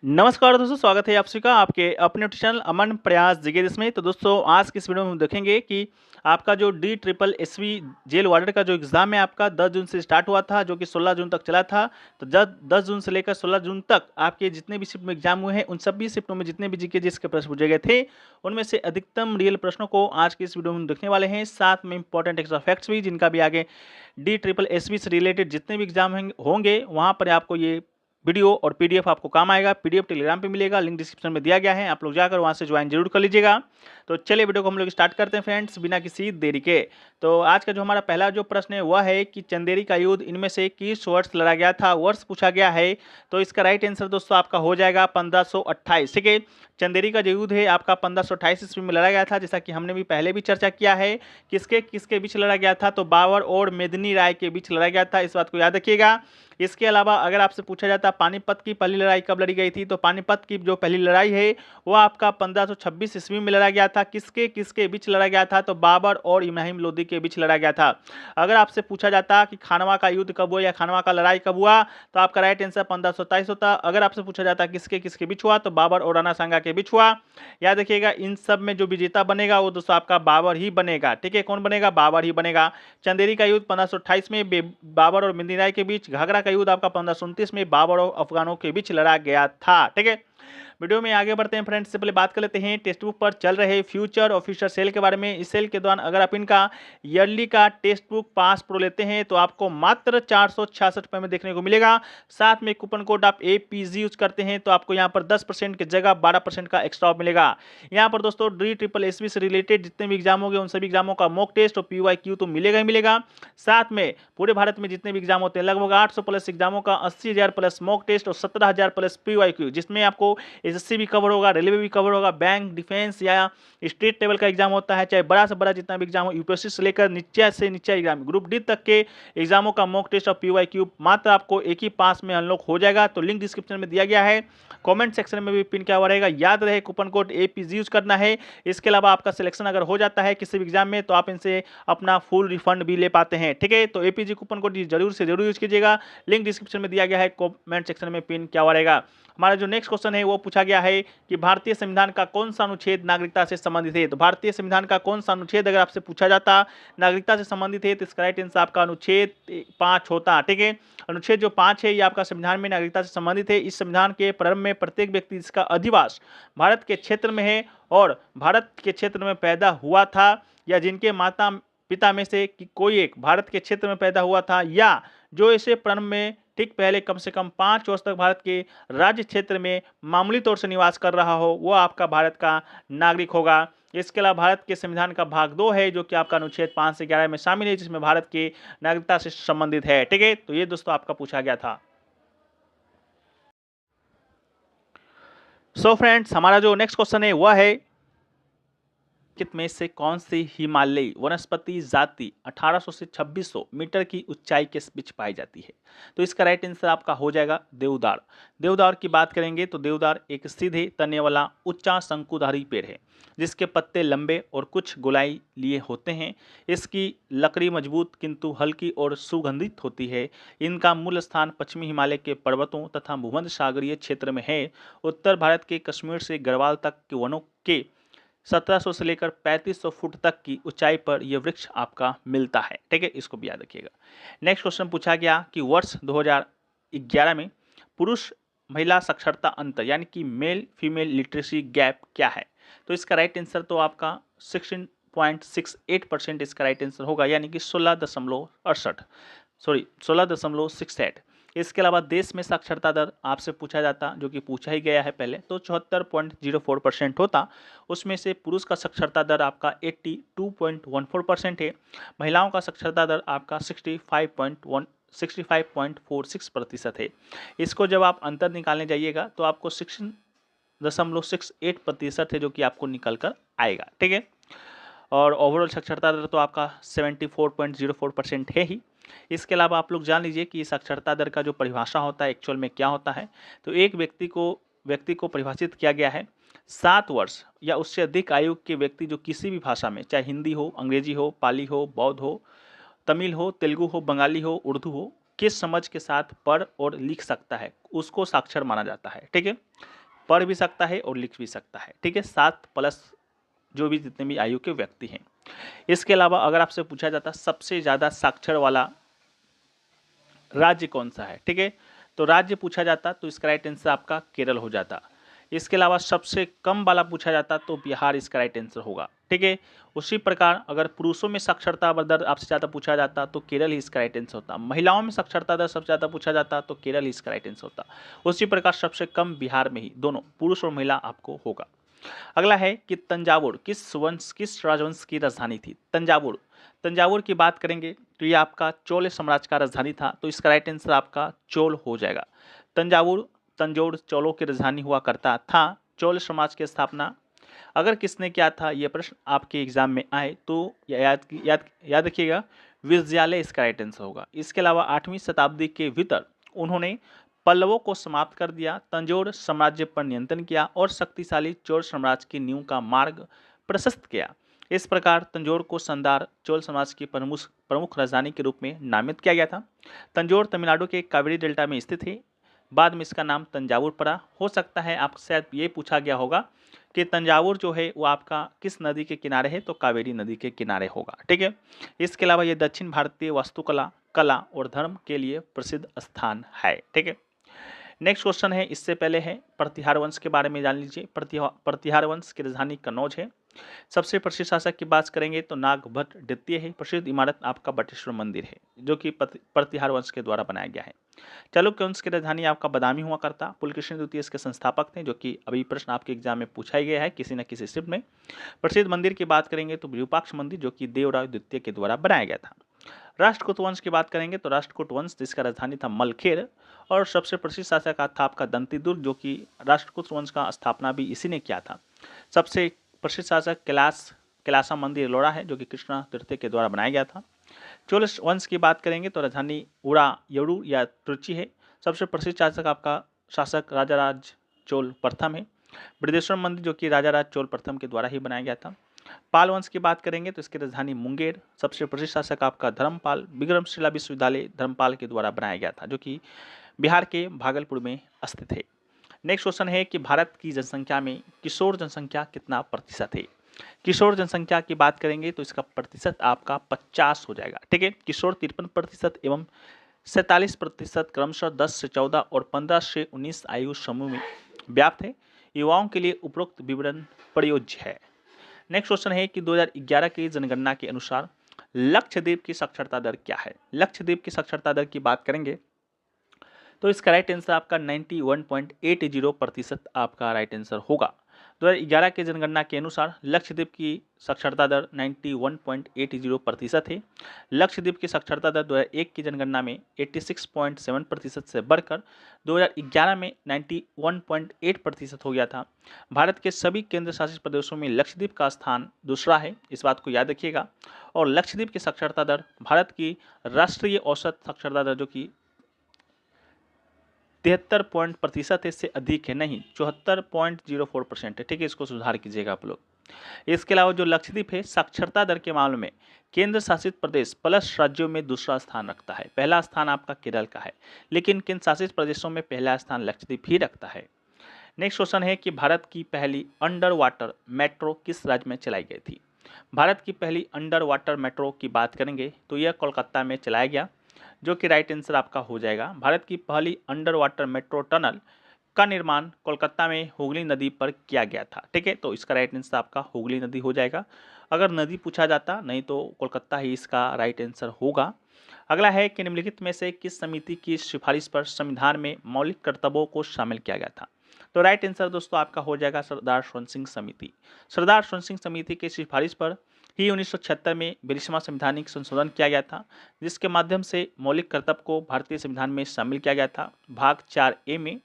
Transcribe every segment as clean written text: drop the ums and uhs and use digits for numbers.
नमस्कार दोस्तों, स्वागत है आप सभी का आपके अपने चैनल अमन प्रयास जिज्ञेस में। तो दोस्तों आज की इस वीडियो में हम देखेंगे कि आपका जो D triple S V jail warder का जो एग्ज़ाम है आपका 10 जून से स्टार्ट हुआ था, जो कि 16 जून तक चला था। तो 10 जून से लेकर 16 जून तक आपके जितने भी शिफ्ट में एग्जाम हुए हैं, उन सभी शिफ्टों में जितने भी जीके जिसके प्रश्न पूछे गए थे, उनमें से अधिकतम रियल प्रश्नों को आज की इस वीडियो में हम देखने वाले हैं। साथ में इंपॉर्टेंट एक्स्ट्रा फैक्ट्स भी, जिनका भी आगे डी ट्रिपल एस वी से रिलेटेड जितने भी एग्जाम होंगे, वहाँ पर आपको ये वीडियो और पीडीएफ आपको काम आएगा। पीडीएफ टेलीग्राम पे मिलेगा, लिंक डिस्क्रिप्शन में दिया गया है, आप लोग जाकर वहां से ज्वाइन जरूर कर लीजिएगा। तो चलिए वीडियो को हम लोग स्टार्ट करते हैं फ्रेंड्स, बिना किसी देरी के। तो आज का जो हमारा पहला जो प्रश्न है वह है कि चंदेरी का युद्ध इनमें से किस वर्ष लड़ा गया था, वर्ष पूछा गया है। तो इसका राइट आंसर दोस्तों आपका हो जाएगा 1528। ठीक है, चंदेरी का जो युद्ध है आपका 1528 ईस्वी में लड़ा गया था, जैसा कि हमने भी पहले भी चर्चा किया है। किसके किसके बीच लड़ा गया था, तो बाबर और मेदिनी राय के बीच लड़ा गया था, इस बात को याद रखिएगा। इसके अलावा अगर आपसे पूछा जाता पानीपत की पहली लड़ाई कब लड़ी गई थी, तो पानीपत की जो पहली लड़ाई है वो आपका 1526 ईस्वी में लड़ा गया था। किसके किसके बीच लड़ा गया था, तो बाबर और इब्राहिम लोदी के बीच लड़ा गया था। अगर आपसे पूछा जाता कि खानवा का युद्ध कब हुआ या खानवा का लड़ाई कब हुआ, तो आपका राइट आंसर 1527 होता। अगर आपसे पूछा जाता किसके किसके बीच हुआ, तो बाबर और राणा सांगा के बीच हुआ। याद रखिएगा, इन सब में जो विजेता बनेगा वो दोस्तों आपका बाबर ही बनेगा। ठीक है, कौन बनेगा, बाबर ही बनेगा। चंदेरी का युद्ध 1528 में बाबर और मेदिनी राय के बीच, घाघरा का युद्ध आपका 1529 में बाबर और अफगानों के बीच लड़ा गया था। ठीक है, वीडियो में आगे बढ़ते हैं फ्रेंड्स। से पहले बात कर लेते हैं टेक्स्ट बुक पर चल रहे फ्यूचर ऑफिसर सेल के बारे में। इस सेल के दौरान अगर आप इनका ईयरली का टेक्स्ट बुक पास प्रो लेते हैं तो आपको मात्र 466 रुपये में देखने को मिलेगा। साथ में कूपन कोड आप APG यूज करते हैं तो आपको यहाँ पर 10% की जगह 12% का एक्स्ट्रा ऑफ मिलेगा। यहाँ पर दोस्तों डी ट्रिपल एस वी से रिलेटेड जितने भी एग्जाम होंगे उन सभी एग्जामों का मॉक टेस्ट और PYQ तो मिलेगा ही मिलेगा। साथ में पूरे भारत में जितने भी एग्जाम होते हैं लगभग 800 प्लस एग्जामों का 80,000 प्लस मॉक टेस्ट और 17,000 प्लस PYQ, जिसमें आपको SSC भी कवर होगा, रेलवे भी कवर होगा, बैंक, डिफेंस या स्टेट लेवल का एग्जाम होता है, चाहे बड़ा से बड़ा जितना भी एग्जाम हो, यूपीएससी से लेकर नीचे से नीचे एग्जाम ग्रुप डी तक के एग्जामों का मॉक टेस्ट और PYQ मात्र आपको एक ही पास में अनलॉक हो जाएगा। तो लिंक डिस्क्रिप्शन में दिया गया है, कमेंट सेक्शन में भी पिन किया हुआ रहेगा। याद रहे कूपन कोड APG यूज करना है। इसके अलावा आपका सिलेक्शन अगर हो जाता है किसी भी एग्जाम में तो आप इनसे अपना फुल रिफंड भी ले पाते हैं। ठीक है, तो APG कूपन कोड जरूर से जरूर यूज कीजिएगा, लिंक डिस्क्रिप्शन में दिया गया है, कमेंट सेक्शन में पिन किया हुआ रहेगा। हमारा जो नेक्स्ट क्वेश्चन है वो पूछा गया है कि भारतीय संविधान का कौन सा अनुच्छेद नागरिकता से संबंधित है। तो भारतीय संविधान का कौन सा अनुच्छेद अगर आपसे पूछा जाता नागरिकता से संबंधित है तो इसका राइट आंसर आपका अनुच्छेद 5 होता। ठीक है, अनुच्छेद जो 5 है ये आपका संविधान में नागरिकता से संबंधित है। इस संविधान के प्रारंभ में प्रत्येक व्यक्ति जिसका अधिवास भारत के क्षेत्र में है और भारत के क्षेत्र में पैदा हुआ था, या जिनके माता पिता में से कोई एक भारत के क्षेत्र में पैदा हुआ था, या जो इसे प्रारंभ में ठीक पहले कम से कम 5 वर्ष तक भारत के राज्य क्षेत्र में मामूली तौर से निवास कर रहा हो, वो आपका भारत का नागरिक होगा। इसके अलावा भारत के संविधान का भाग 2 है जो कि आपका अनुच्छेद 5 से 11 में शामिल है, जिसमें भारत की नागरिकता से संबंधित है। ठीक है, तो ये दोस्तों आपका पूछा गया था। सो फ्रेंड्स, हमारा जो नेक्स्ट क्वेश्चन है वह है में से कौन सी हिमालयी वनस्पति जाति 1800 से 2600 मीटर की ऊंचाई के बीच पाई जाती है। तो इसका राइट आंसर आपका हो जाएगा देवदार। देवदार की बात करेंगे तो देवदार एक सीधे तने वाला उच्चा शंकुधारी पेड़ है जिसके पत्ते लंबे और कुछ गोलाई लिए होते हैं। इसकी लकड़ी मजबूत किंतु हल्की और सुगंधित होती है। इनका मूल स्थान पश्चिमी हिमालय के पर्वतों तथा भूमध्य सागरीय क्षेत्र में है। उत्तर भारत के कश्मीर से गढ़वाल तक के वनों के 1700 से लेकर 3500 फुट तक की ऊंचाई पर यह वृक्ष आपका मिलता है। ठीक है, इसको भी याद रखिएगा। नेक्स्ट क्वेश्चन पूछा गया कि वर्ष 2011 में पुरुष महिला साक्षरता अंतर यानी कि मेल फीमेल लिटरेसी गैप क्या है। तो इसका राइट आंसर तो आपका 16.68% इसका राइट आंसर होगा, यानी कि 16.68। इसके अलावा देश में साक्षरता दर आपसे पूछा जाता, जो कि पूछा ही गया है पहले, तो 74.04% होता। उसमें से पुरुष का साक्षरता दर आपका 82.14% है, महिलाओं का साक्षरता दर आपका 65.46% है। इसको जब आप अंतर निकालने जाइएगा तो आपको 16.68% है जो कि आपको निकल कर आएगा। ठीक है, और ओवरऑल साक्षरता दर तो आपका 74.04% है ही। इसके अलावा आप लोग जान लीजिए कि साक्षरता दर का जो परिभाषा होता है एक्चुअल में क्या होता है। तो एक व्यक्ति को परिभाषित किया गया है 7 वर्ष या उससे अधिक आयु के व्यक्ति जो किसी भी भाषा में, चाहे हिंदी हो, अंग्रेजी हो, पाली हो, बौद्ध हो, तमिल हो, तेलुगु हो, बंगाली हो, उर्दू हो, किस समझ के साथ पढ़ और लिख सकता है उसको साक्षर माना जाता है। ठीक है, पढ़ भी सकता है और लिख भी सकता है। ठीक है, 7+ जो भी जितने भी आयु के व्यक्ति हैं। इसके अलावा अगर आपसे पूछा जाता सबसे ज़्यादा साक्षर वाला राज्य कौन सा है, ठीक है, तो राज्य पूछा जाता तो इसका राइट आंसर आपका केरल हो जाता। इसके अलावा सबसे कम वाला पूछा जाता तो बिहार इसका राइट आंसर होगा। ठीक है, उसी प्रकार अगर पुरुषों में साक्षरता दर आपसे ज़्यादा पूछा जाता तो केरल ही इसका राइट आंसर होता। महिलाओं में साक्षरता दर सबसे ज़्यादा पूछा जाता तो केरल ही इसका राइट आंसर होता। उसी प्रकार सबसे कम बिहार में ही, दोनों पुरुष और महिला आपको होगा। अगला है कि तंजावुर किस राजवंश की राजधानी थी। तंजावुर की बात करेंगे तो ये आपका चोल साम्राज्य का राजधानी था, तो इसका राइट आंसर आपका चोल हो जाएगा। तंजौर चोलों की राजधानी हुआ करता था। चोल समाज की स्थापना अगर किसने किया था, यह प्रश्न आपके एग्जाम में आए तो याद रखिएगा, विजयालय इसका राइट आंसर होगा। इसके अलावा 8वीं शताब्दी के भीतर उन्होंने पल्लवों को समाप्त कर दिया, तंजौर साम्राज्य पर नियंत्रण किया और शक्तिशाली चोल साम्राज्य की नींव का मार्ग प्रशस्त किया। इस प्रकार तंजौर को शानदार चोल समाज की प्रमुख राजधानी के रूप में नामित किया गया था। तंजौर तमिलनाडु के कावेरी डेल्टा में स्थित है। बाद में इसका नाम तंजावुर पड़ा। हो सकता है आपसे शायद ये पूछा गया होगा कि तंजावुर जो है वो आपका किस नदी के किनारे है, तो कावेरी नदी के किनारे होगा। ठीक है, इसके अलावा ये दक्षिण भारतीय वास्तुकला, कला और धर्म के लिए प्रसिद्ध स्थान है। ठीक है, नेक्स्ट क्वेश्चन है, इससे पहले है प्रतिहार वंश के बारे में जान लीजिए। प्रतिहार वंश की राजधानी कन्नौज है। सबसे प्रसिद्ध शासक की बात करेंगे तो नागभट्ट द्वितीय है। प्रसिद्ध इमारत आपका बटेश्वर मंदिर है जो कि प्रतिहार वंश के द्वारा बनाया गया है। चालुक्य वंश की राजधानी आपका बादामी हुआ करता। पुलकेशिन द्वितीय इसके संस्थापक थे, जो कि अभी प्रश्न आपके एग्जाम में पूछा ही गया है किसी न किसी शिफ्ट में। प्रसिद्ध मंदिर की बात करेंगे तो विरूपाक्ष मंदिर, जो कि देवराय द्वितीय के द्वारा बनाया गया था। राष्ट्रकूट वंश की बात करेंगे तो राष्ट्रकूट वंश जिसका राजधानी था मलखेर, और सबसे प्रसिद्ध शासक था आपका दंतीदुर्ग, जो कि राष्ट्रकूट वंश का स्थापना भी इसी ने किया था। सबसे प्रसिद्ध शासक कैलासा मंदिर एलोरा है, जो कि कृष्णा तृतीय के द्वारा बनाया गया था। चोल वंश की बात करेंगे तो राजधानी उड़ायूर या त्रिची है। सबसे प्रसिद्ध शासक राजाराज चोल प्रथम है। बृहदेश्वर मंदिर जो कि राजाराज चोल प्रथम के द्वारा ही बनाया गया था। पाल वंश की बात करेंगे तो इसकी राजधानी मुंगेर। सबसे प्रसिद्ध शासक आपका धर्मपाल, विक्रमशिला विश्वविद्यालय धर्मपाल के द्वारा बनाया गया था, जो कि बिहार के भागलपुर में स्थित है। नेक्स्ट क्वेश्चन है कि भारत की जनसंख्या में किशोर जनसंख्या कितना प्रतिशत है। किशोर जनसंख्या की बात करेंगे तो इसका प्रतिशत आपका 50 हो जाएगा। ठीक है, किशोर 53% एवं 47% क्रमशः 10 से 14 और 15 से 19 आयु समूह में व्याप्त है। युवाओं के लिए उपरोक्त विवरण प्रयोज्य है। नेक्स्ट क्वेश्चन है कि 2011 की जनगणना के अनुसार लक्षद्वीप की साक्षरता दर क्या है। लक्षद्वीप की साक्षरता दर की बात करेंगे तो इसका राइट आंसर आपका 91.80% आपका राइट आंसर होगा। 2011 की जनगणना के अनुसार लक्षद्वीप की साक्षरता दर 91.80% है। लक्षद्वीप की साक्षरता दर 2001 की जनगणना में 86.7% से बढ़कर 2011 में 91.8% हो गया था। भारत के सभी केंद्र शासित प्रदेशों में लक्षद्वीप का स्थान दूसरा है, इस बात को याद रखिएगा। और लक्षद्वीप की साक्षरता दर भारत की राष्ट्रीय औसत साक्षरता दर जो कि 73% इससे अधिक है, नहीं 74.04% है। ठीक है, इसको सुधार कीजिएगा आप लोग। इसके अलावा जो लक्षद्वीप है साक्षरता दर के मामले में केंद्र शासित प्रदेश प्लस राज्यों में दूसरा स्थान रखता है। पहला स्थान आपका केरल का है, लेकिन केंद्र शासित प्रदेशों में पहला स्थान लक्षद्वीप ही रखता है। नेक्स्ट क्वेश्चन है कि भारत की पहली अंडर वाटर मेट्रो किस राज्य में चलाई गई थी। भारत की पहली अंडर वाटर मेट्रो की बात करेंगे तो यह कोलकाता में चलाया गया, जो कि राइट आंसर आपका हो जाएगा। भारत की पहली अंडर वाटर मेट्रो टनल का निर्माण कोलकाता में हुगली नदी पर किया गया था। ठीक है, तो इसका राइट आंसर आपका हुगली नदी हो जाएगा। अगर नदी पूछा जाता, नहीं तो कोलकाता ही इसका राइट आंसर होगा। अगला है कि निम्नलिखित में से किस समिति की सिफारिश पर संविधान में मौलिक कर्तव्यों को शामिल किया गया था। तो राइट आंसर दोस्तों आपका हो जाएगा सरदार स्वर्ण सिंह समिति। सरदार स्वर्ण सिंह समिति की सिफारिश पर ही 1976 में 42वां संवैधानिक संशोधन किया गया था, जिसके माध्यम से मौलिक कर्तव्य को भारतीय संविधान में शामिल किया गया था भाग 4A में।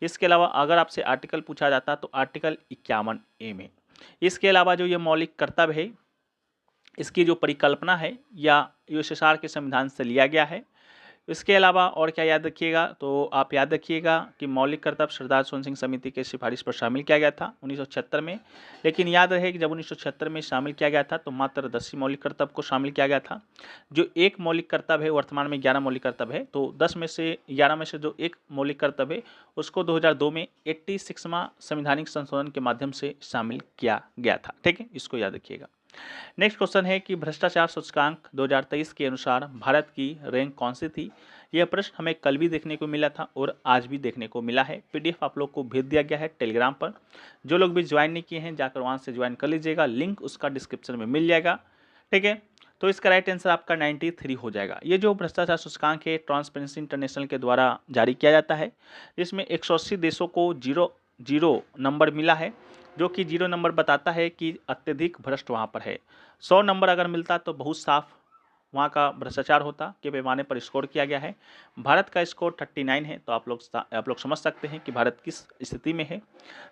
इसके अलावा अगर आपसे आर्टिकल पूछा जाता तो आर्टिकल 51A में। इसके अलावा जो ये मौलिक कर्तव्य है, इसकी जो परिकल्पना है या यूएसएसआर के संविधान से लिया गया है, इसके अलावा और क्या याद रखिएगा, तो आप याद रखिएगा कि मौलिक कर्तव्य सरदार सोहन सिंह समिति के सिफारिश पर शामिल किया गया था 1976 में। लेकिन याद रहे कि जब 1976 में शामिल किया गया था तो मात्र 10 ही मौलिक कर्तव्य को शामिल किया गया था। जो एक मौलिक कर्तव्य है, वर्तमान में 11 मौलिक कर्तव्य है, तो 10 में से 11 में से जो एक मौलिक कर्तव्य है उसको 2002 में 86वां संवैधानिक संशोधन के माध्यम से शामिल किया गया था। ठीक है, इसको याद रखिएगा। नेक्स्ट क्वेश्चन है कि भ्रष्टाचार सूचकांक 2023 के अनुसार भारत की रैंक कौन सी थी। यह प्रश्न हमें कल भी देखने को मिला था और आज भी देखने को मिला है। पीडीएफ आप लोग को भेज दिया गया है टेलीग्राम पर। जो लोग भी ज्वाइन नहीं किए हैं जाकर वहां से ज्वाइन कर लीजिएगा, लिंक उसका डिस्क्रिप्शन में मिल जाएगा। ठीक है, तो इसका राइट आंसर आपका 93 हो जाएगा। ये जो भ्रष्टाचार सूचकांक है ट्रांसपेरेंसी इंटरनेशनल के द्वारा जारी किया जाता है। इसमें 180 देशों को 0 नंबर मिला है, जो कि 0 नंबर बताता है कि अत्यधिक भ्रष्ट वहाँ पर है। 100 नंबर अगर मिलता तो बहुत साफ वहाँ का भ्रष्टाचार होता के पैमाने पर स्कोर किया गया है। भारत का स्कोर 39 है, तो आप लोग समझ सकते हैं कि भारत किस स्थिति में है।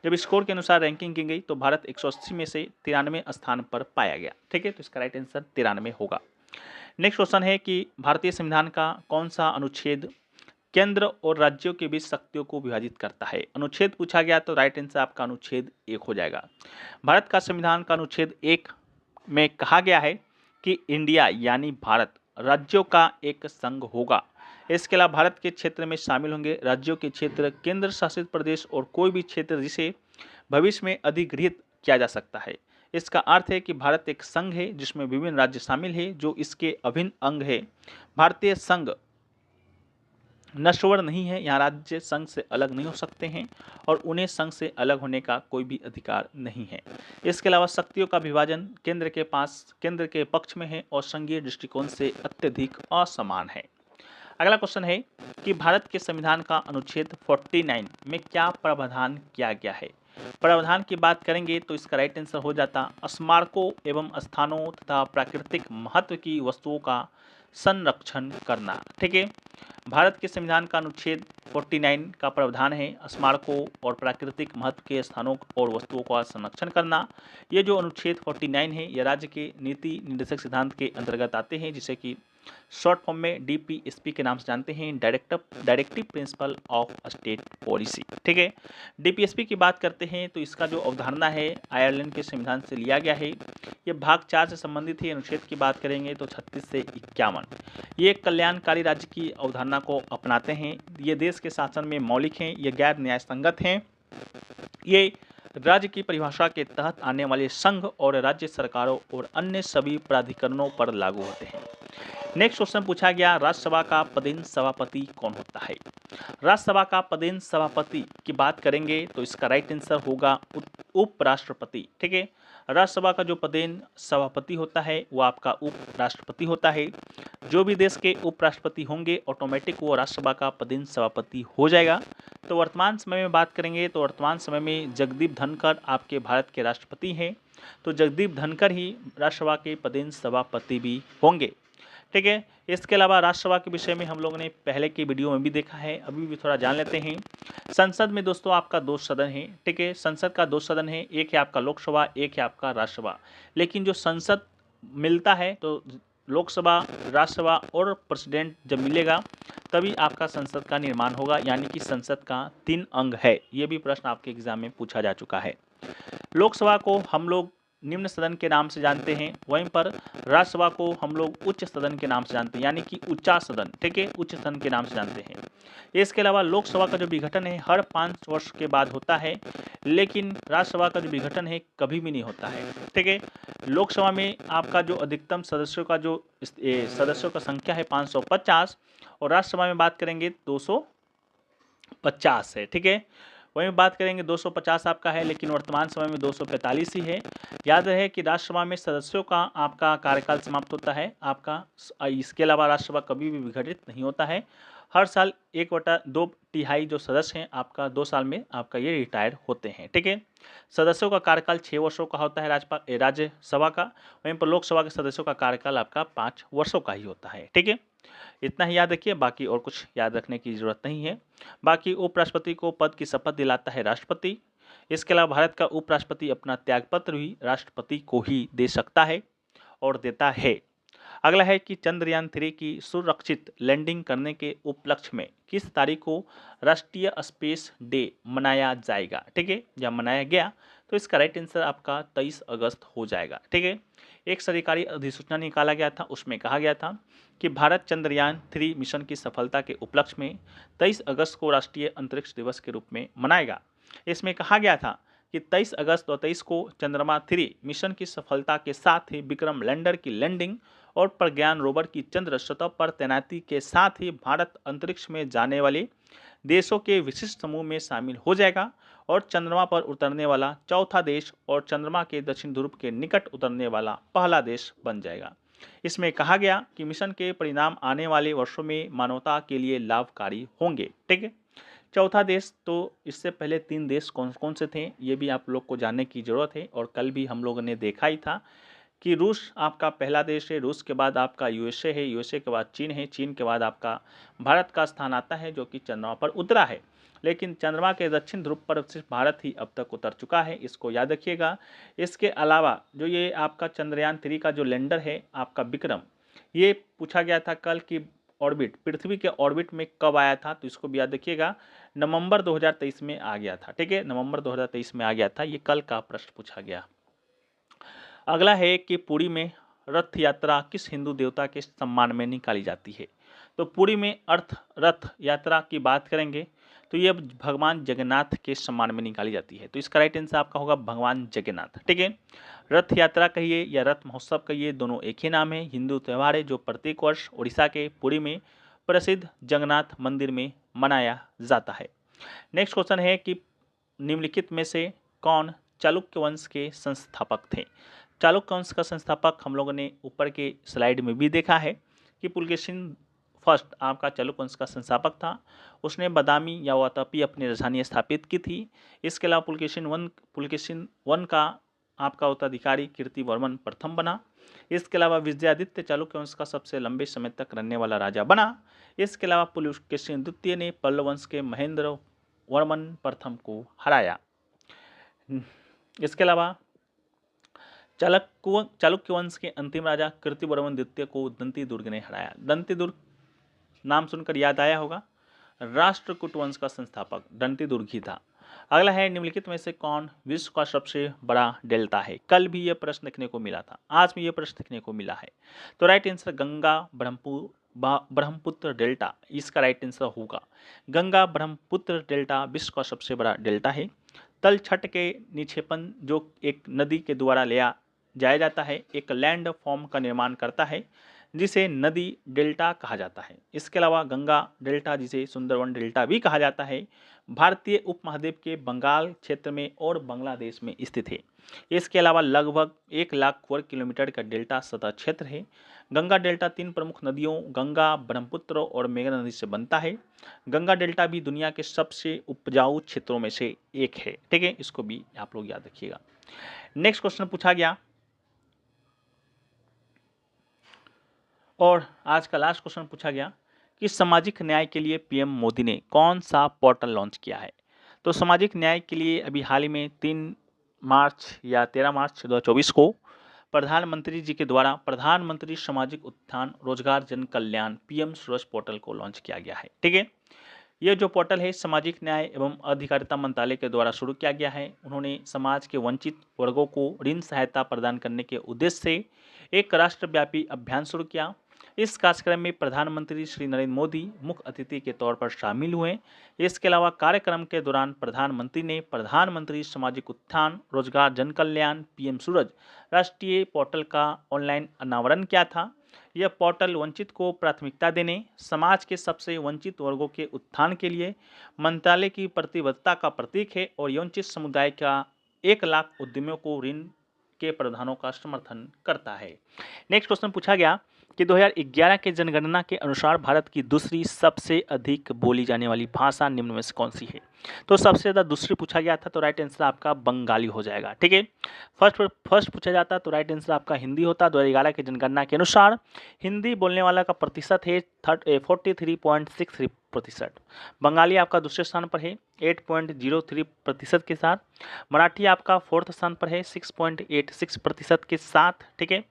जब स्कोर के अनुसार रैंकिंग की गई तो भारत 180 में से 93 स्थान पर पाया गया। ठीक है, तो इसका राइट आंसर 93 होगा। नेक्स्ट क्वेश्चन है कि भारतीय संविधान का कौन सा अनुच्छेद केंद्र और राज्यों के बीच शक्तियों को विभाजित करता है। अनुच्छेद पूछा गया तो राइट आंसर आपका अनुच्छेद 1 हो जाएगा। भारत का संविधान का अनुच्छेद 1 में कहा गया है कि इंडिया यानी भारत राज्यों का एक संघ होगा। इसके अलावा भारत के क्षेत्र में शामिल होंगे राज्यों के क्षेत्र, केंद्र शासित प्रदेश और कोई भी क्षेत्र जिसे भविष्य में अधिगृहित किया जा सकता है। इसका अर्थ है कि भारत एक संघ है जिसमें विभिन्न राज्य शामिल है जो इसके अभिन्न अंग है। भारतीय संघ नश्वर नहीं है, यहाँ राज्य संघ से अलग नहीं हो सकते हैं और उन्हें संघ से अलग होने का कोई भी अधिकार नहीं है। इसके अलावा शक्तियों का विभाजन केंद्र के पक्ष में है और संघीय दृष्टिकोण से अत्यधिक असमान है। अगला क्वेश्चन है कि भारत के संविधान का अनुच्छेद 49 में क्या प्रावधान किया गया है। प्रावधान की बात करेंगे तो इसका राइट आंसर हो जाता स्मारकों एवं स्थानों तथा प्राकृतिक महत्व की वस्तुओं का संरक्षण करना। ठीक है, भारत के संविधान का अनुच्छेद 49 का प्रावधान है स्मारकों और प्राकृतिक महत्व के स्थानों और वस्तुओं का संरक्षण करना। ये जो अनुच्छेद 49 है ये राज्य के नीति निर्देशक सिद्धांत के अंतर्गत आते हैं, जिसे कि शॉर्ट फॉर्म में डीपीएसपी के नाम से जानते हैं, directive principle of state policy. ठीक है, डीपीएसपी की बात करते हैं तो इसका जो अवधारणा है आयरलैंड के संविधान से लिया गया है। ये भाग 4 से संबंधित है। अनुच्छेद की बात करेंगे तो 36 से 51। ये एक कल्याणकारी राज्य की अवधारणा को अपनाते हैं। ये देश के शासन में मौलिक हैं, ये गैर न्याय संगत हैं। ये राज्य की परिभाषा के तहत आने वाले संघ और राज्य सरकारों और अन्य सभी प्राधिकरणों पर लागू होते हैं। नेक्स्ट क्वेश्चन पूछा गया राज्यसभा का पदेन सभापति कौन होता है। राज्यसभा का पदेन सभापति की बात करेंगे तो इसका राइट आंसर होगा उपराष्ट्रपति। ठीक है, राज्यसभा का जो पदेन सभापति होता है वो आपका उपराष्ट्रपति होता है। जो भी देश के उपराष्ट्रपति होंगे ऑटोमेटिक वो राज्यसभा का पदेन सभापति हो जाएगा। तो वर्तमान समय में बात करेंगे तो वर्तमान समय में जगदीप धनखड़ आपके भारत के राष्ट्रपति हैं। तो जगदीप धनखड़ ही राज्यसभा के पदेन सभापति भी होंगे। ठीक है, इसके अलावा राज्यसभा के विषय में हम लोगों ने पहले की वीडियो में भी देखा है, अभी भी थोड़ा जान लेते हैं। संसद में दोस्तों आपका 2 सदन है। ठीक है, संसद का 2 सदन है, एक है आपका लोकसभा, एक है आपका राज्यसभा। लेकिन जो संसद मिलता है तो लोकसभा, राज्यसभा और प्रेसिडेंट जब मिलेगा तभी आपका संसद का निर्माण होगा, यानी कि संसद का 3 अंग है। ये भी प्रश्न आपके एग्जाम में पूछा जा चुका है। लोकसभा को हम लोग निम्न सदन के नाम से जानते हैं, वहीं पर राज्यसभा को हम लोग उच्च सदन के नाम से जानते हैं, यानी कि उच्चा सदन। ठीक है, उच्च सदन के नाम से जानते हैं। इसके अलावा लोकसभा का जो विघटन है हर 5 वर्ष के बाद होता है, लेकिन राज्यसभा का जो विघटन है कभी भी नहीं होता है। ठीक है, लोकसभा में आपका जो अधिकतम सदस्यों का संख्या है 550 और राज्यसभा में बात करेंगे 250 है। ठीक है, वहीं बात करेंगे 250 आपका है, लेकिन वर्तमान समय में 245 ही है। याद रहे कि राज्यसभा में सदस्यों का आपका कार्यकाल समाप्त होता है आपका। इसके अलावा राज्यसभा कभी भी विघटित नहीं होता है। हर साल 1/2 जो सदस्य हैं आपका 2 साल में आपका ये रिटायर होते हैं। ठीक है, सदस्यों का कार्यकाल 6 वर्षों का होता है राज्यसभा का, वहीं पर लोकसभा के सदस्यों का कार्यकाल आपका 5 वर्षों का ही होता है। ठीक है, इतना ही याद रखिए, बाकी और कुछ याद रखने की जरूरत नहीं है। बाकी उपराष्ट्रपति को पद की शपथ दिलाता है राष्ट्रपति। इसके अलावा भारत का उपराष्ट्रपति अपना त्यागपत्र भी राष्ट्रपति को ही दे सकता है और देता है। अगला है कि चंद्रयान-3 की सुरक्षित लैंडिंग करने के उपलक्ष्य में किस तारीख को राष्ट्रीय स्पेस डे मनाया जाएगा, ठीक है, या मनाया गया। तो इसका राइट आंसर आपका 23 अगस्त हो जाएगा, ठीक है। एक सरकारी अधिसूचना निकाला गया था, उसमें कहा गया था कि भारत चंद्रयान-3 मिशन की सफलता के उपलक्ष्य में 23 अगस्त को राष्ट्रीय अंतरिक्ष दिवस के रूप में मनाएगा। इसमें कहा गया था कि 23 अगस्त 2023 को चंद्रमा-3 मिशन की सफलता के साथ ही विक्रम लैंडर की लैंडिंग और प्रज्ञान रोवर की चंद्र सतह पर तैनाती के साथ ही भारत अंतरिक्ष में जाने वाले देशों के विशिष्ट समूह में शामिल हो जाएगा और चंद्रमा पर उतरने वाला चौथा देश और चंद्रमा के दक्षिण ध्रुव के निकट उतरने वाला पहला देश बन जाएगा। इसमें कहा गया कि मिशन के परिणाम आने वाले वर्षों में मानवता के लिए लाभकारी होंगे, ठीक है। चौथा देश, तो इससे पहले 3 देश कौन कौन से थे ये भी आप लोग को जानने की ज़रूरत है, और कल भी हम लोगों ने देखा ही था कि रूस आपका पहला देश है, रूस के बाद आपका यूएसए है, यूएसए के बाद चीन है, चीन के बाद आपका भारत का स्थान आता है जो कि चंद्रमा पर उतरा है। लेकिन चंद्रमा के दक्षिण ध्रुव पर सिर्फ भारत ही अब तक उतर चुका है, इसको याद रखिएगा। इसके अलावा जो ये आपका चंद्रयान-3 का जो लैंडर है आपका विक्रम, ये पूछा गया था कल कि ऑर्बिट, पृथ्वी के ऑर्बिट में कब आया था, तो इसको भी याद रखिएगा। नवंबर 2023 में आ गया था, ठीक है, नवंबर 2023 में आ गया था। ये कल का प्रश्न पूछा गया। अगला है कि पुरी में रथ यात्रा किस हिंदू देवता के सम्मान में निकाली जाती है। तो पुरी में रथ यात्रा की बात करेंगे तो ये भगवान जगन्नाथ के सम्मान में निकाली जाती है। तो इसका राइट आंसर आपका होगा भगवान जगन्नाथ, ठीक है। रथ यात्रा कहिए या रथ महोत्सव कहिए, दोनों एक ही नाम है। हिंदू त्यौहार है जो प्रत्येक वर्ष उड़ीसा के पुरी में प्रसिद्ध जगन्नाथ मंदिर में मनाया जाता है। नेक्स्ट क्वेश्चन है कि निम्नलिखित में से कौन चालुक्य वंश के संस्थापक थे। चालुक्य वंश का संस्थापक हम लोगों ने ऊपर के स्लाइड में भी देखा है कि पुलकेशिन फर्स्ट आपका चालुक्य वंश का संस्थापक था। उसने बादामी या वातापी अपनी राजधानी स्थापित की थी। इसके अलावा पुलकेशिन वन का आपका उत्तराधिकारी कीर्तिवर्मन प्रथम बना। इसके अलावा विजयादित्य चालुक्य वंश का सबसे लंबे समय तक रहने वाला राजा बना। इसके अलावा पुलकेशिन द्वितीय ने पल्लव वंश के महेंद्र वर्मन प्रथम को हराया। इसके अलावा चालुक्य वंश के अंतिम राजा कीर्तिवर्मन द्वितीय को दंती दुर्ग ने हराया। दंती दुर्ग नाम सुनकर याद आया होगा, राष्ट्रकूट वंश का संस्थापक दंती दुर्ग ही था। अगला है निम्नलिखित में से कौन विश्व का सबसे बड़ा डेल्टा है। कल भी यह प्रश्न देखने को मिला था, आज भी यह प्रश्न देखने को मिला है। तो right answer Ganga Brahmaputra delta, इसका राइट आंसर होगा। गंगा ब्रह्मपुत्र डेल्टा विश्व का सबसे बड़ा डेल्टा है। तल छट के निक्षेपण जो एक नदी के द्वारा लिया जाया जाता है, एक लैंड फॉर्म का निर्माण करता है जिसे नदी डेल्टा कहा जाता है। इसके अलावा गंगा डेल्टा, जिसे सुंदरवन डेल्टा भी कहा जाता है, भारतीय उपमहाद्वीप के बंगाल क्षेत्र में और बांग्लादेश में स्थित है। इसके अलावा लगभग 1 लाख वर्ग किलोमीटर का डेल्टा सतह क्षेत्र है। गंगा डेल्टा 3 प्रमुख नदियों गंगा, ब्रह्मपुत्र और मेघना नदी से बनता है। गंगा डेल्टा भी दुनिया के सबसे उपजाऊ क्षेत्रों में से एक है, ठीक है, इसको भी आप लोग याद रखिएगा। नेक्स्ट क्वेश्चन पूछा गया और आज का लास्ट क्वेश्चन पूछा गया कि सामाजिक न्याय के लिए पीएम मोदी ने कौन सा पोर्टल लॉन्च किया है। तो सामाजिक न्याय के लिए अभी हाल ही में 3 मार्च या 13 मार्च 2024 को प्रधानमंत्री जी के द्वारा प्रधानमंत्री सामाजिक उत्थान रोजगार जन कल्याण पीएम सूरज पोर्टल को लॉन्च किया गया है, ठीक है। यह जो पोर्टल है सामाजिक न्याय एवं अधिकारिता मंत्रालय के द्वारा शुरू किया गया है। उन्होंने समाज के वंचित वर्गों को ऋण सहायता प्रदान करने के उद्देश्य से एक राष्ट्रव्यापी अभियान शुरू किया। इस कार्यक्रम में प्रधानमंत्री श्री नरेंद्र मोदी मुख्य अतिथि के तौर पर शामिल हुए। इसके अलावा कार्यक्रम के दौरान प्रधानमंत्री ने प्रधानमंत्री सामाजिक उत्थान रोजगार जन कल्याण पीएम सूरज राष्ट्रीय पोर्टल का ऑनलाइन अनावरण किया था। यह पोर्टल वंचित को प्राथमिकता देने, समाज के सबसे वंचित वर्गों के उत्थान के लिए मंत्रालय की प्रतिबद्धता का प्रतीक है और वंचित समुदाय का 1 लाख उद्यमियों को ऋण के प्रावधानों का समर्थन करता है। नेक्स्ट क्वेश्चन पूछा गया कि 2011 के जनगणना के अनुसार भारत की दूसरी सबसे अधिक बोली जाने वाली भाषा निम्न में से कौन सी है। तो सबसे ज़्यादा दूसरी पूछा गया था, तो राइट आंसर आपका बंगाली हो जाएगा, ठीक है। फर्स्ट पूछा जाता तो राइट आंसर आपका हिंदी होता। 2011 के जनगणना के अनुसार हिंदी बोलने वाला का प्रतिशत है 43.63%। बंगाली आपका दूसरे स्थान पर है 8.03% के साथ। मराठी आपका 4th स्थान पर है 6.86% के साथ, ठीक है।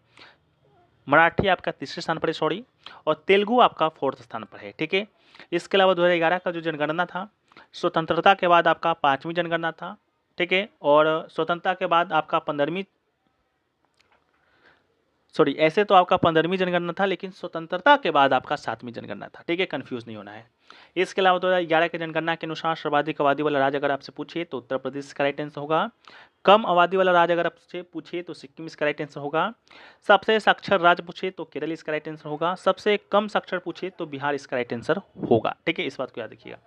मराठी आपका तीसरे स्थान पर है, सॉरी, और तेलुगु आपका 4th स्थान पर है। ठीक है, इसके अलावा 2011 का जो जनगणना था, स्वतंत्रता के बाद आपका 5वीं जनगणना था। ठीक है, और स्वतंत्रता के बाद आपका 15वीं, सॉरी, ऐसे तो आपका 15वीं जनगणना था, लेकिन स्वतंत्रता के बाद आपका 7वीं जनगणना था। ठीक है, कंफ्यूज नहीं होना है। इसके अलावा 2011 की जनगणना के अनुसार सर्वाधिक आबादी वाला राज्य अगर आपसे पूछे तो उत्तर प्रदेश इसका राइट आंसर होगा। कम आबादी वाला राज्य अगर आपसे पूछे तो सिक्किम इसका राइट आंसर होगा। सबसे साक्षर राज्य पूछे तो केरल इसका राइट आंसर होगा। सबसे कम साक्षर पूछे तो बिहार इसका राइट आंसर होगा। ठीक है, इस बात को याद रखिएगा।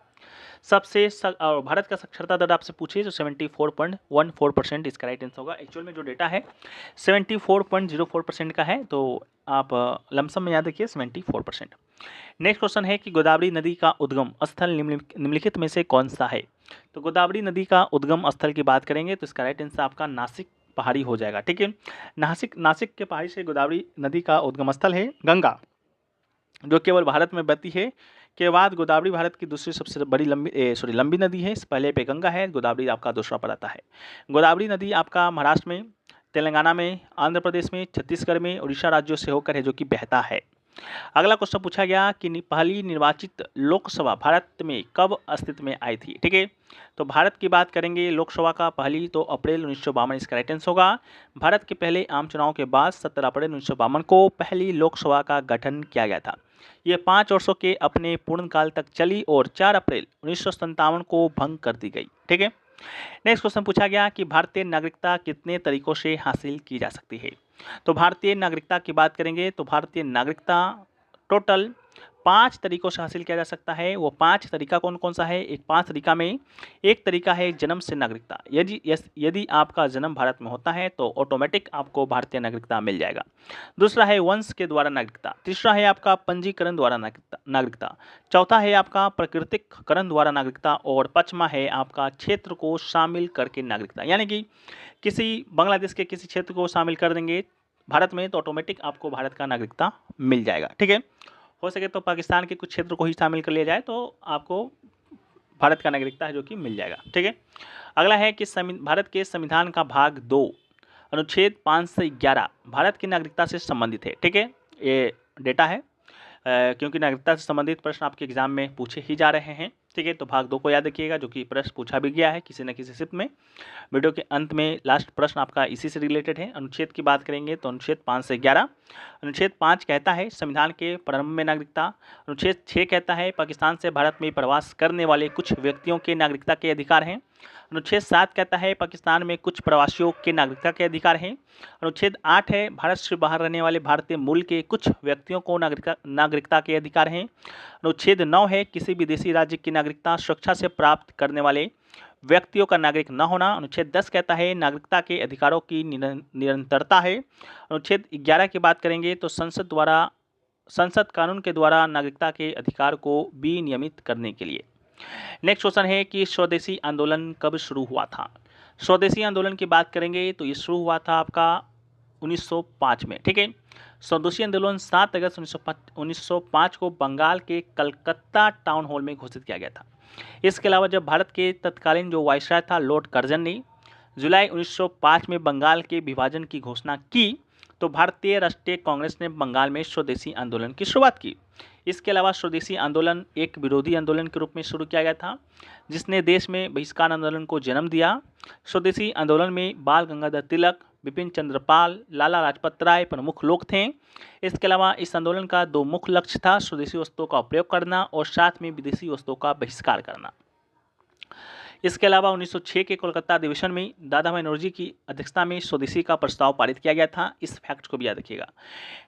और भारत का साक्षरता दर आपसे पूछे तो 74.14% इसका राइट आंसर होगा। एक्चुअल में जो डेटा है 74.04% का है, तो आप लमसम में याद रखिए 74%। नेक्स्ट क्वेश्चन है कि गोदावरी नदी का उद्गम स्थल निम्नलिखित में से कौन सा है। तो गोदावरी नदी का उद्गम स्थल की बात करेंगे तो इसका राइट आंसर आपका नासिक पहाड़ी हो जाएगा। ठीक है, नासिक के पहाड़ी से गोदावरी नदी का उद्गम स्थल है गंगा, जो केवल भारत में बहती है। के बाद गोदावरी भारत की दूसरी सबसे बड़ी लंबी नदी है। पहले पे गंगा है, गोदावरी आपका दूसरा पर आता है। गोदावरी नदी आपका महाराष्ट्र में, तेलंगाना में, आंध्र प्रदेश में, छत्तीसगढ़ में, उड़ीसा राज्यों से होकर है जो कि बहता है। अगला क्वेश्चन पूछा गया कि पहली निर्वाचित लोकसभा भारत में कब अस्तित्व में आई थी। ठीक है, तो भारत की बात करेंगे लोकसभा का पहली तो अप्रैल 1952 इसका राइट आंसर होगा। भारत के पहले आम चुनाव के बाद 17 अप्रैल 1952 को पहली लोकसभा का गठन किया गया था। ये 5 वर्षों के अपने पूर्णकाल तक चली और 4 अप्रैल 1957 को भंग कर दी गई। ठीक है, नेक्स्ट क्वेश्चन पूछा गया कि भारतीय नागरिकता कितने तरीकों से हासिल की जा सकती है। तो भारतीय नागरिकता की बात करेंगे तो भारतीय नागरिकता टोटल 5 तरीकों से हासिल किया जा सकता है। वो 5 तरीका कौन कौन सा है? 5 तरीका में एक तरीका है जन्म से नागरिकता। यदि आपका जन्म भारत में होता है तो ऑटोमेटिक आपको भारतीय नागरिकता मिल जाएगा। दूसरा है वंश के द्वारा नागरिकता। तीसरा है आपका पंजीकरण द्वारा नागरिकता। चौथा है आपका प्राकृतिककरण द्वारा नागरिकता। और पांचवा है आपका क्षेत्र को शामिल करके नागरिकता। यानी कि किसी बांग्लादेश के किसी क्षेत्र को शामिल कर देंगे भारत में तो ऑटोमेटिक आपको भारत का नागरिकता मिल जाएगा। ठीक है, हो सके तो पाकिस्तान के कुछ क्षेत्र को ही शामिल कर लिया जाए तो आपको भारत का नागरिकता है जो कि मिल जाएगा। ठीक है, अगला है कि भारत के संविधान का भाग 2 अनुच्छेद 5 से 11 भारत की नागरिकता से संबंधित है। ठीक है, ये डेटा है क्योंकि नागरिकता से संबंधित प्रश्न आपके एग्जाम में पूछे ही जा रहे हैं। ठीक है, तो भाग 2 को याद रखिएगा जो कि प्रश्न पूछा भी गया है किसी न किसी शिफ्ट में। वीडियो के अंत में लास्ट प्रश्न आपका इसी से रिलेटेड है। अनुच्छेद की बात करेंगे तो अनुच्छेद 5 से 11। अनुच्छेद 5 कहता है संविधान के प्रारंभ में नागरिकता। अनुच्छेद 6 कहता है पाकिस्तान से भारत में प्रवास करने वाले कुछ व्यक्तियों के नागरिकता के अधिकार हैं। अनुच्छेद 7 कहता है पाकिस्तान में कुछ प्रवासियों के नागरिकता के अधिकार हैं। अनुच्छेद 8 है भारत से बाहर रहने वाले भारतीय मूल के कुछ व्यक्तियों को नागरिकता के अधिकार हैं। अनुच्छेद 9 है किसी विदेशी राज्य की नागरिकता सुरक्षा से प्राप्त करने वाले व्यक्तियों का नागरिक न होना। अनुच्छेद 10 कहता है नागरिकता के अधिकारों की निरंतरता है। अनुच्छेद 11 की बात करेंगे तो संसद कानून के द्वारा नागरिकता के अधिकार को विनियमित करने के लिए। नेक्स्ट क्वेश्चन है कि स्वदेशी आंदोलन कब शुरू हुआ था। स्वदेशी आंदोलन की बात करेंगे तो ये शुरू हुआ था आपका 1905 में। ठीक है, स्वदेशी आंदोलन 7 अगस्त 1905 को बंगाल के कलकत्ता टाउन हॉल में घोषित किया गया था। इसके अलावा जब भारत के तत्कालीन जो वायसराय था लॉर्ड कर्जन ने जुलाई 1905 में बंगाल के विभाजन की घोषणा की तो भारतीय राष्ट्रीय कांग्रेस ने बंगाल में स्वदेशी आंदोलन की शुरुआत की। इसके अलावा स्वदेशी आंदोलन एक विरोधी आंदोलन के रूप में शुरू किया गया था जिसने देश में बहिष्कार आंदोलन को जन्म दिया। स्वदेशी आंदोलन में बाल गंगाधर तिलक, बिपिन चंद्र पाल, लाला लाजपत राय प्रमुख लोग थे। इसके अलावा इस आंदोलन का 2 मुख्य लक्ष्य था स्वदेशी वस्तुओं का प्रयोग करना और साथ में विदेशी वस्तुओं का बहिष्कार करना। इसके अलावा 1906 के कोलकाता अधिवेशन में दादा भाई नौरोजी की अध्यक्षता में स्वदेशी का प्रस्ताव पारित किया गया था। इस फैक्ट को भी याद रखिएगा।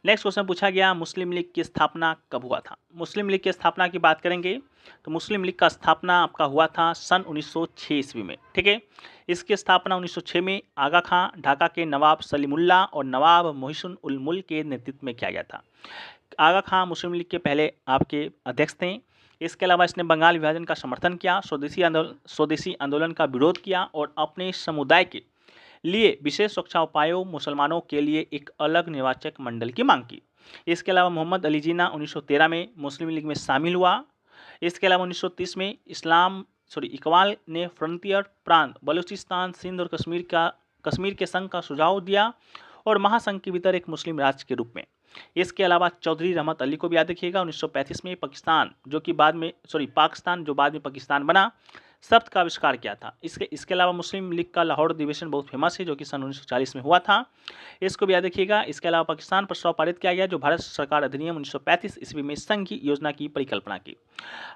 नेक्स्ट क्वेश्चन पूछा गया मुस्लिम लीग की स्थापना कब हुआ था। मुस्लिम लीग की स्थापना की बात करेंगे तो मुस्लिम लीग का स्थापना आपका हुआ था सन 1906 ईस्वी में। ठीक है, इसकी स्थापना 1906 में आगा खां, ढाका के नवाब सलीमुल्लाह और नवाब मोहिसन उल मुल्क के नेतृत्व में किया गया था। आगा खां मुस्लिम लीग के पहले आपके अध्यक्ष थे। इसके अलावा इसने बंगाल विभाजन का समर्थन किया, स्वदेशी आंदोलन का विरोध किया और अपने समुदाय के लिए विशेष सुरक्षा उपायों, मुसलमानों के लिए एक अलग निर्वाचक मंडल की मांग की। इसके अलावा मोहम्मद अली जिन्ना 1913 में मुस्लिम लीग में शामिल हुआ। इसके अलावा 1930 में इकबाल ने फ्रंटियर प्रांत बलूचिस्तान, सिंध और कश्मीर के संघ का सुझाव दिया और महासंघ के भीतर एक मुस्लिम राज्य के रूप में इसके अलावा चौधरी रहमत अली को भी याद रखिएगा। 1935 में पाकिस्तान जो बाद में पाकिस्तान बना, शब्द का आविष्कार किया था। इसके अलावा मुस्लिम लीग का लाहौर अधिवेशन बहुत फेमस है, जो कि सन 1940 में हुआ था, इसको भी याद रखिएगा। इसके अलावा पाकिस्तान प्रस्ताव पारित किया गया, जो भारत सरकार अधिनियम 1935 ईस्वी में संघ की योजना की परिकल्पना की।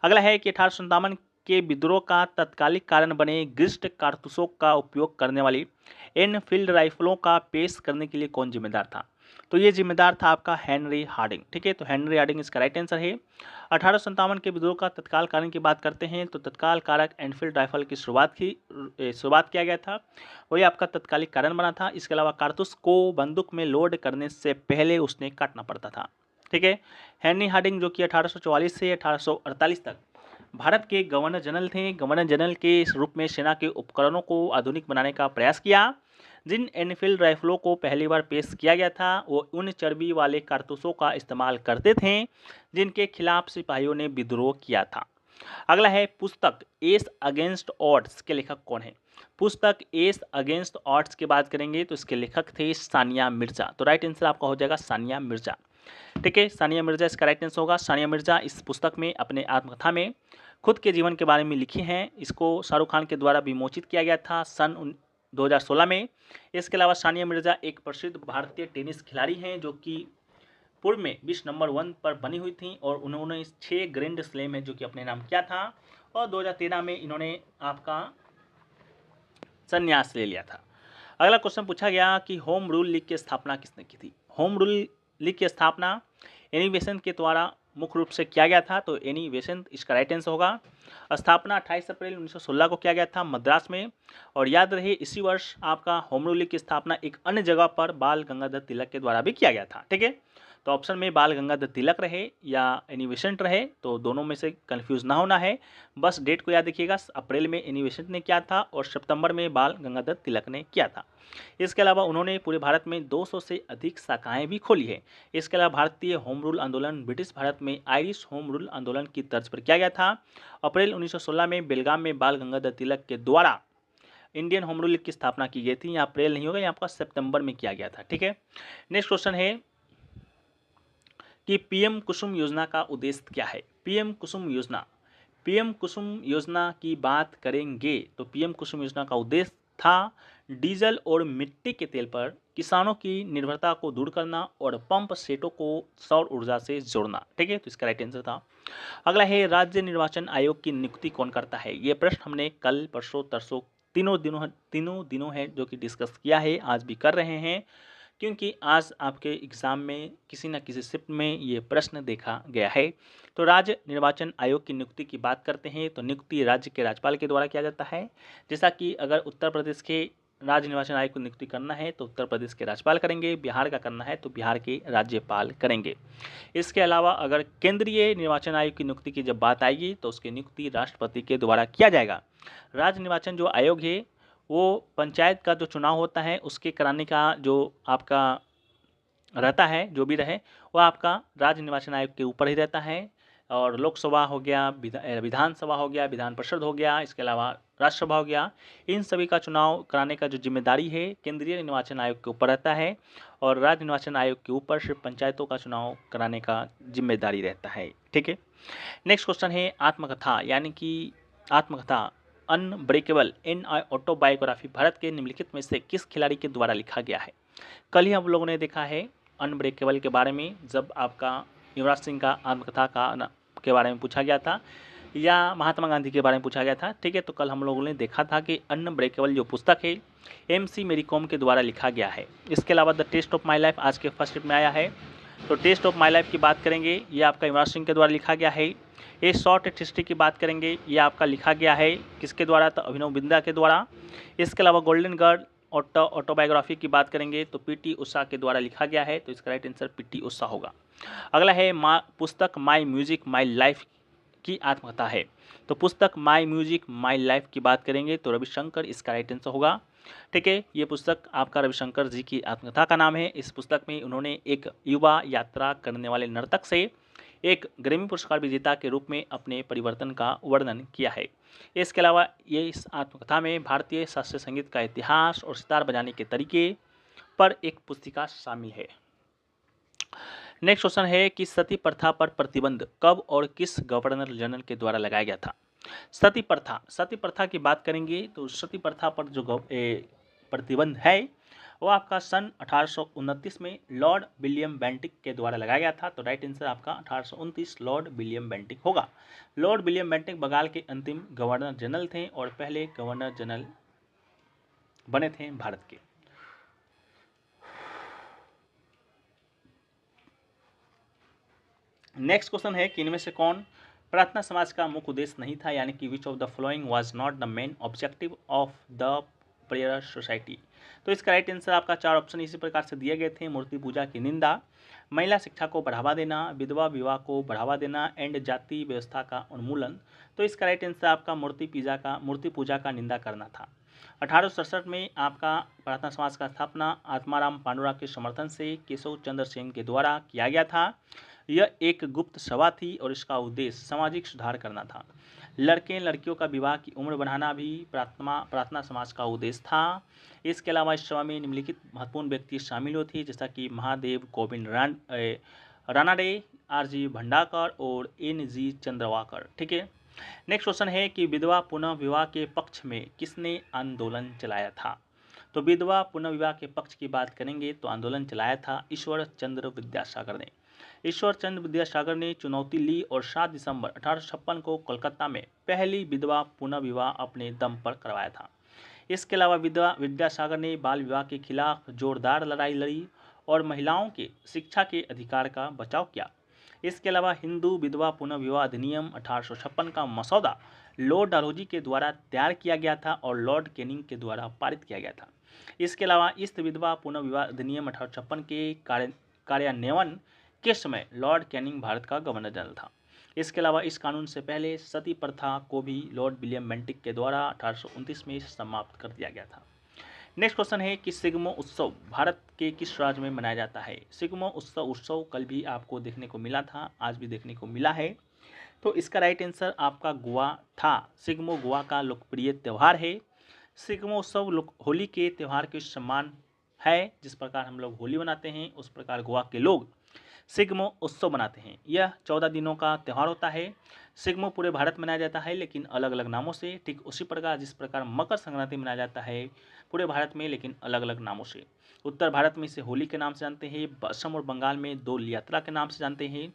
अगला है कि 1857 के विद्रोह का तत्कालिक कारण बने ग्रिस्ट कारतूसों का उपयोग करने वाली एनफील्ड राइफलों का पेश करने के लिए कौन जिम्मेदार था? तो ये जिम्मेदार था आपका हेनरी हार्डिंग। ठीक है, तो हेनरी हार्डिंग इसका राइट आंसर है। 1857 के विद्रोह का तत्काल कारण की बात करते हैं तो तत्काल कारक एनफील्ड राइफल की शुरुआत किया गया था, वही आपका तत्कालिक कारण बना था। इसके अलावा कारतूस को बंदूक में लोड करने से पहले उसने काटना पड़ता था। ठीक है, हेनरी हार्डिंग जो कि 1844 से 1848 तक भारत के गवर्नर जनरल थे। गवर्नर जनरल के रूप में सेना के उपकरणों को आधुनिक बनाने का प्रयास किया। जिन एनफील्ड राइफलों को पहली बार पेश किया गया था वो उन चर्बी वाले कारतूसों का इस्तेमाल करते थे जिनके खिलाफ सिपाहियों ने विद्रोह किया था। अगला है पुस्तक एस अगेंस्ट ऑड्स के लेखक कौन है? पुस्तक एस अगेंस्ट ऑड्स की बात करेंगे तो इसके लेखक थे सानिया मिर्जा। तो राइट आंसर आपका हो जाएगा सानिया मिर्जा। ठीक है, सानिया मिर्जा इसका राइट आंसर होगा। सानिया मिर्जा इस पुस्तक में अपने आत्मकथा में खुद के जीवन के बारे में लिखी हैं। इसको शाहरुख खान के द्वारा विमोचित किया गया था सन 2016 में। इसके अलावा सानिया मिर्जा एक प्रसिद्ध भारतीय टेनिस खिलाड़ी हैं जो कि पूर्व में विश्व नंबर 1 पर बनी हुई थी और उन्होंने 6 ग्रैंड स्लैम है जो कि अपने नाम किया था और 2013 में इन्होंने आपका संन्यास ले लिया था। अगला क्वेश्चन पूछा गया कि होम रूल लीग की स्थापना किसने की थी? होम रूल लीग की स्थापना एनी बेसेंट के द्वारा मुख्य रूप से किया गया था, तो एनी बेसेंट इसका राइट आंसर होगा। स्थापना 28 अप्रैल 1916 को किया गया था मद्रास में। और याद रहे इसी वर्ष आपका होम रूल लीग की स्थापना एक अन्य जगह पर बाल गंगाधर तिलक के द्वारा भी किया गया था। ठीक है, तो ऑप्शन में बाल गंगाधर तिलक रहे या एनी बेसेंट रहे, तो दोनों में से कंफ्यूज ना होना है, बस डेट को याद रखिएगा। अप्रैल में एनी बेसेंट ने किया था और सितंबर में बाल गंगाधर तिलक ने किया था। इसके अलावा उन्होंने पूरे भारत में 200 से अधिक शाखाएं भी खोली है। इसके अलावा भारतीय होम रूल आंदोलन ब्रिटिश भारत में आयरिश होम रूल आंदोलन की तर्ज पर किया गया था। अप्रैल 1916 में बेलगाम में बाल गंगाधर तिलक के द्वारा इंडियन होम रूल लीग की स्थापना की गई थी। यहाँ अप्रैल नहीं होगा, यहाँ आपका सितंबर में किया गया था। ठीक है, नेक्स्ट क्वेश्चन है कि पीएम कुसुम योजना का उद्देश्य क्या है? पीएम कुसुम योजना की बात करेंगे तो पीएम कुसुम योजना का उद्देश्य था डीजल और मिट्टी के तेल पर किसानों की निर्भरता को दूर करना और पंप सेटों को सौर ऊर्जा से जोड़ना। ठीक है, तो इसका राइट आंसर था। अगला है राज्य निर्वाचन आयोग की नियुक्ति कौन करता है? ये प्रश्न हमने कल परसों तरसों तीनों दिनों है जो कि डिस्कस किया है, आज भी कर रहे हैं, क्योंकि आज आपके एग्ज़ाम में किसी न किसी शिफ्ट में ये प्रश्न देखा गया है। तो राज्य निर्वाचन आयोग की नियुक्ति की बात करते हैं तो नियुक्ति राज्य के राज्यपाल के द्वारा किया जाता है। जैसा कि अगर उत्तर प्रदेश के राज्य निर्वाचन आयोग को नियुक्ति करना है तो उत्तर प्रदेश के राज्यपाल करेंगे, बिहार का करना है तो बिहार के राज्यपाल करेंगे। इसके अलावा अगर केंद्रीय निर्वाचन आयोग की नियुक्ति की जब बात आएगी तो उसकी नियुक्ति राष्ट्रपति के द्वारा किया जाएगा। राज्य निर्वाचन जो आयोग है वो पंचायत का जो चुनाव होता है उसके कराने का जो आपका रहता है, जो भी रहे वो आपका राज्य निर्वाचन आयोग के ऊपर ही रहता है। और लोकसभा हो गया, विधानसभा हो गया, विधान परिषद हो गया, इसके अलावा राज्यसभा हो गया, इन सभी का चुनाव कराने का जो जिम्मेदारी है केंद्रीय निर्वाचन आयोग के ऊपर रहता है और राज्य निर्वाचन आयोग के ऊपर सिर्फ पंचायतों का चुनाव कराने का जिम्मेदारी रहता है। ठीक है, नेक्स्ट क्वेश्चन है आत्मकथा, यानी कि आत्मकथा अनब्रेकेबल इन ऑटोबायोग्राफी भारत के निम्नलिखित में से किस खिलाड़ी के द्वारा लिखा गया है? कल ही हम लोगों ने देखा है अनब्रेकेबल के बारे में, जब आपका युवराज सिंह का आत्मकथा के बारे में पूछा गया था या महात्मा गांधी के बारे में पूछा गया था। ठीक है, तो कल हम लोगों ने देखा था कि अनब्रेकेबल जो पुस्तक है MC मेरी कॉम के द्वारा लिखा गया है। इसके अलावा the test of my life आज के फर्स्ट शिफ्ट में आया है, तो टेस्ट ऑफ माई लाइफ की बात करेंगे ये आपका युवराज सिंह के द्वारा लिखा गया है। ये शॉर्ट हिस्ट्री की बात करेंगे ये आपका लिखा गया है किसके द्वारा? तो अभिनव बिंद्रा के द्वारा। इसके अलावा गोल्डन गर्ल ऑटोबायोग्राफी की बात करेंगे तो PT उषा के द्वारा लिखा गया है, तो इसका राइट आंसर PT उषा होगा। अगला है पुस्तक माई म्यूजिक माई लाइफ की आत्मकथा है, तो पुस्तक माई म्यूजिक माई लाइफ की बात करेंगे तो रविशंकर इसका राइट आंसर होगा। ठीक है, ये पुस्तक आपका रविशंकर जी की आत्मकथा का नाम है। इस पुस्तक में उन्होंने एक युवा यात्रा करने वाले नर्तक से एक ग्रैमी पुरस्कार विजेता के रूप में अपने परिवर्तन का वर्णन किया है। इसके अलावा ये इस आत्मकथा में भारतीय शास्त्रीय संगीत का इतिहास और सितार बजाने के तरीके पर एक पुस्तिका शामिल है। नेक्स्ट क्वेश्चन है कि सती प्रथा पर प्रतिबंध कब और किस गवर्नर जनरल के द्वारा लगाया गया था। सती प्रथा की बात करेंगे तो सती प्रथा पर जो प्रतिबंध है वो आपका सन 1829 में लॉर्ड विलियम बेंटिक के द्वारा लगाया गया था। तो राइट आंसर आपका 1829 लॉर्ड विलियम बेंटिक होगा। लॉर्ड विलियम बेंटिक बंगाल के अंतिम गवर्नर जनरल थे और पहले गवर्नर जनरल बने थे भारत के। नेक्स्ट क्वेश्चन है कि इनमें से कौन प्रार्थना समाज का मुख्य उद्देश्य नहीं था, यानी कि which of the following was not the main objective of the prayer society. तो इसका राइट आंसर आपका 4 ऑप्शन इसी प्रकार से दिए गए थे। मूर्ति पूजा की निंदा, महिला शिक्षा को बढ़ावा देना, विधवा विवाह को बढ़ावा देना एंड जाति व्यवस्था का उन्मूलन। तो इसका राइट आंसर आपका मूर्ति पूजा का निंदा करना था। 1867 में आपका प्रार्थना समाज का स्थापना आत्माराम पांडुरा के समर्थन से केशव चंद्र सेन के द्वारा किया गया था। यह एक गुप्त सभा थी और इसका उद्देश्य सामाजिक सुधार करना था। लड़के लड़कियों का विवाह की उम्र बढ़ाना भी प्रार्थना समाज का उद्देश्य था। इसके अलावा इस सभा में निम्नलिखित महत्वपूर्ण व्यक्ति शामिल हुए थे, जैसा कि महादेव गोविंद रानाडे, आर.जी. भंडारकर और एन.जी. चंद्रवाकर। ठीक है। नेक्स्ट क्वेश्चन है कि विधवा पुनः विवाह के पक्ष में किसने आंदोलन चलाया था। तो विधवा पुनः विवाह के पक्ष की बात करेंगे तो आंदोलन चलाया था ईश्वर चंद्र विद्यासागर ने। ईश्वर चंद्र विद्यासागर ने चुनौती ली और 7 दिसंबर 1856 को कोलकाता में पहली विधवा पुनः विवाह अपने दम पर करवाया था। इसके अलावा विद्यासागर ने बाल विवाह के खिलाफ जोरदार लड़ाई लड़ी और महिलाओं के शिक्षा के अधिकार का बचाव किया। इसके अलावा हिंदू विधवा पुनः विवाह अधिनियम 1856 का मसौदा लॉर्ड डालहौजी के द्वारा तैयार किया गया था और लॉर्ड कैनिंग के द्वारा पारित किया गया था। इसके अलावा इस विधवा पुनः विवाह अधिनियम 1856 के कार्यान्वयन के समय लॉर्ड कैनिंग भारत का गवर्नर जनरल था। इसके अलावा इस कानून से पहले सती प्रथा को भी लॉर्ड विलियम बेंटिक के द्वारा 1829 में समाप्त कर दिया गया था। नेक्स्ट क्वेश्चन है कि सिग्मो उत्सव भारत के किस राज्य में मनाया जाता है। सिग्मो उत्सव कल भी आपको देखने को मिला था, आज भी देखने को मिला है। तो इसका राइट आंसर आपका गोवा था। सिग्मो गोवा का लोकप्रिय त्यौहार है। सिग्मो उत्सव होली के त्यौहार के समान है। जिस प्रकार हम लोग होली मनाते हैं उस प्रकार गोवा के लोग सिग्मो उत्सव मनाते हैं। यह 14 दिनों का त्यौहार होता है। सिग्मो पूरे भारत मनाया जाता है लेकिन अलग अलग नामों से। ठीक उसी प्रकार जिस प्रकार मकर संक्रांति मनाया जाता है पूरे भारत में लेकिन अलग अलग नामों से। उत्तर भारत में इसे होली के नाम से जानते हैं, असम और बंगाल में दोल यात्रा के नाम से जानते हैं,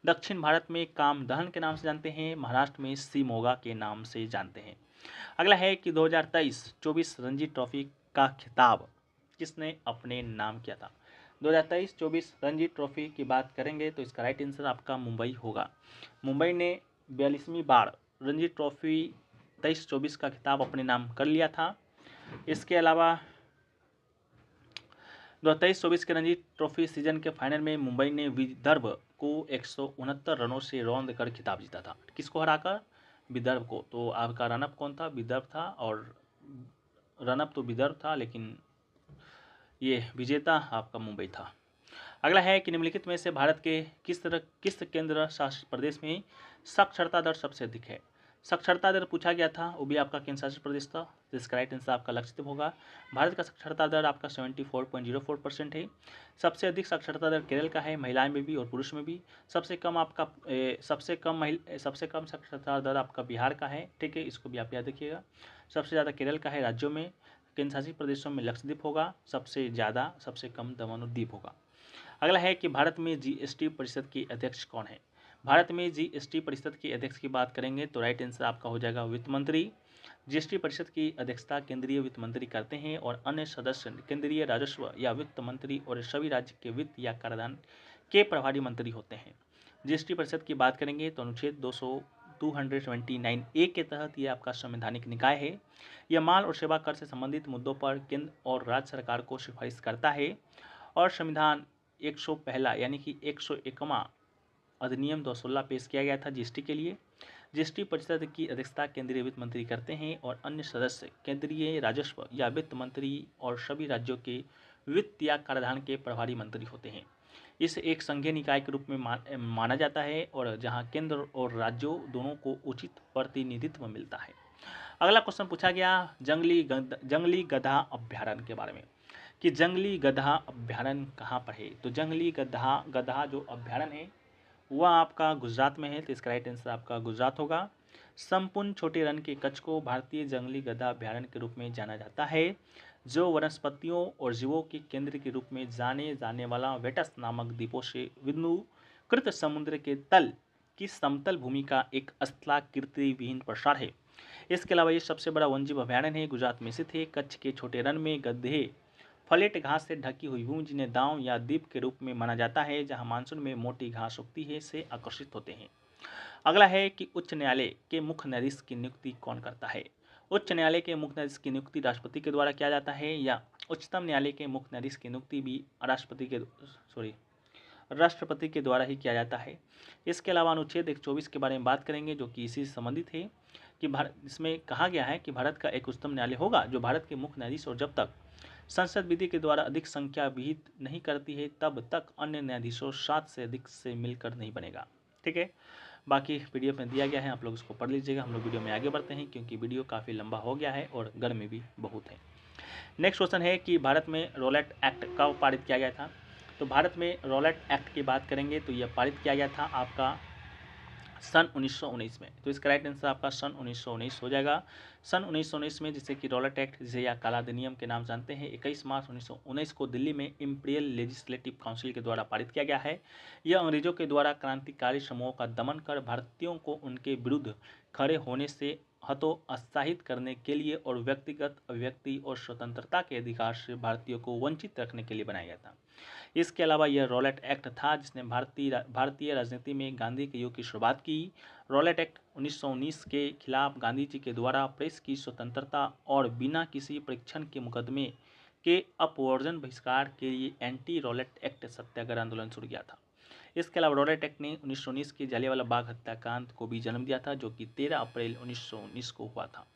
दक्षिण भारत में काम दहन के नाम से जानते हैं, महाराष्ट्र में सीमोगा के नाम से जानते हैं। अगला है कि 2023-24 रणजी ट्रॉफी का खिताब किसने अपने नाम किया था। 2023-24 रणजी ट्रॉफी की बात करेंगे तो इसका राइट आंसर आपका मुंबई होगा। मुंबई ने 42वीं बार रणजी ट्रॉफी 23-24 का खिताब अपने नाम कर लिया था। इसके अलावा 2023-24 के रणजी ट्रॉफी सीजन के फाइनल में मुंबई ने विदर्भ को 169 रनों से रौंद कर खिताब जीता था। किसको हराकर? विदर्भ को। तो आपका रनअप कौन था? विदर्भ था। और रनअप तो विदर्भ था लेकिन ये विजेता आपका मुंबई था। अगला है कि निम्नलिखित में से भारत के किस केंद्र शासित प्रदेश में साक्षरता दर सबसे अधिक है। साक्षरता दर पूछा गया था, वो भी आपका केंद्र शासित प्रदेश था। जिसका राइट आंसर आपका लक्षद्वीप होगा। भारत का साक्षरता दर आपका 74.04% है। सबसे अधिक साक्षरता दर केरल का है, महिलाएं में भी और पुरुष में भी। सबसे कम साक्षरता दर आपका बिहार का है। ठीक है, इसको भी आप याद रखिएगा। सबसे ज़्यादा केरल का है। राज्यों में केंद्र शासित प्रदेशों में लक्षद्वीप होगा, सबसे कम दमन और दीव होगा। अगला है कि भारत में जीएसटी परिषद के अध्यक्ष कौन है। भारत में जीएसटी परिषद के अध्यक्ष की बात करेंगे तो राइट आंसर आपका हो जाएगा वित्त मंत्री। जीएसटी परिषद की अध्यक्षता केंद्रीय वित्त मंत्री करते हैं और अन्य सदस्य केंद्रीय राजस्व या वित्त मंत्री और सभी राज्य के वित्त या कराधान के प्रभारी मंत्री होते हैं। जीएसटी परिषद की बात करेंगे तो अनुच्छेद 229A के तहत यह आपका संवैधानिक निकाय है। यह माल और सेवा कर से संबंधित मुद्दों पर केंद्र और राज्य सरकार को सिफारिश करता है और संविधान 101 यानी कि 101वां अधिनियम 2016 पेश किया गया था जीएसटी के लिए। जीएसटी परिषद की अध्यक्षता केंद्रीय वित्त मंत्री करते हैं और अन्य सदस्य केंद्रीय राजस्व या वित्त मंत्री और सभी राज्यों के वित्त या कराधान के प्रभारी मंत्री होते हैं। इसे एक संघीय निकाय के रूप में माना जाता है और जहां केंद्र और राज्यों दोनों को उचित प्रतिनिधित्व मिलता है। अगला क्वेश्चन पूछा गया जंगली गधा अभ्यारण्य के बारे में कि जंगली गधा अभ्यारण्य कहाँ पर है। तो जंगली गधा गधा जो अभ्यारण्य है वह आपका गुजरात में है, तो इसका राइट आंसर आपका गुजरात होगा। संपूर्ण छोटे रन के कच्छ को भारतीय जंगली गधा अभ्यारण्य के रूप में जाना जाता है, जो वनस्पतियों और जीवों के केंद्र के रूप में जाने जाने वाला वेटस नामक द्वीपों से विन्दुकृत समुद्र के तल की समतल भूमि का एक स्थलाकृति विहीन प्रसार है। इसके अलावा ये सबसे बड़ा वन्यजीव अभ्यारण्य है, गुजरात में स्थित है। कच्छ के छोटे रन में गधे फ्लैट घास से ढकी हुई भूमि, जिन्हें दांव या द्वीप के रूप में माना जाता है, जहां मानसून में मोटी घास उगती है, से आकर्षित होते हैं। अगला है कि उच्च न्यायालय के मुख्य न्यायाधीश की नियुक्ति कौन करता है। उच्च न्यायालय के मुख्य न्यायाधीश की नियुक्ति राष्ट्रपति के द्वारा किया जाता है, या उच्चतम न्यायालय के मुख्य न्यायाधीश की नियुक्ति भी राष्ट्रपति के द्वारा ही किया जाता है। इसके अलावा अनुच्छेद 124 के बारे में बात करेंगे, जो कि इसी से संबंधित है कि इसमें कहा गया है कि भारत का एक उच्चतम न्यायालय होगा जो भारत के मुख्य न्यायाधीश और जब तक संसद विधि के द्वारा अधिक संख्या विहित नहीं करती है तब तक अन्य न्यायाधीशों 7 से अधिक से मिलकर नहीं बनेगा। ठीक है, बाकी पीडीएफ में दिया गया है, आप लोग इसको पढ़ लीजिएगा। हम लोग वीडियो में आगे बढ़ते हैं क्योंकि वीडियो काफ़ी लंबा हो गया है और गर्मी भी बहुत है। नेक्स्ट क्वेश्चन है कि भारत में रॉलेट एक्ट कब पारित किया गया था। तो भारत में रॉलेट एक्ट की बात करेंगे तो यह पारित किया गया था आपका सन 1919 में। तो इसका राइट आंसर आपका सन 1919 हो जाएगा। सन 1919 में, जिसे कि रॉलेट एक्ट, जिसे या काला अधिनियम के नाम जानते हैं, 21 मार्च 1919 को दिल्ली में इंपीरियल लेजिस्लेटिव काउंसिल के द्वारा पारित किया गया है। यह अंग्रेजों के द्वारा क्रांतिकारी समूहों का दमन कर भारतीयों को उनके विरुद्ध खड़े होने से हतोत्साहित करने के लिए और व्यक्तिगत अभिव्यक्ति और स्वतंत्रता के अधिकार से भारतीयों को वंचित रखने के लिए बनाया गया था। इसके अलावा यह रॉलेट एक्ट था जिसने भारतीय राजनीति में गांधी के युग की शुरुआत की। रॉलेट एक्ट 1919 के खिलाफ गांधी जी के द्वारा प्रेस की स्वतंत्रता और बिना किसी परीक्षण के मुकदमे के अपवर्जन बहिष्कार के लिए एंटी रॉलेट एक्ट सत्याग्रह आंदोलन शुरू किया था। इसके अलावा रॉलेट एक्ट ने 1919 के जलियांवाला बाग हत्याकांड को भी जन्म दिया था, जो कि 13 अप्रैल 1919 को हुआ था।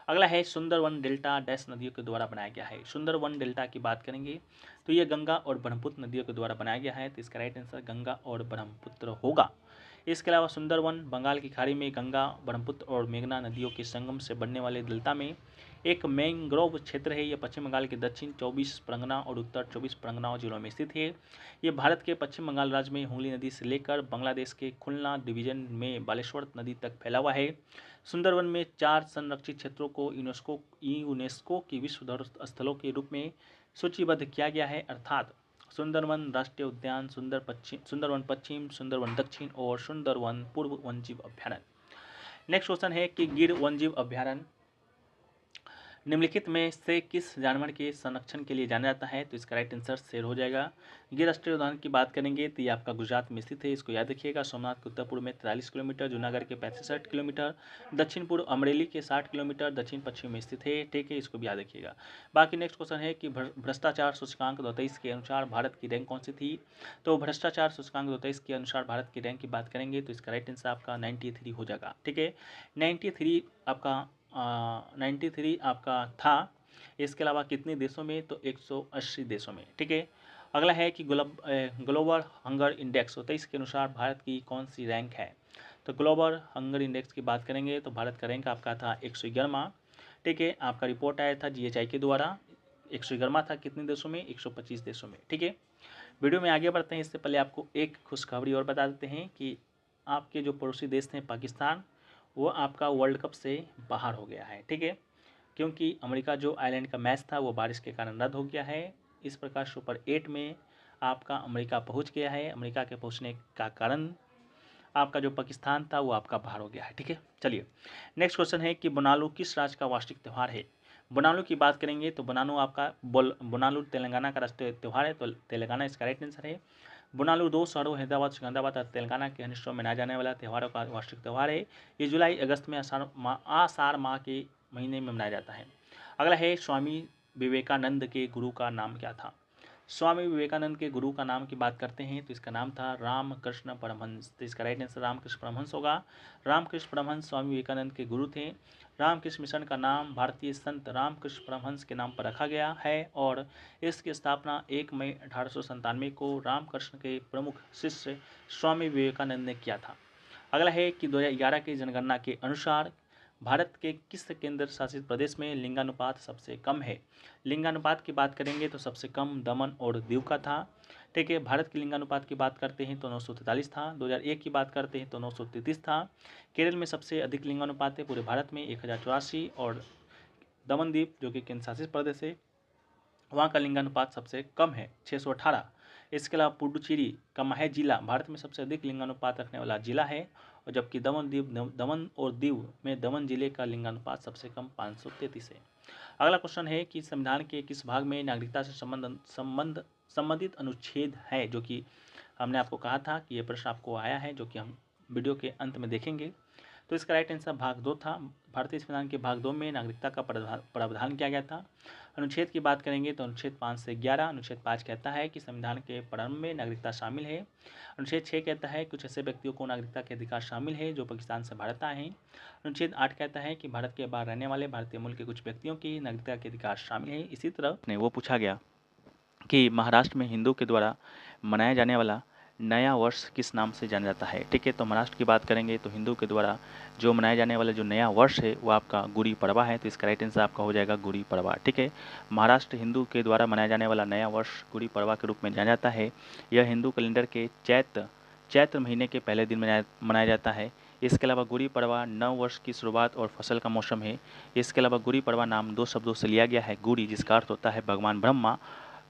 अगला है सुंदरवन डेल्टा डैश नदियों के द्वारा बनाया गया है। सुंदरवन डेल्टा की बात करेंगे तो यह गंगा और ब्रह्मपुत्र नदियों के द्वारा बनाया गया है, तो इसका राइट आंसर गंगा और ब्रह्मपुत्र होगा। इसके अलावा सुंदरवन बंगाल की खाड़ी में गंगा, ब्रह्मपुत्र और मेघना नदियों के संगम से बनने वाले डेल्टा में एक मैंग्रोव क्षेत्र है। यह पश्चिम बंगाल के दक्षिण 24 परगना और उत्तर 24 परगना जिलों में स्थित है। यह भारत के पश्चिम बंगाल राज्य में हुगली नदी से लेकर बांग्लादेश के खुलना डिवीजन में बालेश्वर नदी तक फैला हुआ है। सुंदरवन में 4 संरक्षित क्षेत्रों को यूनेस्को की विश्व धरोहर स्थलों के रूप में सूचीबद्ध किया गया है, अर्थात सुंदरवन राष्ट्रीय उद्यान, सुंदरवन पश्चिम, सुंदरवन दक्षिण और सुंदरवन पूर्व वन्यजीव अभ्यारण्य। नेक्स्ट क्वेश्चन है कि गिर वन्यजीव अभ्यारण्य निम्नलिखित में से किस जानवर के संरक्षण के लिए जाना जाता है। तो इसका राइट आंसर शेर हो जाएगा। गिर राष्ट्रीय उद्यान की बात करेंगे तो ये आपका गुजरात में स्थित है, इसको याद रखिएगा। सोमनाथ के उत्तर पूर्व में 43 किलोमीटर, जूनागढ़ के 65 किलोमीटर, दक्षिण पूर्व अमरेली के 60 किलोमीटर दक्षिण पश्चिम में स्थित है। ठीक है, इसको भी याद रखिएगा। बाकी नेक्स्ट क्वेश्चन है कि भ्रष्टाचार सूचकांक 2023 के अनुसार भारत की रैंक कौन सी थी। तो भ्रष्टाचार सूचकांक 2023 के अनुसार भारत की रैंक की बात करेंगे तो इसका राइट आंसर आपका 93 हो जाएगा। ठीक है, 93 आपका था। इसके अलावा कितने देशों में, तो 180 देशों में। ठीक है, अगला है कि ग्लोबल हंगर इंडेक्स 23 के अनुसार भारत की कौन सी रैंक है। तो ग्लोबल हंगर इंडेक्स की बात करेंगे तो भारत का रैंक आपका था 111। ठीक है, आपका रिपोर्ट आया था GHI के द्वारा, 111 था। कितने देशों में, 125 देशों में। ठीक है, वीडियो में आगे बढ़ते हैं इससे पहले आपको एक खुशखबरी और बता देते हैं कि आपके जो पड़ोसी देश थे पाकिस्तान, वो आपका वर्ल्ड कप से बाहर हो गया है। ठीक है, क्योंकि अमेरिका जो आयरलैंड का मैच था वो बारिश के कारण रद्द हो गया है। इस प्रकार सुपर 8 में आपका अमेरिका पहुंच गया है। अमेरिका के पहुंचने का कारण आपका जो पाकिस्तान था वो आपका बाहर हो गया है। ठीक है, चलिए नेक्स्ट क्वेश्चन है कि बोनालू किस राज्य का वार्षिक त्यौहार है। बोनालू की बात करेंगे तो बोनालू तेलंगाना का राष्ट्रीय त्यौहार है, तो तेलंगाना इसका राइट आंसर है। बोनालू 2 शहरों हैदराबाद, सिकंदराबाद और तेलंगाना के हिस्सों में मनाया जाने वाला त्योहारों का वार्षिक त्यौहार है। ये जुलाई अगस्त में आषाढ़ माह के महीने में मनाया जाता है। अगला है स्वामी विवेकानंद के गुरु का नाम क्या था। स्वामी विवेकानंद के गुरु का नाम की बात करते हैं तो इसका नाम था रामकृष्ण परमहंस। तो इसका राइट आंसर रामकृष्ण परमहंस होगा। रामकृष्ण परमहंस स्वामी विवेकानंद के गुरु थे। रामकृष्ण मिशन का नाम भारतीय संत रामकृष्ण परमहंस के नाम पर रखा गया है और इसकी स्थापना 1 मई 1897 को रामकृष्ण के प्रमुख शिष्य स्वामी विवेकानंद ने किया था। अगला है कि 2011 की जनगणना के अनुसार भारत के किस केंद्र शासित प्रदेश में लिंगानुपात सबसे कम है? लिंगानुपात की बात करेंगे तो सबसे कम दमन और दीव का था। ठीक है, भारत के लिंगानुपात की बात करते हैं तो 943 था। 2001 की बात करते हैं तो 933 था। केरल में सबसे अधिक लिंगानुपात है पूरे भारत में 1084, और दमन द्वीप जो कि केंद्र शासित प्रदेश है वहाँ का लिंगानुपात सबसे कम है 618। इसके अलावा पुडुचेरी का माहे जिला भारत में सबसे अधिक लिंगानुपात रखने वाला जिला है, और जबकि दमन और दीव में दमन जिले का लिंगानुपात सबसे कम 533 है। अगला क्वेश्चन है कि संविधान के किस भाग में नागरिकता से संबंधित अनुच्छेद है, जो कि हमने आपको कहा था कि ये प्रश्न आपको आया है, जो कि हम वीडियो के अंत में देखेंगे। तो इसका राइट आंसर भाग 2 था। भारतीय संविधान के भाग 2 में नागरिकता का प्रावधान किया गया था। अनुच्छेद की बात करेंगे तो अनुच्छेद 5 से 11। अनुच्छेद 5 कहता है कि संविधान के प्रारंभ में नागरिकता शामिल है। अनुच्छेद 6 कहता है कुछ ऐसे व्यक्तियों को नागरिकता के अधिकार शामिल है जो पाकिस्तान से भारत आए हैं। अनुच्छेद 8 कहता है कि भारत के बाहर रहने वाले भारतीय मूल के कुछ व्यक्तियों की नागरिकता के अधिकार शामिल है। इसी तरह वो पूछा गया कि महाराष्ट्र में हिंदू के द्वारा मनाया जाने वाला नया वर्ष किस नाम से जाना जाता है। ठीक है, तो महाराष्ट्र की बात करेंगे तो हिंदू के द्वारा जो मनाया जाने वाला जो नया वर्ष है वो आपका गुड़ी पड़वा है। तो इसका राइट आंसर आपका हो जाएगा गुड़ी पड़वा। ठीक है, महाराष्ट्र हिंदू के द्वारा मनाया जाने वाला नया वर्ष गुड़ी पड़वा के रूप में जाना जाता है। यह हिंदू कैलेंडर के चैत्र महीने के पहले दिन मनाया जाता है। इसके अलावा गुड़ी पड़वा नव वर्ष की शुरुआत और फसल का मौसम है। इसके अलावा गुड़ी पड़वा नाम 2 शब्दों से लिया गया है। गुड़ी जिसका अर्थ होता है भगवान ब्रह्मा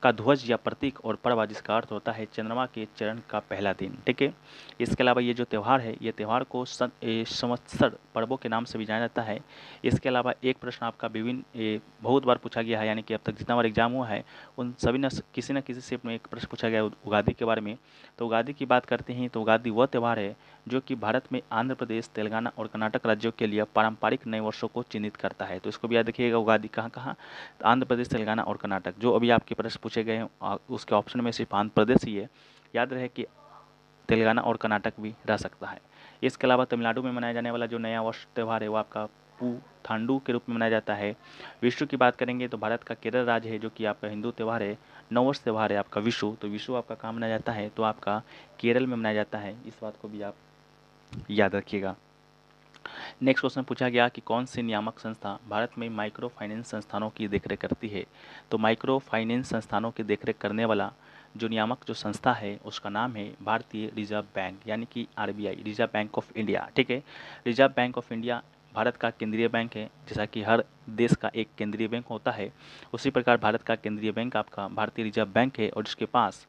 का ध्वज या प्रतीक, और पर्वा जिसका अर्थ होता है चंद्रमा के चरण का पहला दिन। ठीक है, इसके अलावा ये जो त्यौहार है ये त्यौहार को संवत्सर पर्वों के नाम से भी जाना जाता है। इसके अलावा एक प्रश्न आपका बहुत बार पूछा गया है, यानी कि अब तक जितना बार एग्जाम हुआ है उन सभी किसी न किसी से में एक प्रश्न पूछा गया है उगादी के बारे में। तो उगादी की बात करते हैं तो उगादी वह त्यौहार है जो कि भारत में आंध्र प्रदेश, तेलंगाना और कर्नाटक राज्यों के लिए पारंपरिक नए वर्षों को चिन्हित करता है। तो इसको भी याद रखिएगा, उगादी कहाँ कहाँ, आंध्र प्रदेश, तेलंगाना और कर्नाटक। जो अभी आपके प्रश्न पूछे गए हैं उसके ऑप्शन में सिर्फ आंध्र प्रदेश ही है। याद रहे कि तेलंगाना और कर्नाटक भी रह सकता है। इसके अलावा तमिलनाडु में मनाया जाने वाला जो नया वर्ष त्यौहार है वो आपका पुथांडु के रूप में मनाया जाता है। विशु की बात करेंगे तो भारत का केरल राज्य है जो कि आपका हिंदू त्यौहार है, नववर्ष त्यौहार है आपका विशु। तो विशु आपका कहाँ मनाया जाता है, तो आपका केरल में मनाया जाता है। इस बात को भी आप याद रखिएगा। नेक्स्ट क्वेश्चन पूछा गया कि कौन सी नियामक संस्था भारत में माइक्रो फाइनेंस संस्थानों की देखरेख करती है। तो माइक्रो फाइनेंस संस्थानों की देखरेख करने वाला जो नियामक जो संस्था है उसका नाम है भारतीय रिजर्व बैंक, यानी कि RBI, reserve bank of India. ठीक है, reserve bank of India Bharat का केंद्रीय बैंक है। जैसा कि हर देश का एक केंद्रीय बैंक होता है उसी प्रकार भारत का केंद्रीय बैंक आपका भारतीय रिजर्व बैंक है, और जिसके पास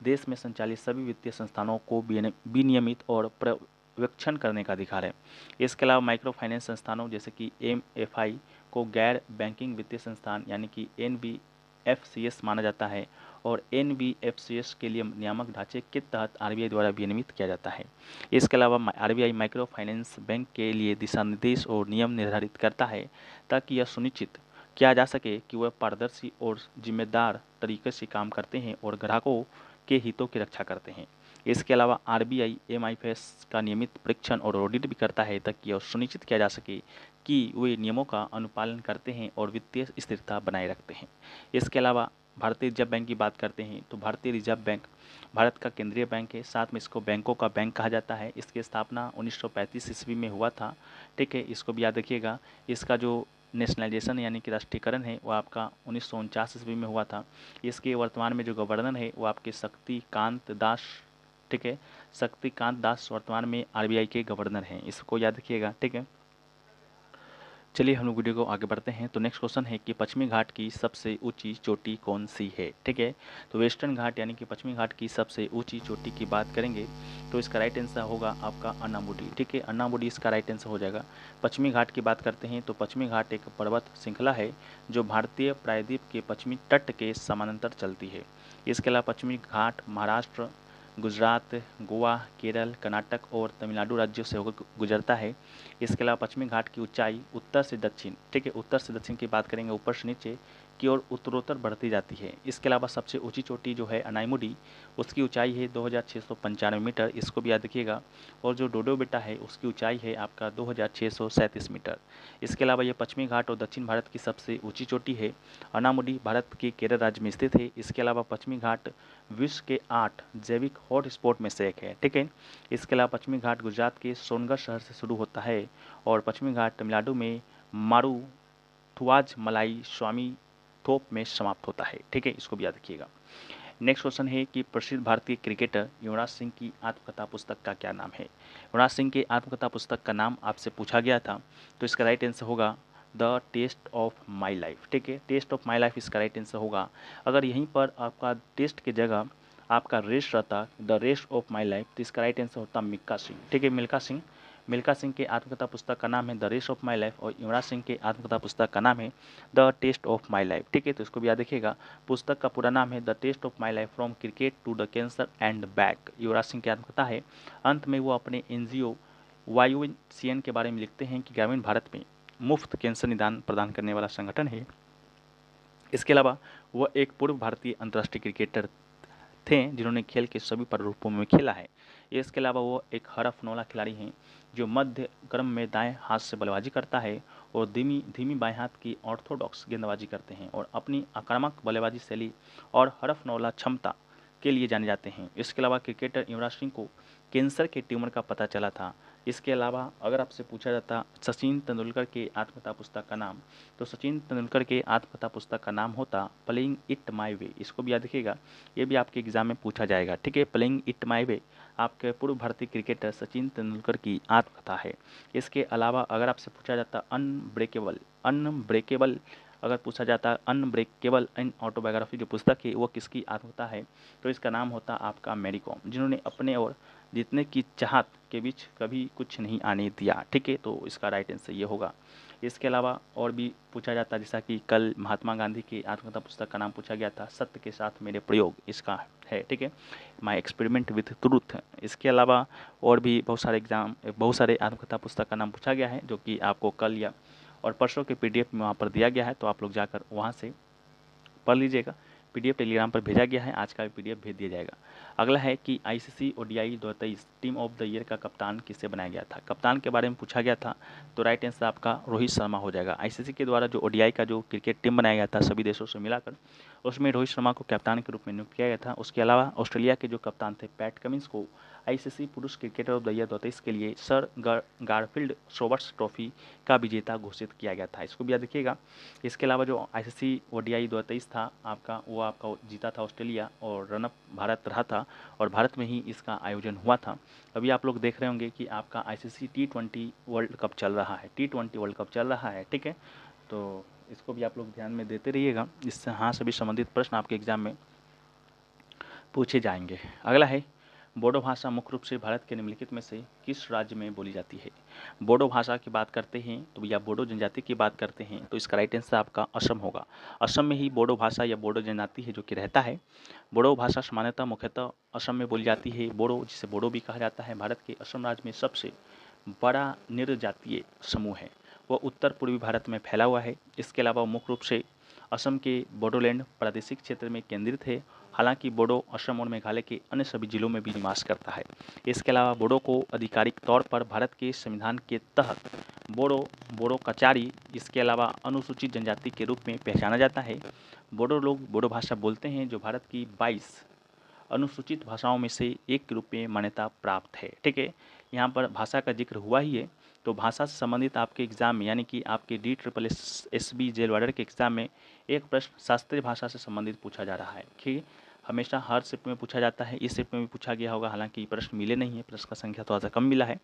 देश में संचालित सभी वित्तीय संस्थानों को विनियमित और पर्यवेक्षण करने का अधिकार है। इसके अलावा माइक्रो फाइनेंस संस्थानों जैसे कि एमएफआई को गैर बैंकिंग वित्तीय संस्थान यानी कि एनबीएफसीएस माना जाता है, और एनबीएफसीएस के लिए नियामक ढांचे के तहत आरबीआई द्वारा विनियमित किया जाता है। इसके अलावा आरबीआई माइक्रो फाइनेंस बैंक के लिए दिशा निर्देश और नियम निर्धारित करता है ताकि यह सुनिश्चित किया जा सके कि वह पारदर्शी और जिम्मेदार तरीके से काम करते हैं और ग्राहकों के हितों की रक्षा करते हैं। इसके अलावा आरबीआई एमआईएफएस का नियमित परीक्षण और ऑडिट भी करता है ताकि यह सुनिश्चित किया जा सके कि वे नियमों का अनुपालन करते हैं और वित्तीय स्थिरता बनाए रखते हैं। इसके अलावा भारतीय रिजर्व बैंक की बात करते हैं तो भारतीय रिजर्व बैंक भारत का केंद्रीय बैंक है, साथ में इसको बैंकों का बैंक कहा जाता है। इसकी स्थापना 1935 ईस्वी में हुआ था। ठीक है, इसको भी याद रखिएगा। इसका जो नेशनलाइजेशन यानी कि राष्ट्रीयकरण है वो आपका 1949 ईस्वी में हुआ था। इसके वर्तमान में जो गवर्नर है वो आपके शक्तिकांत दास। ठीक है, शक्तिकांत दास वर्तमान में आरबीआई के गवर्नर हैं, इसको याद रखिएगा। ठीक है, चलिए हम लोग वीडियो को आगे बढ़ते हैं। तो नेक्स्ट क्वेश्चन है कि पश्चिमी घाट की सबसे ऊंची चोटी कौन सी है। ठीक है, तो वेस्टर्न घाट यानी कि पश्चिमी घाट की सबसे ऊंची चोटी की बात करेंगे तो इसका राइट आंसर होगा आपका अन्नामुडी। ठीक है, अन्नामुडी इसका राइट आंसर हो जाएगा। पश्चिमी घाट की बात करते हैं तो पश्चिमी घाट एक पर्वत श्रृंखला है जो भारतीय प्रायद्वीप के पश्चिमी तट के समानांतर चलती है। इसके अलावा पश्चिमी घाट महाराष्ट्र, गुजरात, गोवा, केरल, कर्नाटक और तमिलनाडु राज्यों से होकर गुजरता है। इसके अलावा पश्चिमी घाट की ऊंचाई उत्तर से दक्षिण, ठीक है, उत्तर से दक्षिण की बात करेंगे ऊपर से नीचे की ओर उत्तरोत्तर बढ़ती जाती है। इसके अलावा सबसे ऊंची चोटी जो है अनाईमुडी, उसकी ऊंचाई है 2695 मीटर, इसको भी याद रखिएगा। और जो डोडो बेटा है उसकी ऊंचाई है आपका 2637 मीटर। इसके अलावा ये पश्चिमी घाट और दक्षिण भारत की सबसे ऊंची चोटी है। अनामुडी भारत के केरल राज्य में स्थित है। इसके अलावा पश्चिमी घाट विश्व के 8 जैविक हॉट स्पॉट में से एक है, ठीक है। इसके अलावा पश्चिमी घाट गुजरात के सोनगढ़ शहर से शुरू होता है और पश्चिमी घाट तमिलनाडु में मारुथुवाज मलाई स्वामी थोप में समाप्त होता है, ठीक है। इसको भी याद रखिएगा। नेक्स्ट क्वेश्चन है कि प्रसिद्ध भारतीय क्रिकेटर युवराज सिंह की आत्मकथा पुस्तक का क्या नाम है। युवराज सिंह की आत्मकथा पुस्तक का नाम आपसे पूछा गया था, तो इसका राइट आंसर होगा the test of my life, ठीक है। टेस्ट ऑफ माई लाइफ इसका राइट आंसर होगा। अगर यहीं पर आपका टेस्ट की जगह आपका रेस रहता the race of my life, तो इसका राइट आंसर होता मिल्खा सिंह, ठीक है। मिल्खा सिंह के आत्मकथा पुस्तक का नाम है the race of my life और युवराज सिंह के आत्मकथा पुस्तक का नाम है the test of my life, ठीक है। तो इसको भी याद रखिएगा। पुस्तक का पूरा नाम है the test of my life from cricket to the cancer and back. Yuvraj Singh की आत्मकथा है। अंत में वो अपने एनजीओ YUCN के बारे में लिखते हैं कि ग्रामीण भारत में मुफ्त कैंसर निदान प्रदान करने वाला संगठन है। इसके अलावा वह एक पूर्व भारतीय अंतर्राष्ट्रीय क्रिकेटर थे जिन्होंने खेल के सभी प्रारूपों में खेला है। इसके अलावा वो एक हरफनौला खिलाड़ी हैं जो मध्य क्रम में दाएं हाथ से बल्लेबाजी करता है और धीमी बाएं हाथ की ऑर्थोडॉक्स गेंदबाजी करते हैं और अपनी आक्रामक बल्लेबाजी शैली और हरफनौला क्षमता के लिए जाने जाते हैं। इसके अलावा क्रिकेटर युवराज सिंह को कैंसर के ट्यूमर का पता चला था। इसके अलावा अगर आपसे पूछा जाता सचिन तेंदुलकर के आत्मकथा पुस्तक का नाम, तो सचिन तेंदुलकर के आत्मकथा पुस्तक का नाम होता प्लेइंग इट माई वे। इसको भी याद रखिएगा, ये भी आपके एग्जाम में पूछा जाएगा, ठीक है। प्लेइंग इट माई वे आपके पूर्व भारतीय क्रिकेटर सचिन तेंदुलकर की आत्मकथा है। इसके अलावा अगर आपसे पूछा जाता अनब्रेकेबल अगर पूछा जाता अनब्रेकेबल इन ऑटोबायोग्राफी जो पुस्तक है वो किसकी आत्मकथा है, तो इसका नाम होता आपका मैरी कॉम, जिन्होंने अपने और जीतने की चाहत के बीच कभी कुछ नहीं आने दिया, ठीक है। तो इसका राइट आंसर ये होगा। इसके अलावा और भी पूछा जाता जैसा कि कल महात्मा गांधी की आत्मकथा पुस्तक का नाम पूछा गया था सत्य के साथ मेरे प्रयोग, इसका है, ठीक है, माई एक्सपेरिमेंट विथ ट्रूथ। इसके अलावा और भी बहुत सारे आत्मकथा पुस्तक का नाम पूछा गया है जो कि आपको कल या और परसों के PDF में वहाँ पर दिया गया है, तो आप लोग जाकर वहाँ से पढ़ लीजिएगा। PDF टेलीग्राम पर भेजा गया है, आज का भी PDF भेज दिया जाएगा। अगला है कि ICC ODI 2023 team of the year का कप्तान किसे बनाया गया था। कप्तान के बारे में पूछा गया था, तो राइट आंसर आपका रोहित शर्मा हो जाएगा। ICC के द्वारा जो ODI का जो क्रिकेट टीम बनाया गया था सभी देशों से मिलाकर, उसमें रोहित शर्मा को कप्तान के रूप में नियुक्त किया गया था। उसके अलावा ऑस्ट्रेलिया के जो कप्तान थे पैट कमिंस को ICC पुरुष क्रिकेटर ऑफ द ईयर 2023 के लिए सर गारफील्ड सोबर्स ट्रॉफी का विजेता घोषित किया गया था। इसको भी याद रखिएगा। इसके अलावा जो ICC ODI 2023 था आपका, वो आपका जीता था ऑस्ट्रेलिया और रनअप भारत रहा था और भारत में ही इसका आयोजन हुआ था। अभी आप लोग देख रहे होंगे कि आपका ICC T20 वर्ल्ड कप चल रहा है, T20 वर्ल्ड कप चल रहा है, ठीक है। तो इसको भी आप लोग ध्यान में देते रहिएगा, इससे हाँ सभी संबंधित प्रश्न आपके एग्जाम में पूछे जाएंगे। अगला है बोडो भाषा मुख्य रूप से भारत के निम्नलिखित में से किस राज्य में बोली जाती है। बोडो भाषा की बात करते हैं तो या बोडो जनजाति की बात करते हैं तो इसका राइट आंसर आपका असम होगा। असम में ही बोडो भाषा या बोडो जनजाति है जो कि रहता है। बोडो भाषा सामान्यतः मुख्यतः असम में बोली जाती है। बोडो जिसे बोडो भी कहा जाता है भारत के असम राज्य में सबसे बड़ा निर्जातीय समूह है। वह उत्तर पूर्वी भारत में फैला हुआ है। इसके अलावा मुख्य रूप से असम के बोडोलैंड प्रादेशिक क्षेत्र में केंद्रित है। हालांकि बोडो असम और मेघालय के अन्य सभी जिलों में भी निवास करता है। इसके अलावा बोडो को आधिकारिक तौर पर भारत के संविधान के तहत बोडो कचारी इसके अलावा अनुसूचित जनजाति के रूप में पहचाना जाता है। बोडो लोग बोडो भाषा बोलते हैं जो भारत की 22 अनुसूचित भाषाओं में से एक के रूप में मान्यता प्राप्त है, ठीक है। यहाँ पर भाषा का जिक्र हुआ ही है, तो भाषा से संबंधित आपके एग्जाम में यानी कि आपके DSSB जेल वार्डर के एग्जाम में एक प्रश्न शास्त्रीय भाषा से संबंधित पूछा जा रहा है कि हमेशा हर शिफ्ट में पूछा जाता है, इस शिफ्ट में भी पूछा गया होगा। हालांकि प्रश्न मिले नहीं है, प्रश्न का संख्या थोड़ा सा कम मिला है,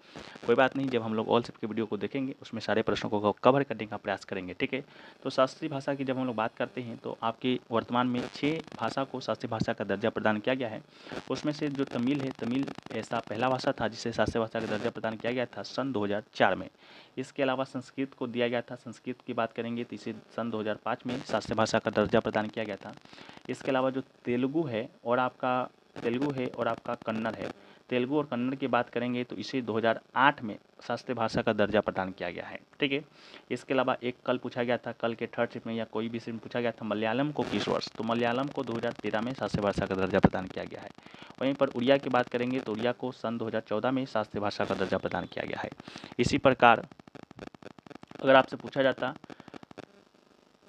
कोई बात नहीं। जब हम लोग ऑल शिफ्ट के वीडियो को देखेंगे उसमें सारे प्रश्नों को कवर करने का प्रयास करेंगे, ठीक है। तो शास्त्रीय भाषा की जब हम लोग बात करते हैं तो आपके वर्तमान में 6 भाषा को शास्त्रीय भाषा का दर्जा प्रदान किया गया है। उसमें से जो तमिल है, तमिल ऐसा पहला भाषा था जिसे शास्त्रीय भाषा का दर्जा प्रदान किया गया था सन 2004 में। इसके अलावा संस्कृत को दिया गया था। संस्कृत की बात करेंगे तो इसे सन 2005 में शास्त्रीय भाषा का दर्जा प्रदान किया गया था। इसके अलावा जो तेलुगु है और आपका कन्नड़ है, तेलुगु और कन्नड़ की बात करेंगे तो इसे 2008 में शास्त्रीय भाषा का दर्जा प्रदान किया गया है, ठीक है। इसके अलावा एक कल पूछा गया था, कल के थर्ड शिफ्ट में या कोई भी शिफ्ट में पूछा गया था मलयालम को किस वर्ष, तो मलयालम को 2013 में शास्त्रीय भाषा का दर्जा प्रदान किया गया है। वहीं पर उड़िया की बात करेंगे तो उड़िया को सन 2014 में शास्त्रीय भाषा का दर्जा प्रदान किया गया है। इसी प्रकार अगर आपसे पूछा जाता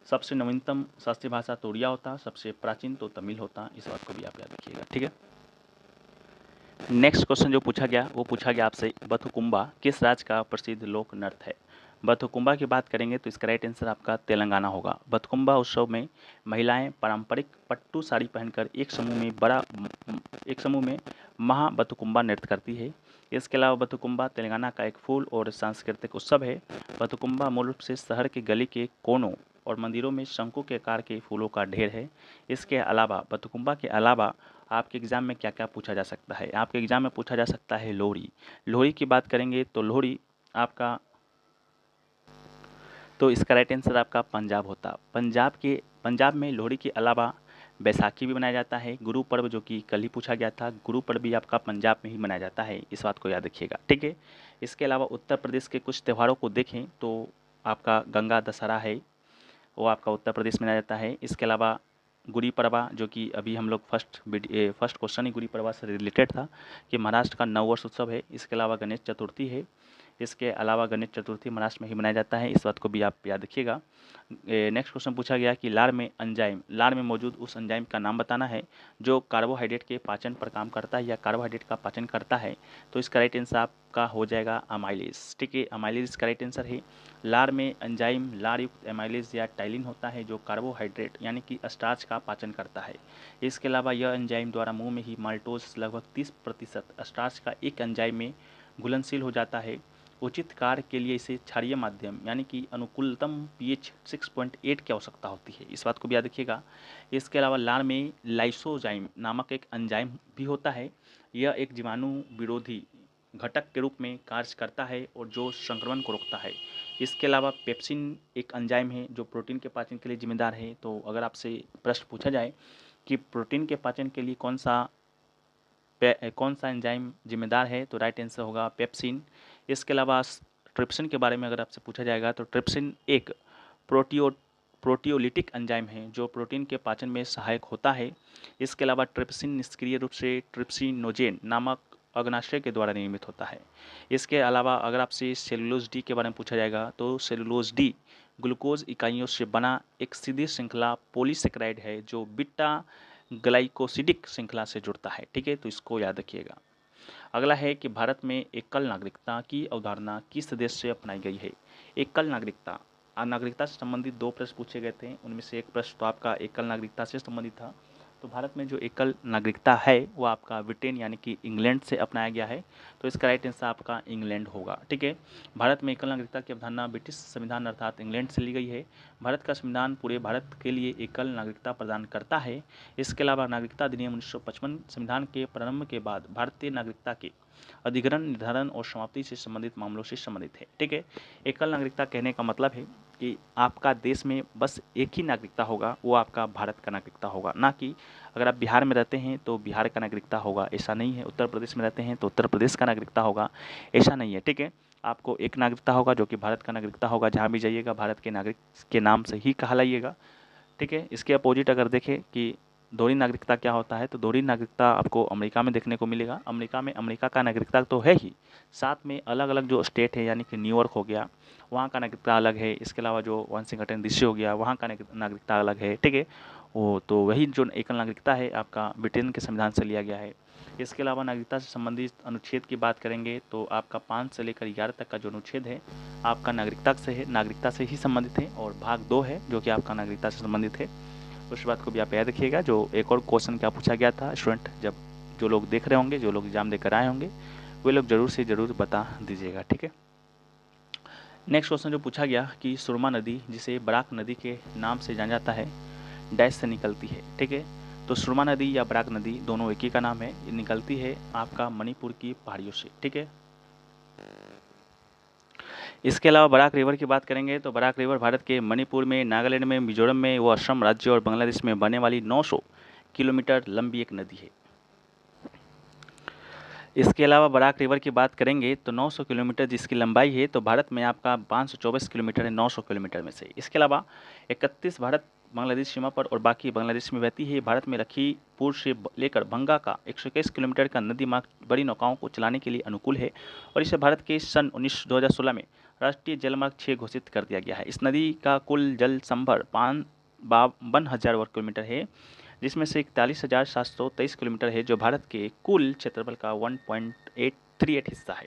सबसे नवीनतम शास्त्रीय भाषा तो उड़िया होता, सबसे प्राचीन तो तमिल होता, इस बात को भी आप याद रखिएगा, ठीक है। नेक्स्ट क्वेश्चन जो पूछा गया वो पूछा गया आपसे, बथुकुम्बा किस राज्य का प्रसिद्ध लोक नृत्य है। बथुकुम्बा की बात करेंगे तो इसका राइट आंसर आपका तेलंगाना होगा। बथुकुम्बा उत्सव में महिलाएं पारंपरिक पट्टू साड़ी पहनकर एक समूह में महा बथुकुम्बा नृत्य करती है। इसके अलावा बथुकुम्बा तेलंगाना का एक फूल और सांस्कृतिक उत्सव है। बथुकुम्बा मूल रूप से शहर के गली के कोनों और मंदिरों में शंकु के आकार के फूलों का ढेर है। इसके अलावा बथुकुम्बा के अलावा आपके एग्ज़ाम में क्या क्या पूछा जा सकता है। आपके एग्ज़ाम में पूछा जा सकता है लोहड़ी। लोहड़ी की बात करेंगे तो लोहड़ी आपका, तो इसका राइट आंसर आपका पंजाब होता। पंजाब में लोहड़ी के अलावा बैसाखी भी मनाया जाता है। गुरु पर्व जो कि कल ही पूछा गया था, गुरु पर्व भी आपका पंजाब में ही मनाया जाता है, इस बात को याद रखिएगा, ठीक है। इसके अलावा उत्तर प्रदेश के कुछ त्योहारों को देखें तो आपका गंगा दशहरा है, वो आपका उत्तर प्रदेश में मनाया जाता है। इसके अलावा गुड़ी पड़वा, जो कि अभी हम लोग फर्स्ट क्वेश्चन ही गुड़ी पड़वा से रिलेटेड था कि महाराष्ट्र का नववर्ष उत्सव है। इसके अलावा गणेश चतुर्थी है। इसके अलावा गणेश चतुर्थी महाराष्ट्र में ही मनाया जाता है, इस बात को भी आप याद रखिएगा। नेक्स्ट क्वेश्चन पूछा गया कि लार में मौजूद उस एंजाइम का नाम बताना है जो कार्बोहाइड्रेट के पाचन पर काम करता है या कार्बोहाइड्रेट का पाचन करता है। तो इसका राइट आंसर आपका हो जाएगा अमाइलेज, ठीक है। अमाइलेज इसका राइट आंसर है। लार में एंजाइम लार युक्त एमाइलेज या टाइलिन होता है जो कार्बोहाइड्रेट यानी कि स्टार्च का पाचन करता है। इसके अलावा यह एंजाइम द्वारा मुंह में ही माल्टोज लगभग 30% स्टार्च का एक एंजाइम में घुलनशील हो जाता है। उचित कार्य के लिए इसे क्षारीय माध्यम यानी कि अनुकूलतम pH 6.8 की आवश्यकता होती है, इस बात को भी याद रखिएगा। इसके अलावा लार में लाइसोजाइम नामक एक एंजाइम भी होता है। यह एक जीवाणु विरोधी घटक के रूप में कार्य करता है और जो संक्रमण को रोकता है। इसके अलावा पेप्सिन एक एंजाइम है जो प्रोटीन के पाचन के लिए जिम्मेदार है। तो अगर आपसे प्रश्न पूछा जाए कि प्रोटीन के पाचन के लिए कौन सा एंजाइम जिम्मेदार है, तो राइट आंसर होगा पेप्सिन। इसके अलावा ट्रिप्सिन के बारे में अगर आपसे पूछा जाएगा तो ट्रिप्सिन एक प्रोटियोलिटिक एंजाइम है जो प्रोटीन के पाचन में सहायक होता है। इसके अलावा ट्रिप्सिन निष्क्रिय रूप से ट्रिप्सिनोजेन नामक अग्नाशय के द्वारा निर्मित होता है। इसके अलावा अगर आपसे सेलुलोज डी के बारे में पूछा जाएगा तो सेलुलोज डी ग्लूकोज इकाइयों से बना एक सीधी श्रृंखला पॉलीसेकेराइड है जो बीटा ग्लाइकोसिडिक श्रृंखला से जुड़ता है, ठीक है। तो इसको याद रखिएगा। अगला है कि भारत में एकल नागरिकता की अवधारणा किस देश से अपनाई गई है। एकल नागरिकता से संबंधित 2 प्रश्न पूछे गए थे, उनमें से एक प्रश्न तो आपका एकल नागरिकता से संबंधित था। तो भारत में जो एकल नागरिकता है वो आपका ब्रिटेन यानी कि इंग्लैंड से अपनाया गया है। तो इसका राइट आंसर आपका इंग्लैंड होगा, ठीक है। भारत में एकल नागरिकता की अवधारणा ब्रिटिश संविधान अर्थात इंग्लैंड से ली गई है। भारत का संविधान पूरे भारत के लिए एकल नागरिकता प्रदान करता है। इसके अलावा नागरिकता अधिनियम 1955 संविधान के प्रारंभ के बाद भारतीय नागरिकता के अधिग्रहण, निर्धारण और समाप्ति से संबंधित मामलों से संबंधित है, ठीक है। एकल नागरिकता कहने का मतलब है कि आपका देश में बस एक ही नागरिकता होगा, वो आपका भारत का नागरिकता होगा, ना कि अगर आप बिहार में रहते हैं तो बिहार का नागरिकता होगा, ऐसा नहीं है। उत्तर प्रदेश में रहते हैं तो उत्तर प्रदेश का नागरिकता होगा, ऐसा नहीं है, ठीक है। आपको एक नागरिकता होगा जो कि भारत का नागरिकता होगा। जहाँ भी जाइएगा भारत के नागरिक के नाम से ही कहलाइएगा, ठीक है। इसके अपोजिट अगर देखें कि दोहरी नागरिकता क्या होता है, तो दोहरी नागरिकता आपको अमेरिका में देखने को मिलेगा। अमेरिका में अमेरिका का नागरिकता तो है ही, साथ में अलग अलग जो स्टेट है यानी कि न्यूयॉर्क हो गया, वहाँ का नागरिकता अलग है। इसके अलावा जो वाशिंगटन डीसी हो गया, वहाँ का नागरिकता अलग है, ठीक है। वो तो वही जो एकल नागरिकता है आपका ब्रिटेन के संविधान से लिया गया है। इसके अलावा नागरिकता से संबंधित अनुच्छेद की बात करेंगे तो आपका 5 से लेकर 11 तक का जो अनुच्छेद है आपका नागरिकता से ही संबंधित है। और भाग 2 है जो कि आपका नागरिकता से संबंधित है। उस बात को भी आप याद रखिएगा। जो एक और क्वेश्चन क्या पूछा गया था स्टूडेंट, जब जो लोग देख रहे होंगे, जो लोग एग्जाम देकर आए होंगे, वे लोग जरूर से ज़रूर बता दीजिएगा, ठीक है। नेक्स्ट क्वेश्चन जो पूछा गया कि सुरमा नदी जिसे बराक नदी के नाम से जाना जाता है डैश से निकलती है, ठीक है। तो सुरमा नदी या बराक नदी दोनों एक ही का नाम है। ये निकलती है आपका मणिपुर की पहाड़ियों से, ठीक है। इसके अलावा बराक रिवर की बात करेंगे तो बराक रिवर भारत के मणिपुर में, नागालैंड में, मिजोरम में, वो असम राज्य और बांग्लादेश में बहने वाली 900 किलोमीटर लंबी एक नदी है। इसके अलावा बराक रिवर की बात करेंगे तो 900 किलोमीटर जिसकी लंबाई है, तो भारत में आपका 524 किलोमीटर है 900 किलोमीटर में से। इसके अलावा 31 भारत बांग्लादेश सीमा पर और बाकी बांग्लादेश में बहती है। भारत में लखीमपुर से लेकर भंगा का 121 किलोमीटर का नदी मार्ग बड़ी नौकाओं को चलाने के लिए अनुकूल है और इसे भारत के सन 2016 में राष्ट्रीय जलमार्ग 6 घोषित कर दिया गया है। इस नदी का कुल जल संभर 52,000 वर्ग किलोमीटर है। जिसमें से 41,723 किलोमीटर है, जो भारत के कुल क्षेत्रफल का 1.838 हिस्सा है।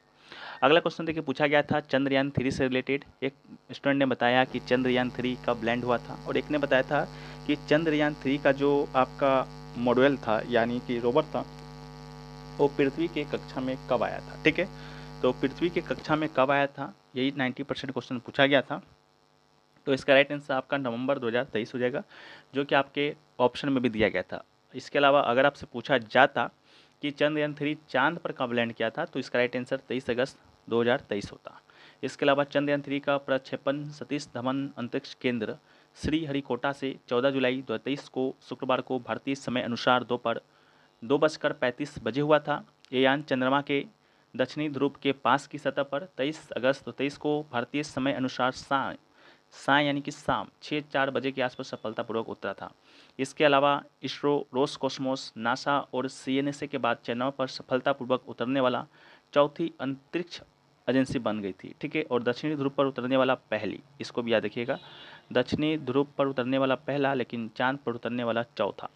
अगला क्वेश्चन देखिए पूछा गया था चंद्रयान 3 से रिलेटेड। एक स्टूडेंट ने बताया कि चंद्रयान 3 कब लैंड हुआ था, और एक ने बताया था कि चंद्रयान 3 का जो आपका मॉड्यूल था यानी कि रोवर था वो पृथ्वी के कक्षा में कब आया था। ठीक है, तो पृथ्वी के कक्षा में कब आया था, यही 90% क्वेश्चन पूछा गया था। तो इसका राइट आंसर आपका नवंबर 2023 हो जाएगा, जो कि आपके ऑप्शन में भी दिया गया था। इसके अलावा अगर आपसे पूछा जाता कि चंद्रयान 3 चांद पर कब लैंड किया था, तो इसका राइट आंसर 23 अगस्त 2023 होता। इसके अलावा चंद्रयान 3 का प्रक्षेपण सतीश धवन अंतरिक्ष केंद्र श्रीहरिकोटा से 14 जुलाई 2023 को शुक्रवार को भारतीय समय अनुसार दोपहर 2:35 हुआ था। ये यान चंद्रमा के दक्षिणी ध्रुव के पास की सतह पर 23 अगस्त 2023 को भारतीय समय अनुसार साय यानी कि शाम 6:04 बजे के आसपास सफलतापूर्वक उतरा था। इसके अलावा इसरो, रोसकोसमोस, नासा और सीएनएसए के बाद चंद्रमा पर सफलतापूर्वक उतरने वाला चौथी अंतरिक्ष एजेंसी बन गई थी। ठीक है, और दक्षिणी ध्रुव पर उतरने वाला पहली, इसको भी याद रखिएगा, दक्षिणी ध्रुव पर उतरने वाला पहला लेकिन चांद पर उतरने वाला चौथा।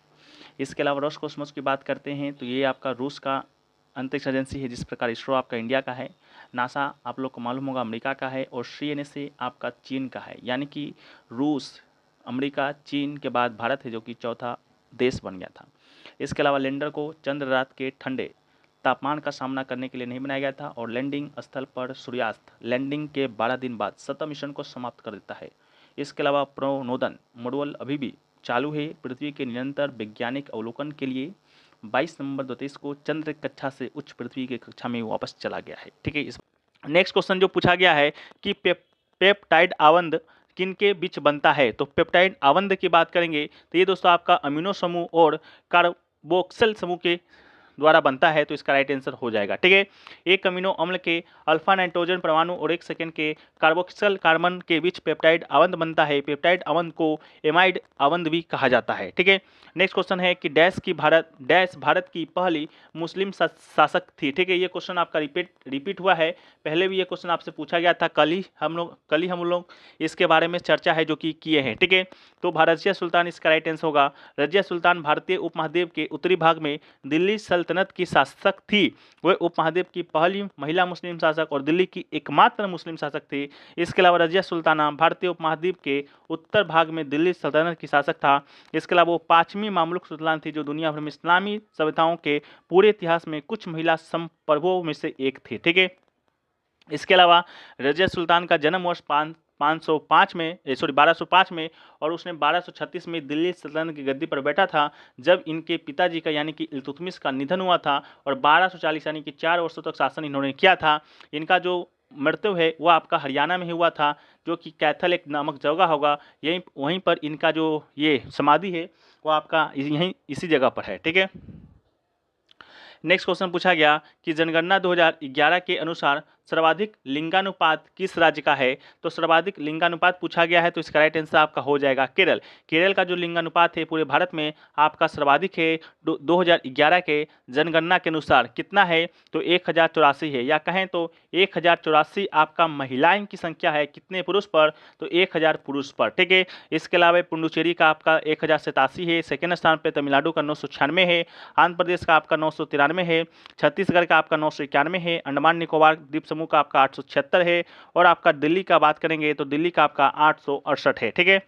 इसके अलावा रोसकोसमोस की बात करते हैं तो ये आपका रूस का अंतरिक्ष एजेंसी है, जिस प्रकार इसरो आपका इंडिया का है, नासा आप लोग को मालूम होगा अमेरिका का है, और सीएनएसए आपका चीन का है। यानी कि रूस, अमेरिका, चीन के बाद भारत है जो कि चौथा देश बन गया था। इसके अलावा लैंडर को चंद्र रात के ठंडे तापमान का सामना करने के लिए नहीं बनाया गया था, और लैंडिंग स्थल पर सूर्यास्त लैंडिंग के 12 दिन बाद सतह मिशन को समाप्त कर देता है। इसके अलावा प्रोनोदन मॉड्यूल अभी भी चालू है। पृथ्वी के निरंतर वैज्ञानिक अवलोकन के लिए 22 नवंबर 2023 को चंद्र कक्षा से उच्च पृथ्वी की कक्षा में वापस चला गया है। ठीक है, इस नेक्स्ट क्वेश्चन जो पूछा गया है कि पेप्टाइड आवंद किन के बीच बनता है, तो पेप्टाइड आवंद की बात करेंगे तो ये दोस्तों आपका अमीनो समूह और कार्बोक्सिल समूह के द्वारा बनता है, तो इसका राइट आंसर हो जाएगा। ठीक है, एक अमीनो अम्ल के अल्फा नाइट्रोजन परमाणु और एक सेकंड के कार्बोक्सिल कार्बन के बीच पेप्टाइड आवंद बनता है। पेप्टाइड आवंद को एमाइड आवंद भी कहा जाता है। ठीक है, नेक्स्ट क्वेश्चन है कि भारत की पहली मुस्लिम शासक थी। ठीक है, ये क्वेश्चन आपका रिपीट हुआ है, पहले भी ये क्वेश्चन आपसे पूछा गया था, कल ही हम लोग इसके बारे में चर्चा है जो कि किए हैं। ठीक है, तो रजिया सुल्तान इसका राइट आंसर होगा। रजिया सुल्तान भारतीय उपमहाद्वीप के उत्तरी भाग में दिल्ली सल्तनत की शासक थी। वह उपमहाद्वीप की पहली महिला मुस्लिम शासक और दिल्ली की एकमात्र मुस्लिम शासक थी। इसके अलावा रजिया सुल्ताना भारतीय उपमहाद्वीप के उत्तर भाग में दिल्ली सल्तनत की शासक था। इसके अलावा वो 5वीं मामलुक सुल्तान थी जो दुनिया भर में इस्लामी सभ्यताओं के पूरे इतिहास में कुछ महिला संप्रभुओं में से एक थी। ठीक है, इसके अलावा रजिया सुल्तान का जन्म वर्ष 1205 में और उसने 1236 में दिल्ली सल्तनत की गद्दी पर बैठा था, जब इनके पिताजी का यानी कि इल्तुतमिश का निधन हुआ था, और 1240 यानी कि 4 वर्षों तक शासन इन्होंने किया था। इनका जो मृत्यु है वह आपका हरियाणा में हुआ था, जो कि कैथल एक नामक जगह होगा, वहीं पर इनका जो ये समाधि है वो आपका यहीं इसी जगह पर है। ठीक है, नेक्स्ट क्वेश्चन पूछा गया कि जनगणना 2011 के अनुसार सर्वाधिक लिंगानुपात किस राज्य का है, तो सर्वाधिक लिंगानुपात पूछा गया है, तो इसका राइट आंसर आपका हो जाएगा केरल। केरल का जो लिंगानुपात है पूरे भारत में आपका सर्वाधिक है। 2011 के जनगणना के अनुसार कितना है, तो 1084 है, या कहें तो 1084 आपका महिलाएं की संख्या है, कितने पुरुष पर, तो 1000 पुरुष पर। ठीक है, इसके अलावा पुडुचेरी का आपका 1087 है, सेकेंड स्थान पर तमिलनाडु का 996 है, आंध्र प्रदेश का आपका 993 है, छत्तीसगढ़ का आपका 991 है, अंडमान निकोबार द्वीप समूह का आपका 876 है, और आपका दिल्ली का बात करेंगे तो दिल्ली का आपका 868 है। ठीक है,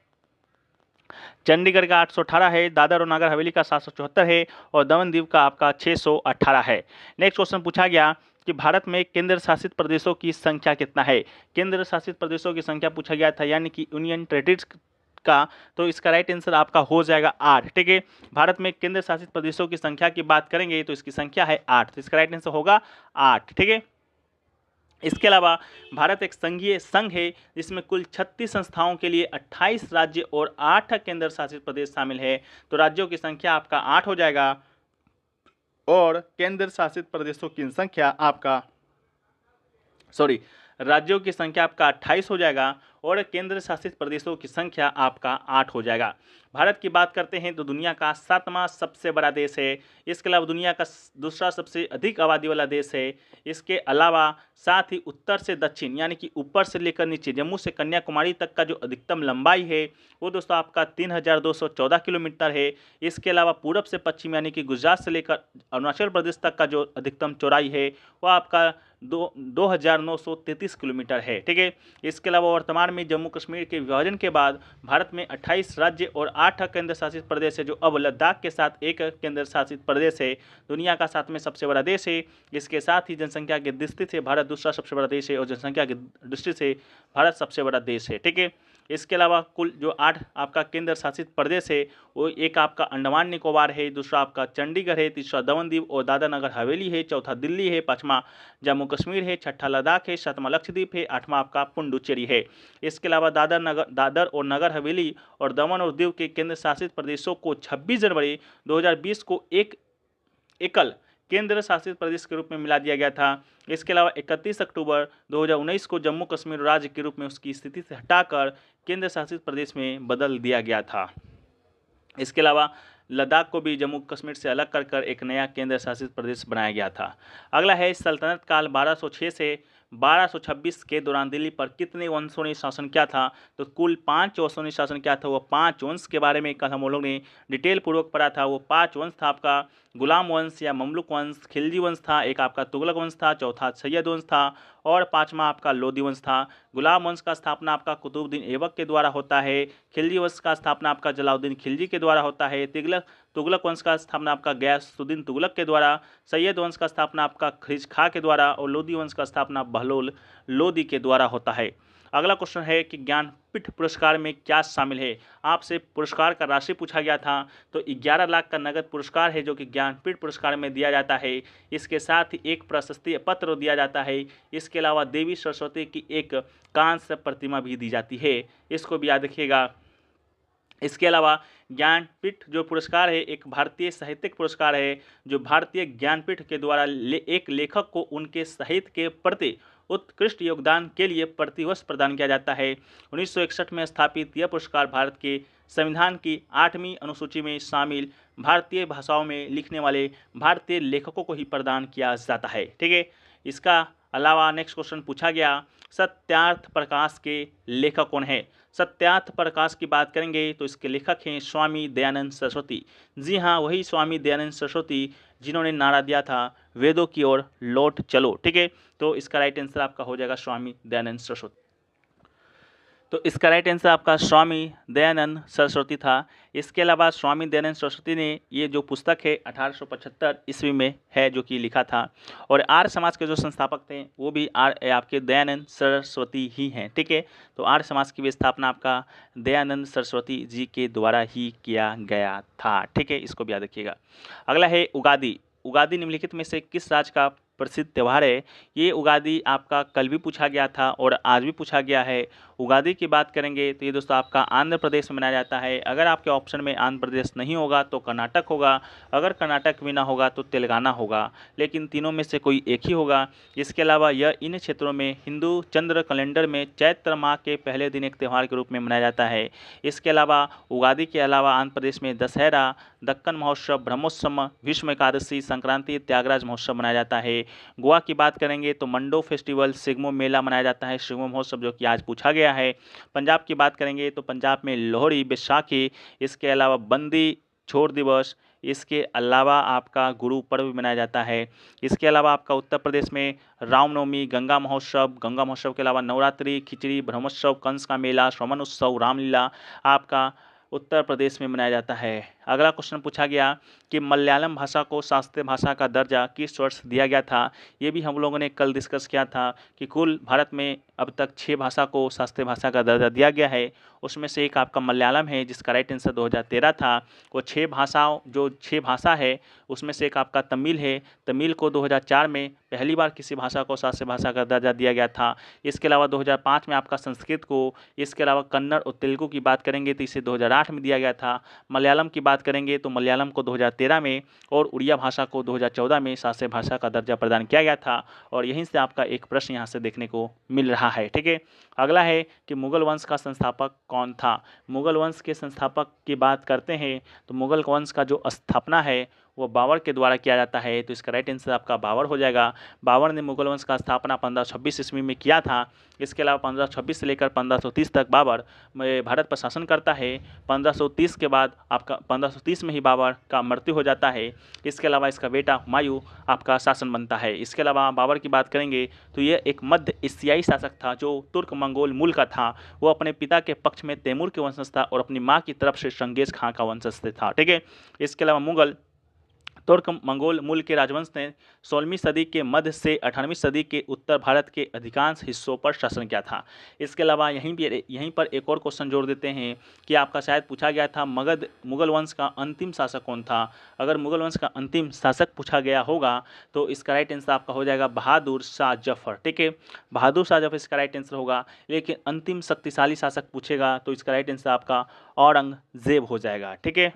चंडीगढ़ का 818 है, दादर और नागर हवेली का 774 है, और दमन दीव का आपका 618 है। नेक्स्ट क्वेश्चन पूछा गया कि भारत में केंद्र शासित प्रदेशों की संख्या कितना है। केंद्र शासित प्रदेशों की संख्या पूछा गया था, यानी कि यूनियन टेरिटरीज का, तो इसका राइट आंसर आपका हो जाएगा 8। ठीक है, भारत में केंद्र शासित प्रदेशों की संख्या की बात करेंगे तो इसकी संख्या है 8, तो इसका राइट आंसर होगा 8। ठीक है, इसके अलावा भारत एक संघीय संघ है जिसमें कुल 36 संस्थाओं के लिए 28 राज्य और 8 केंद्र शासित प्रदेश शामिल है, तो राज्यों की संख्या आपका 8 हो जाएगा, और केंद्र शासित प्रदेशों की संख्या आपका राज्यों की संख्या आपका 28 हो जाएगा, और केंद्र शासित प्रदेशों की संख्या आपका 8 हो जाएगा। भारत की बात करते हैं तो दुनिया का 7वां सबसे बड़ा देश है। इसके अलावा दुनिया का दूसरा सबसे अधिक आबादी वाला देश है। इसके अलावा साथ ही उत्तर से दक्षिण यानी कि ऊपर से लेकर नीचे जम्मू से कन्याकुमारी तक का जो अधिकतम लंबाई है वो दोस्तों आपका 3214 किलोमीटर है। इसके अलावा पूरब से पश्चिम यानी कि गुजरात से लेकर अरुणाचल प्रदेश तक का जो अधिकतम चौड़ाई है वो आपका 2933 किलोमीटर है। ठीक है, इसके अलावा वर्तमान में जम्मू कश्मीर के विभाजन के बाद भारत में 28 राज्य और 8 केंद्र शासित प्रदेश है, जो अब लद्दाख के साथ एक केंद्र शासित प्रदेश है। दुनिया का 7वें सबसे बड़ा देश है। इसके साथ ही जनसंख्या की दृष्टि से भारत दूसरा सबसे बड़ा देश है और जनसंख्या की दृष्टि से भारत सबसे बड़ा देश है। ठीक है, इसके अलावा कुल जो 8 आपका केंद्र शासित प्रदेश है वो एक आपका अंडमान निकोबार है, दूसरा आपका चंडीगढ़ है, तीसरा दमन दीव और दादर नगर हवेली है, चौथा दिल्ली है, पांचवा जम्मू कश्मीर है, छठा लद्दाख है, सातवां लक्षद्वीप है, आठवां आपका पुडुचेरी है। इसके अलावा दादर और नगर हवेली और दमन और दीव के केंद्र शासित प्रदेशों को 26 जनवरी 2020 को एक एकल केंद्र शासित प्रदेश के रूप में मिला दिया गया था। इसके अलावा 31 अक्टूबर 2019 को जम्मू कश्मीर राज्य के रूप में उसकी स्थिति से हटाकर केंद्र शासित प्रदेश में बदल दिया गया था। इसके अलावा लद्दाख को भी जम्मू कश्मीर से अलग कर एक नया केंद्र शासित प्रदेश बनाया गया था। अगला है सल्तनत काल 1206 से 1226 के दौरान दिल्ली पर कितने वंशों ने शासन किया था? तो कुल 5 वंशों ने शासन किया था। वो 5 वंश के बारे में कल हम लोग ने डिटेल पूर्वक पढ़ा था। वो 5 वंश था आपका गुलाम वंश या ममलुक वंश, खिलजी वंश था, एक आपका तुगलक वंश था, चौथा सैयद वंश था और पांचवा आपका लोदी वंश था। गुलाम वंश का स्थापना आपका कुतुबुद्दीन ऐबक के द्वारा होता है। खिलजी वंश का स्थापना आपका जलालुद्दीन खिलजी के द्वारा होता है। तुगलक वंश का स्थापना आपका गयासुद्दीन तुगलक के द्वारा। सैयद वंश का स्थापना आपका खिज खां के द्वारा और लोदी वंश का स्थापना बहलोल लोदी के द्वारा होता है। अगला क्वेश्चन है कि ज्ञानपीठ पुरस्कार में क्या शामिल है? आपसे पुरस्कार का राशि पूछा गया था, तो 11 लाख का नगद पुरस्कार है जो कि ज्ञानपीठ पुरस्कार में दिया जाता है। इसके साथ ही एक प्रशस्ति पत्र दिया जाता है। इसके अलावा देवी सरस्वती की एक कांस्य प्रतिमा भी दी जाती है, इसको भी याद रखिएगा। इसके अलावा ज्ञानपीठ जो पुरस्कार है एक भारतीय साहित्यिक पुरस्कार है जो भारतीय ज्ञानपीठ के द्वारा एक लेखक को उनके साहित्य के प्रति उत्कृष्ट योगदान के लिए प्रतिवर्ष प्रदान किया जाता है। 1961 में स्थापित यह पुरस्कार भारत के संविधान की 8वीं अनुसूची में शामिल भारतीय भाषाओं में लिखने वाले भारतीय लेखकों को ही प्रदान किया जाता है। ठीक है, इसका अलावा नेक्स्ट क्वेश्चन पूछा गया, सत्यार्थ प्रकाश के लेखक कौन है? सत्यार्थ प्रकाश की बात करेंगे तो इसके लेखक हैं स्वामी दयानंद सरस्वती। जी हाँ, वही स्वामी दयानंद सरस्वती जिन्होंने नारा दिया था वेदों की ओर लौट चलो। ठीक है, तो इसका राइट आंसर आपका हो जाएगा स्वामी दयानंद सरस्वती। तो इसका राइट आंसर आपका स्वामी दयानंद सरस्वती था। इसके अलावा स्वामी दयानंद सरस्वती ने ये जो पुस्तक है 1875 ईस्वी में है जो कि लिखा था। और आर्य समाज के जो संस्थापक थे वो भी आपके दयानंद सरस्वती ही हैं। ठीक है, तो आर्य समाज की भी स्थापना आपका दयानंद सरस्वती जी के द्वारा ही किया गया था। ठीक है, इसको भी याद रखिएगा। अगला है उगादि। उगादि निम्नलिखित में से किस राज्य का प्रसिद्ध त्यौहार है? ये उगादि आपका कल भी पूछा गया था और आज भी पूछा गया है। उगादि की बात करेंगे तो ये दोस्तों आपका आंध्र प्रदेश में मनाया जाता है। अगर आपके ऑप्शन में आंध्र प्रदेश नहीं होगा तो कर्नाटक होगा, अगर कर्नाटक भी ना होगा तो तेलंगाना होगा, लेकिन तीनों में से कोई एक ही होगा। इसके अलावा यह इन क्षेत्रों में हिंदू चंद्र कैलेंडर में चैत्र माह के पहले दिन एक त्यौहार के रूप में मनाया जाता है। इसके अलावा उगादि के अलावा आंध्र प्रदेश में दशहरा, दक्कन महोत्सव, ब्रह्मोत्सव, भीष्म एकादशी, संक्रांति, त्यागराज महोत्सव मनाया जाता है। गोवा की बात करेंगे तो मंडो फेस्टिवल, सिग्मो मेला मनाया जाता है, सिग्मो महोत्सव जो कि आज पूछा गया है। पंजाब की बात करेंगे तो पंजाब में लोहड़ी, बैसाखी, इसके अलावा बंदी छोड़ दिवस, इसके अलावा आपका गुरु पर्व भी मनाया जाता है। इसके अलावा आपका उत्तर प्रदेश में रामनवमी, गंगा महोत्सव के अलावा नवरात्रि, खिचड़ी, ब्रह्मोत्सव, कंस का मेला, श्रवण उत्सव, रामलीला आपका उत्तर प्रदेश में मनाया जाता है। अगला क्वेश्चन पूछा गया कि मलयालम भाषा को शास्त्रीय भाषा का दर्जा किस वर्ष दिया गया था? ये भी हम लोगों ने कल डिस्कस किया था कि कुल भारत में अब तक 6 भाषा को शास्त्रीय भाषा का दर्जा दिया गया है, उसमें से एक आपका मलयालम है जिसका राइट आंसर 2013 था। वो 6 भाषा है उसमें से एक आपका तमिल है। तमिल को 2004 में पहली बार किसी भाषा को शास्त्रीय भाषा का दर्जा दिया गया था। इसके अलावा 2005 में आपका संस्कृत को, इसके अलावा कन्नड़ और तेलुगु की बात करेंगे तो इसे 2008 में दिया गया था। मलयालम की बात करेंगे तो मलयालम को 2013 में और उड़िया भाषा को 2014 में शास्त्रीय भाषा का दर्जा प्रदान किया गया था। और यहीं से आपका एक प्रश्न यहाँ से देखने को मिल रहा है। ठीक है, अगला है कि मुगल वंश का संस्थापक कौन था। मुगल वंश के संस्थापक की बात करते हैं तो मुगल वंश का जो स्थापना है वो बाबर के द्वारा किया जाता है। तो इसका राइट आंसर आपका बाबर हो जाएगा। बाबर ने मुगल वंश का स्थापना 1526 ईस्वी में किया था। इसके अलावा 1526 से लेकर 1530 तक बाबर भारत पर शासन करता है। 1530 के बाद आपका 1530 में ही बाबर का मृत्यु हो जाता है। इसके अलावा इसका बेटा हुमायूं आपका शासन बनता है। इसके अलावा बाबर की बात करेंगे तो यह एक मध्य एशियाई शासक था जो तुर्क मंगोल मूल का था। वो अपने पिता के पक्ष में तैमूर के वंशज था और अपनी माँ की तरफ से चंगेज खां का वंशज था। ठीक है, इसके अलावा मुगल तुर्क मंगोल मूल के राजवंश ने 16वीं सदी के मध्य से 18वीं सदी के उत्तर भारत के अधिकांश हिस्सों पर शासन किया था। इसके अलावा यहीं पर एक और क्वेश्चन जोड़ देते हैं कि आपका शायद पूछा गया था मुगल वंश का अंतिम शासक कौन था। अगर मुगल वंश का अंतिम शासक पूछा गया होगा तो इसका राइट आंसर आपका हो जाएगा बहादुर शाह जफर। ठीक है, बहादुर शाह जफर इसका राइट आंसर होगा। लेकिन अंतिम शक्तिशाली शासक पूछेगा तो इसका राइट आंसर आपका औरंगजेब हो जाएगा। ठीक है,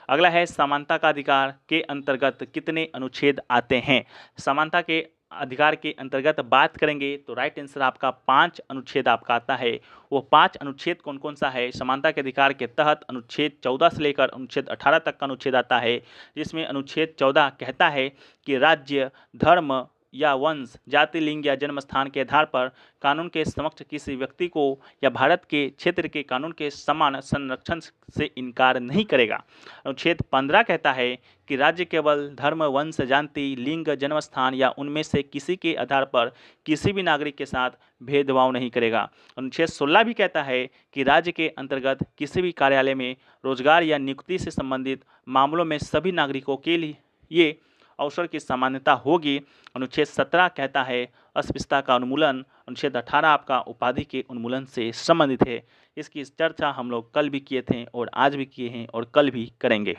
अगला है समानता का अधिकार के अंतर्गत कितने अनुच्छेद आते हैं। समानता के अधिकार के अंतर्गत बात करेंगे तो राइट आंसर आपका 5 अनुच्छेद आपका आता है। वो 5 अनुच्छेद कौन कौन सा है। समानता के अधिकार के तहत अनुच्छेद 14 से लेकर अनुच्छेद 18 तक का अनुच्छेद आता है, जिसमें अनुच्छेद 14 कहता है कि राज्य, धर्म या वंश, जाति, लिंग या जन्म स्थान के आधार पर कानून के समक्ष किसी व्यक्ति को या भारत के क्षेत्र के कानून के समान संरक्षण से इनकार नहीं करेगा। अनुच्छेद 15 कहता है कि राज्य केवल धर्म, वंश, जाति, लिंग, जन्म स्थान या उनमें से किसी के आधार पर किसी भी नागरिक के साथ भेदभाव नहीं करेगा। अनुच्छेद 16 भी कहता है कि राज्य के अंतर्गत किसी भी कार्यालय में रोजगार या नियुक्ति से संबंधित मामलों में सभी नागरिकों के लिए ये अवसर की समानता होगी। अनुच्छेद 17 कहता है अस्पृश्यता का उन्मूलन। अनुच्छेद 18 आपका उपाधि के उन्मूलन से संबंधित है। इसकी चर्चा हम लोग कल भी किए थे और आज भी किए हैं और कल भी करेंगे।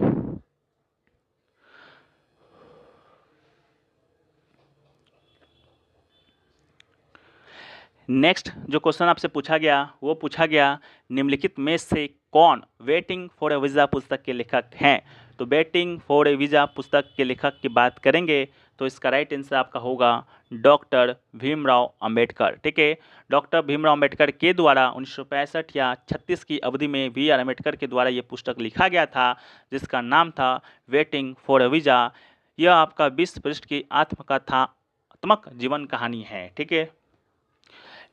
नेक्स्ट जो क्वेश्चन आपसे पूछा गया वो पूछा गया निम्नलिखित में से कौन वेटिंग फॉर ए वीज़ा पुस्तक के लेखक हैं। तो वेटिंग फॉर ए वीज़ा पुस्तक के लेखक की बात करेंगे तो इसका राइट आंसर आपका होगा डॉक्टर भीमराव अंबेडकर। ठीक है, डॉक्टर भीमराव अंबेडकर के द्वारा 1965 या 36 की अवधि में B.R. अम्बेडकर के द्वारा ये पुस्तक लिखा गया था जिसका नाम था वेटिंग फॉर ए वीज़ा। यह आपका 20 पृष्ठ की आत्मकथात्मक जीवन कहानी है। ठीक है,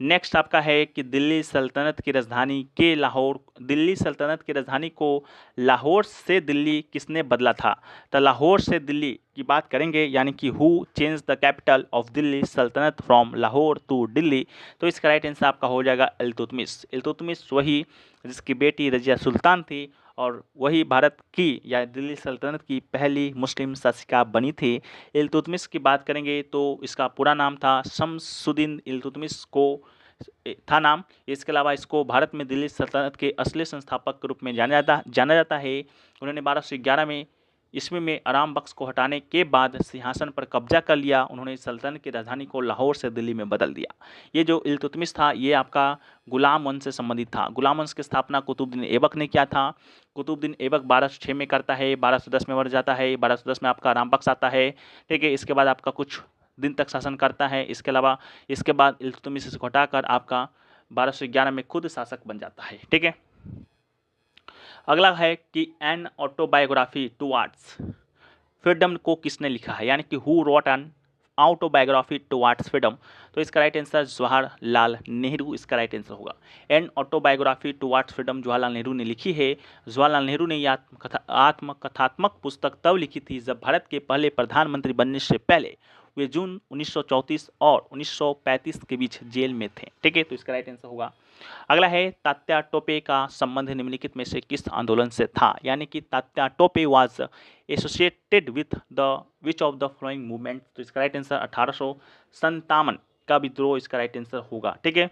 नेक्स्ट आपका है कि दिल्ली सल्तनत की राजधानी को लाहौर से दिल्ली किसने बदला था। तो लाहौर से दिल्ली की बात करेंगे यानी कि who change the capital of Delhi सल्तनत फ्रॉम लाहौर टू दिल्ली। तो इसका राइट आंसर आपका हो जाएगा इल्तुतमिश। इल्तुतमिश वही जिसकी बेटी रजिया सुल्तान थी और वही भारत की या दिल्ली सल्तनत की पहली मुस्लिम शासिका बनी थी। इल्तुतमिश की बात करेंगे तो इसका पूरा नाम था शमसुद्दीन इल्तुतमिश को था नाम। इसके अलावा इसको भारत में दिल्ली सल्तनत के असली संस्थापक के रूप में जाना जाता है। उन्होंने 1211 में ईस्वी में आराम बख्श को हटाने के बाद सिंहासन पर कब्जा कर लिया। उन्होंने सल्तनत की राजधानी को लाहौर से दिल्ली में बदल दिया। ये जो इल्तुतमिश था ये आपका गुलाम वंश से संबंधित था। गुलाम वंश की स्थापना कुतुबुद्दीन ऐबक ने किया था। कुतुबुद्दीन ऐबक 1206 में करता है, 1210 में मर जाता है, 1210 में आपका आराम बख्श आता है। ठीक है, इसके बाद आपका कुछ दिन तक शासन करता है। इसके अलावा इसके बाद इल्तुतमिश से घटाकर आपका 1211 में खुद शासक बन जाता है। ठीक है, अगला है कि एन ऑटोबायोग्राफी टुवर्ड्स फ्रीडम को किसने लिखा है, यानी कि who wrote an autobiography towards freedom. तो इसका राइट आंसर जवाहरलाल नेहरू इसका राइट आंसर होगा। An autobiography towards freedom Jawaharlal Nehru ने लिखी है। जवाहरलाल नेहरू ने यह आत्मकथात्मक पुस्तक तब लिखी थी जब भारत के पहले प्रधानमंत्री बनने से पहले वे जून 1934 और 1935 के बीच जेल में थे। ठीक है, तो इसका राइट आंसर होगा। अगला है तात्या टोपे का संबंध निम्नलिखित में से किस आंदोलन से था, यानी कि Tatya Tope was associated with the which of the following movement. तो इसका राइट आंसर 1857 का विद्रोह इसका राइट आंसर होगा। ठीक है,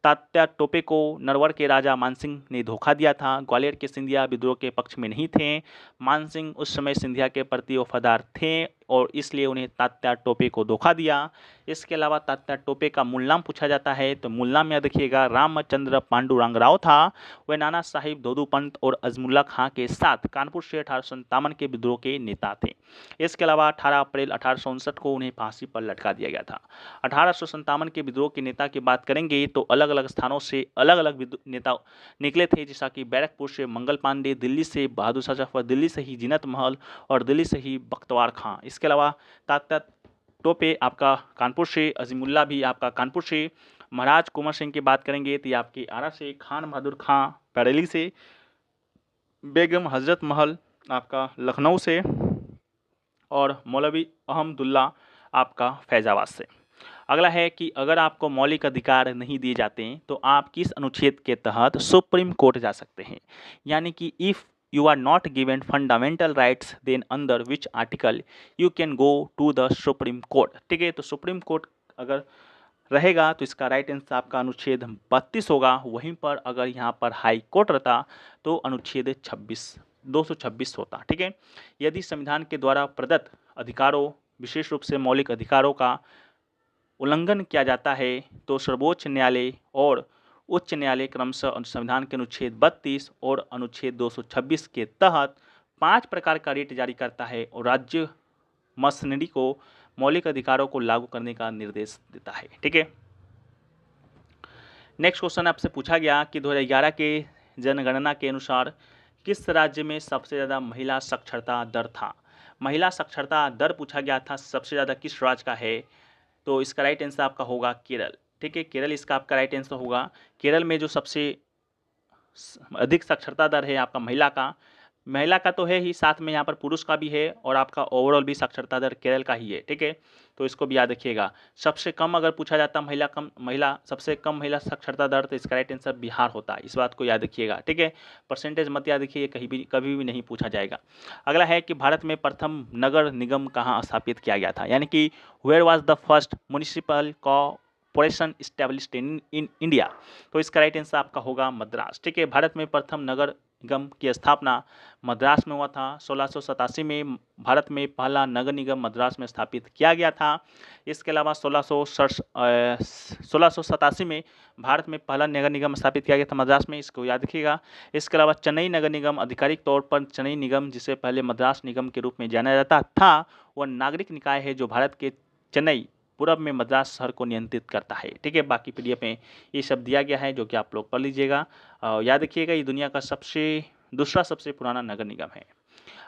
तात्या टोपे को नरवर के राजा मानसिंह ने धोखा दिया था। ग्वालियर के सिंधिया विद्रोह के पक्ष में नहीं थे। मानसिंह उस समय सिंधिया के प्रति वफादार थे और इसलिए उन्हें तात्या टोपे को धोखा दिया। इसके अलावा तात्या टोपे का मूल नाम पूछा जाता है तो मूल नाम याद रखिएगा रामचंद्र पांडुरंग राव था। वह नाना साहिब दोदू पंत और अजमुल्ला खां के साथ कानपुर से 1857 के विद्रोह के नेता थे। इसके अलावा 18 अप्रैल 1859 को उन्हें फांसी पर लटका दिया गया था। 1857 के विद्रोह के नेता की बात करेंगे तो अलग अलग स्थानों से अलग अलग नेता निकले थे, जैसा कि बैरकपुर से मंगल पांडे, दिल्ली से बहादुर शाह जफर, दिल्ली से ही जीनत महल और दिल्ली से ही बख्तवार खां। इसके अलावा तात्या टोपे आपका कानपुर से, अजीमुल्ला भी आपका कानपुर से, महाराज कुंवर सिंह की बात करेंगे तो ये आपके आरा से, खान बहादुर खां बरेली से, बेगम हजरत महल आपका लखनऊ से और मौलवी अहमदुल्ला आपका फैजाबाद से। अगला है कि अगर आपको मौलिक अधिकार नहीं दिए जाते हैं तो आप किस अनुच्छेद के तहत सुप्रीम कोर्ट जा सकते हैं। यानी कि if you are not given fundamental rights then under which article you can go to the Supreme Court. ठीक है, तो सुप्रीम कोर्ट अगर रहेगा तो इसका राइट आंसर आपका अनुच्छेद 32 होगा। वहीं पर अगर यहाँ पर हाई कोर्ट रहता तो अनुच्छेद 226 होता। ठीक है, यदि संविधान के द्वारा प्रदत्त अधिकारों विशेष रूप से मौलिक अधिकारों का उल्लंघन किया जाता है तो सर्वोच्च न्यायालय और उच्च न्यायालय क्रमशः संविधान के अनुच्छेद 32 और अनुच्छेद 226 के तहत 5 प्रकार का रिट जारी करता है और राज्य मशीनरी को मौलिक अधिकारों को लागू करने का निर्देश देता है। ठीक है, नेक्स्ट क्वेश्चन आपसे पूछा गया कि 2011 के जनगणना के अनुसार किस राज्य में सबसे ज़्यादा महिला साक्षरता दर था। महिला साक्षरता दर पूछा गया था सबसे ज़्यादा किस राज्य का है, तो इसका राइट आंसर आपका होगा केरल। ठीक है, केरल इसका आपका राइट आंसर होगा। केरल में जो सबसे अधिक साक्षरता दर है आपका महिला का तो है ही, साथ में यहाँ पर पुरुष का भी है और आपका ओवरऑल भी साक्षरता दर केरल का ही है। ठीक है, तो इसको भी याद रखिएगा। सबसे कम अगर पूछा जाता सबसे कम महिला साक्षरता दर तो इसका राइट आंसर बिहार होता है। इस बात को याद रखिएगा। ठीक है, परसेंटेज मत याद रखिए, कभी भी नहीं पूछा जाएगा। अगला है कि भारत में प्रथम नगर निगम कहाँ स्थापित किया गया था। यानी कि where was the first municipal corporation established in India, तो इसका राइट आंसर आपका होगा मद्रास। ठीक है, भारत में प्रथम नगर निगम की स्थापना मद्रास में हुआ था। 1687 में भारत में पहला नगर निगम मद्रास में स्थापित किया गया था। इसके अलावा 1687 में भारत में पहला नगर निगम स्थापित किया गया था मद्रास में, इसको याद रखिएगा। इसके अलावा चेन्नई नगर निगम आधिकारिक तौर पर चेन्नई निगम, जिसे पहले मद्रास निगम के रूप में जाना जाता था, वह नागरिक निकाय है जो भारत के चेन्नई पूर्व में मद्रास शहर को नियंत्रित करता है। ठीक है, बाकी पीडीएफ में ये सब दिया गया है जो कि आप लोग पढ़ लीजिएगा। याद रखिएगा ये दुनिया का दूसरा सबसे पुराना नगर निगम है।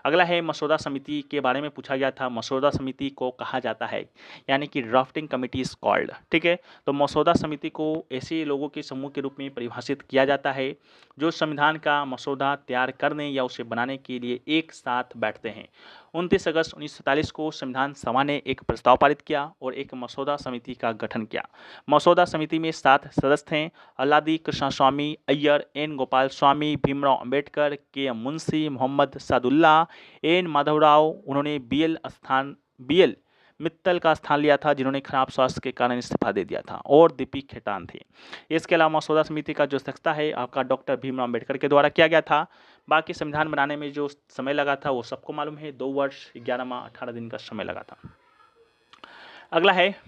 अगला है मसौदा समिति के बारे में पूछा गया था। मसौदा समिति को कहा जाता है, यानी कि ड्राफ्टिंग कमिटी इज कॉल्ड। ठीक है, तो मसौदा समिति को ऐसे लोगों के समूह के रूप में परिभाषित किया जाता है जो संविधान का मसौदा तैयार करने या उसे बनाने के लिए एक साथ बैठते हैं। 29 अगस्त 1947 को संविधान सभा ने एक प्रस्ताव पारित किया और एक मसौदा समिति का गठन किया। मसौदा समिति में 7 सदस्य हैं: अल्लादी कृष्णस्वामी अय्यर, एन गोपाल स्वामी, भीमराव अंबेडकर, के एम मुंशी, मोहम्मद सादुल्ला, एन माधवराव। उन्होंने बीएल मित्तल का स्थान लिया था जिन्होंने खराब स्वास्थ्य के कारण इस्तीफा दे दिया था, और दीपी खेतान थे। इसके अलावा मसौदा समिति का जो अध्यक्षता है आपका डॉक्टर भीमराव अंबेडकर के द्वारा किया गया था। बाकी संविधान बनाने में जो समय लगा था वो सबको मालूम है, 2 वर्ष 11 माह 18 दिन का समय लगा था। अगला है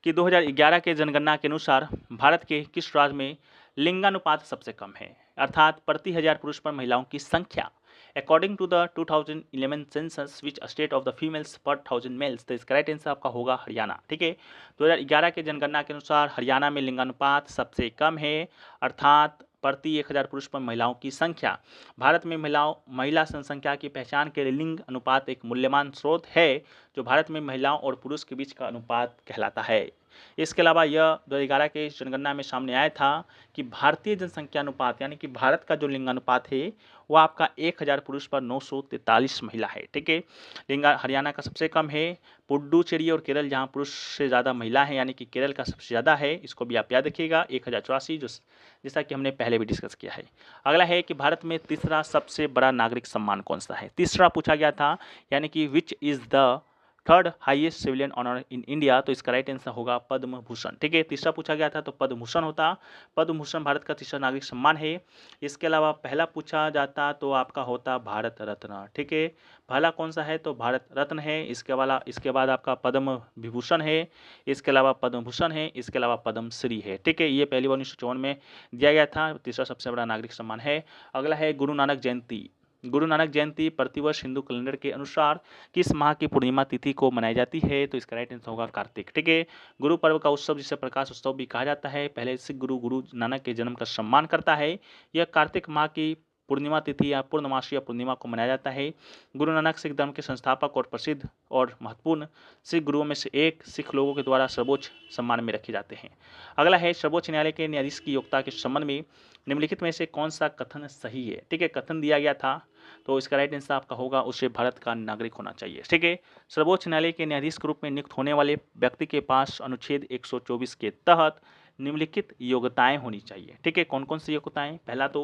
कि 2011 के जनगणना के अनुसार भारत के किस राज्य में लिंगानुपात सबसे कम है, अर्थात प्रति 1000 पुरुष पर महिलाओं की संख्या। According to the 2011 census which state of the females per 1000 mails, तो इसका राइट आंसर आपका होगा हरियाणा। ठीक है, 2011 के जनगणना के अनुसार हरियाणा में लिंगानुपात सबसे कम है, अर्थात प्रति 1000 पुरुष पर महिलाओं की संख्या। भारत में महिला जनसंख्या की पहचान के लिए लिंग अनुपात एक मूल्यवान स्रोत है जो भारत में महिलाओं और पुरुष के बीच का अनुपात कहलाता है। इसके अलावा यह 2011 के जनगणना में सामने आया था कि भारतीय जनसंख्या अनुपात, यानी कि भारत का जो लिंगानुपात है वो आपका 1000 पुरुष पर 943 महिला है। ठीक है, हरियाणा का सबसे कम है, पुडुचेरी और केरल जहां पुरुष से ज़्यादा महिला है, यानी कि केरल का सबसे ज़्यादा है। इसको भी आप याद रखिएगा, 1084, जो जैसा कि हमने पहले भी डिस्कस किया है। अगला है कि भारत में तीसरा सबसे बड़ा नागरिक सम्मान कौन सा है। तीसरा पूछा गया था, यानी कि which is the third highest civilian honour in India, तो इसका राइट आंसर होगा पद्म भूषण। ठीक है, तीसरा पूछा गया था तो पद्म भूषण होता। पद्म भूषण भारत का तीसरा नागरिक सम्मान है। इसके अलावा पहला पूछा जाता तो आपका होता भारत रत्न। ठीक है, पहला कौन सा है तो भारत रत्न है। इसके बाद आपका पद्म विभूषण है, इसके अलावा पद्म भूषण है, इसके अलावा पद्म श्री है। ठीक है, ये पहली बार 1954 में दिया गया था, तीसरा सबसे बड़ा नागरिक सम्मान है। अगला है गुरु नानक जयंती। गुरु नानक जयंती प्रतिवर्ष हिंदू कैलेंडर के अनुसार किस माह की पूर्णिमा तिथि को मनाई जाती है, तो इसका राइट आंसर होगा कार्तिक। ठीक है, गुरु पर्व का उत्सव जिसे प्रकाश उत्सव भी कहा जाता है, पहले सिख गुरु नानक के जन्म का सम्मान करता है। यह कार्तिक माह की पूर्णिमा तिथि या पूर्णमासी या पूर्णिमा को मनाया जाता है। गुरु नानक सिख धर्म के संस्थापक और प्रसिद्ध और महत्वपूर्ण सिख गुरुओं में से एक, सिख लोगों के द्वारा सर्वोच्च सम्मान में रखे जाते हैं। अगला है सर्वोच्च न्यायालय के न्यायाधीश की योग्यता के संबंध में निम्नलिखित में से कौन सा कथन सही है। ठीक है, कथन दिया गया था तो इसका राइट आंसर आपका होगा उसे भारत का नागरिक होना चाहिए। ठीक है, सर्वोच्च न्यायालय के न्यायाधीश के रूप में नियुक्त होने वाले व्यक्ति के पास अनुच्छेद 124 के तहत निम्नलिखित योग्यताएं होनी चाहिए। ठीक है, कौन कौन सी योग्यताएं, पहला तो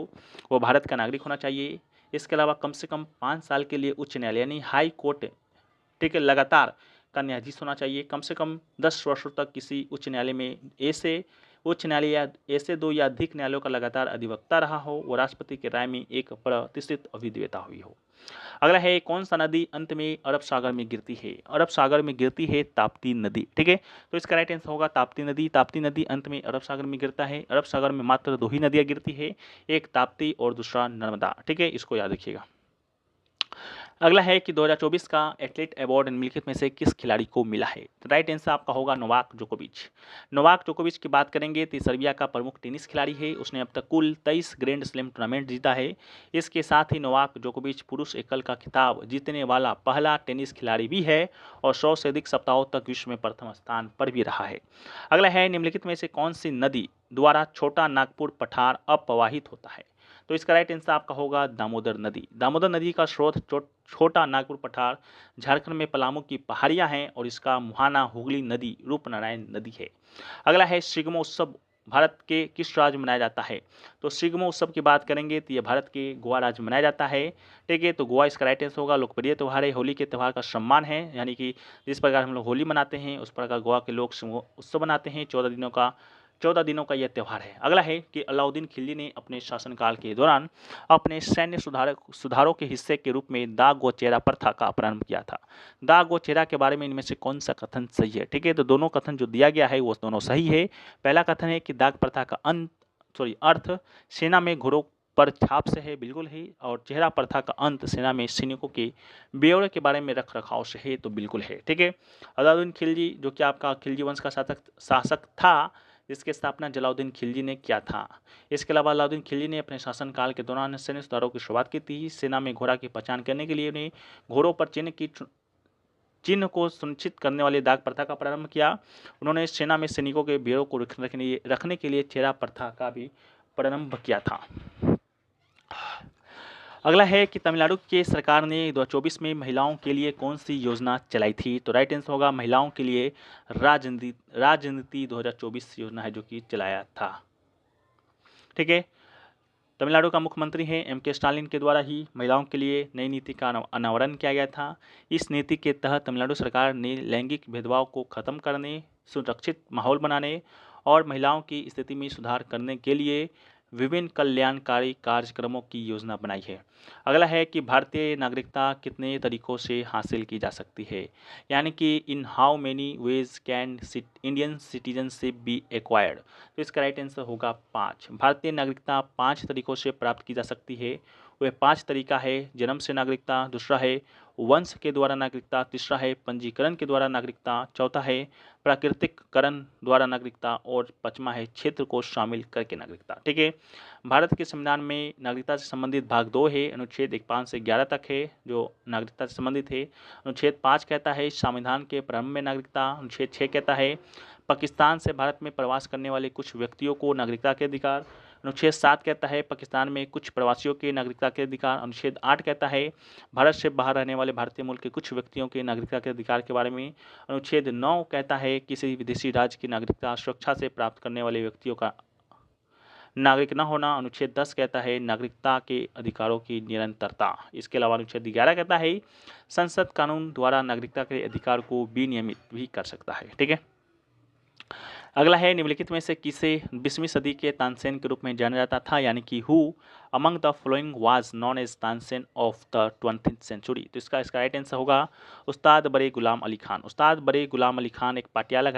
वो भारत का नागरिक होना चाहिए। इसके अलावा कम से कम 5 साल के लिए उच्च न्यायालय यानी हाई कोर्ट, ठीक है, लगातार का न्यायाधीश होना चाहिए। कम से कम 10 वर्षों तक किसी उच्च न्यायालय में ऐसे उच्च न्यायालय या ऐसे 2 या अधिक न्यायालयों का लगातार अधिवक्ता रहा हो, वो राष्ट्रपति के राय में एक प्रतिष्ठित अभिदेवता हुई हो। अगला है कौन सा नदी अंत में अरब सागर में गिरती है। अरब सागर में गिरती है ताप्ती नदी। ठीक है, तो इसका राइट आंसर होगा ताप्ती नदी। ताप्ती नदी अंत में अरब सागर में गिरता है। अरब सागर में मात्र 2 ही नदियां गिरती है, एक ताप्ती और दूसरा नर्मदा। ठीक है, इसको याद रखिएगा। अगला है कि 2024 का एथलीट अवार्ड निम्नलिखित में से किस खिलाड़ी को मिला है। तो राइट आंसर आपका होगा नोवाक जोकोविच। नोवाक जोकोविच की बात करेंगे तो सर्बिया का प्रमुख टेनिस खिलाड़ी है। उसने अब तक कुल 23 ग्रैंड स्लैम टूर्नामेंट जीता है। इसके साथ ही नोवाक जोकोविच पुरुष एकल का खिताब जीतने वाला पहला टेनिस खिलाड़ी भी है और 100 से अधिक सप्ताहों तक विश्व में प्रथम स्थान पर भी रहा है। अगला है निम्नलिखित में से कौन सी नदी द्वारा छोटा नागपुर पठार अप्रवाहित होता है। तो इसका राइट आंसर आपका होगा दामोदर नदी। दामोदर नदी का स्रोत छोटा नागपुर पठार झारखंड में पलामू की पहाड़ियां हैं और इसका मुहाना हुगली नदी रूपनारायण नदी है। अगला है सिगमो उत्सव भारत के किस राज्य में मनाया जाता है। तो सिगमो उत्सव की बात करेंगे तो यह भारत के गोवा राज्य में मनाया जाता है। ठीक है, तो गोवा इसका राइट आंसर होगा। लोकप्रिय त्यौहार है, होली के त्यौहार का सम्मान है, यानी कि जिस प्रकार हम लोग होली मनाते हैं उस प्रकार गोवा के लोग उत्सव मनाते हैं। 14 दिनों का यह त्यौहार है। अगला है कि अलाउद्दीन खिलजी ने अपने शासनकाल के दौरान अपने सैन्य सुधारों के हिस्से के रूप में दाग व चेहरा प्रथा का प्रारंभ किया था। दाग व चेहरा के बारे में इनमें से कौन सा कथन सही है। ठीक है, तो दोनों कथन जो दिया गया है वो दोनों सही है। पहला कथन है कि दाग प्रथा का अर्थ सेना में घोड़ों पर छाप से है, बिल्कुल है। और चेहरा प्रथा का अंत सेना में सैनिकों के ब्यौरे के बारे में रख रखाव से है, तो बिल्कुल है। ठीक है, अलाउद्दीन खिलजी जो कि आपका खिलजी वंश का शासक था, जिसकी स्थापना जलालुद्दीन खिलजी ने किया था। इसके अलावा अलाउद्दीन खिलजी ने अपने शासनकाल के दौरान सैन्य सुधारों की शुरुआत की थी। सेना में घोड़ा की पहचान करने के लिए उन्हें घोड़ों पर चिन्ह को सुनिश्चित करने वाली दाग प्रथा का प्रारंभ किया। उन्होंने सेना में सैनिकों के ब्यौरों को रखने के लिए चेहरा प्रथा का भी प्रारंभ किया था। अगला है कि तमिलनाडु के सरकार ने 2024 में महिलाओं के लिए कौन सी योजना चलाई थी। तो राइट आंसर होगा महिलाओं के लिए राजनीति 2024 योजना है जो कि चलाया था। ठीक है, तमिलनाडु का मुख्यमंत्री है M.K. स्टालिन के द्वारा ही महिलाओं के लिए नई नीति का अनावरण किया गया था। इस नीति के तहत तमिलनाडु सरकार ने लैंगिक भेदभाव को खत्म करने, सुरक्षित माहौल बनाने और महिलाओं की स्थिति में सुधार करने के लिए विभिन्न कल्याणकारी कार्यक्रमों की योजना बनाई है। अगला है कि भारतीय नागरिकता कितने तरीकों से हासिल की जा सकती है, यानी कि in how many ways can Indian citizenship B acquired. तो इसका राइट आंसर होगा 5। भारतीय नागरिकता 5 तरीकों से प्राप्त की जा सकती है। वह 5 तरीका है जन्म से नागरिकता, दूसरा है वंश के द्वारा नागरिकता, तीसरा है पंजीकरण के द्वारा नागरिकता, चौथा है प्राकृतिककरण द्वारा नागरिकता और 5वां है क्षेत्र को शामिल करके नागरिकता। ठीक है, भारत के संविधान में नागरिकता से संबंधित भाग 2 है, अनुच्छेद 5 से 11 तक है जो नागरिकता से संबंधित है। अनुच्छेद 5 कहता है संविधान के प्रारंभ में नागरिकता। अनुच्छेद 6 कहता है पाकिस्तान से भारत में प्रवास करने वाले कुछ व्यक्तियों को नागरिकता के अधिकार। अनुच्छेद 7 कहता है पाकिस्तान में कुछ प्रवासियों के नागरिकता के अधिकार। अनुच्छेद 8 कहता है भारत से बाहर रहने वाले भारतीय मूल के कुछ व्यक्तियों के नागरिकता के अधिकार के बारे में। अनुच्छेद 9 कहता है किसी विदेशी राज्य की नागरिकता सुरक्षा से प्राप्त करने वाले व्यक्तियों का नागरिक न होना। अनुच्छेद 10 कहता है नागरिकता के अधिकारों की निरंतरता। इसके अलावा अनुच्छेद 11 कहता है संसद कानून द्वारा नागरिकता के अधिकार को विनियमित भी कर सकता है। ठीक है, अगला है निम्नलिखित में से किसे 20वीं सदी के तानसेन के रूप में जाना जाता था, यानी कि who among the following was known as Tansen of the 20th century. तो इसका राइट आंसर होगा उस्ताद बड़े गुलाम अली खान। उस्ताद बड़े गुलाम अली खान एक पाटियाला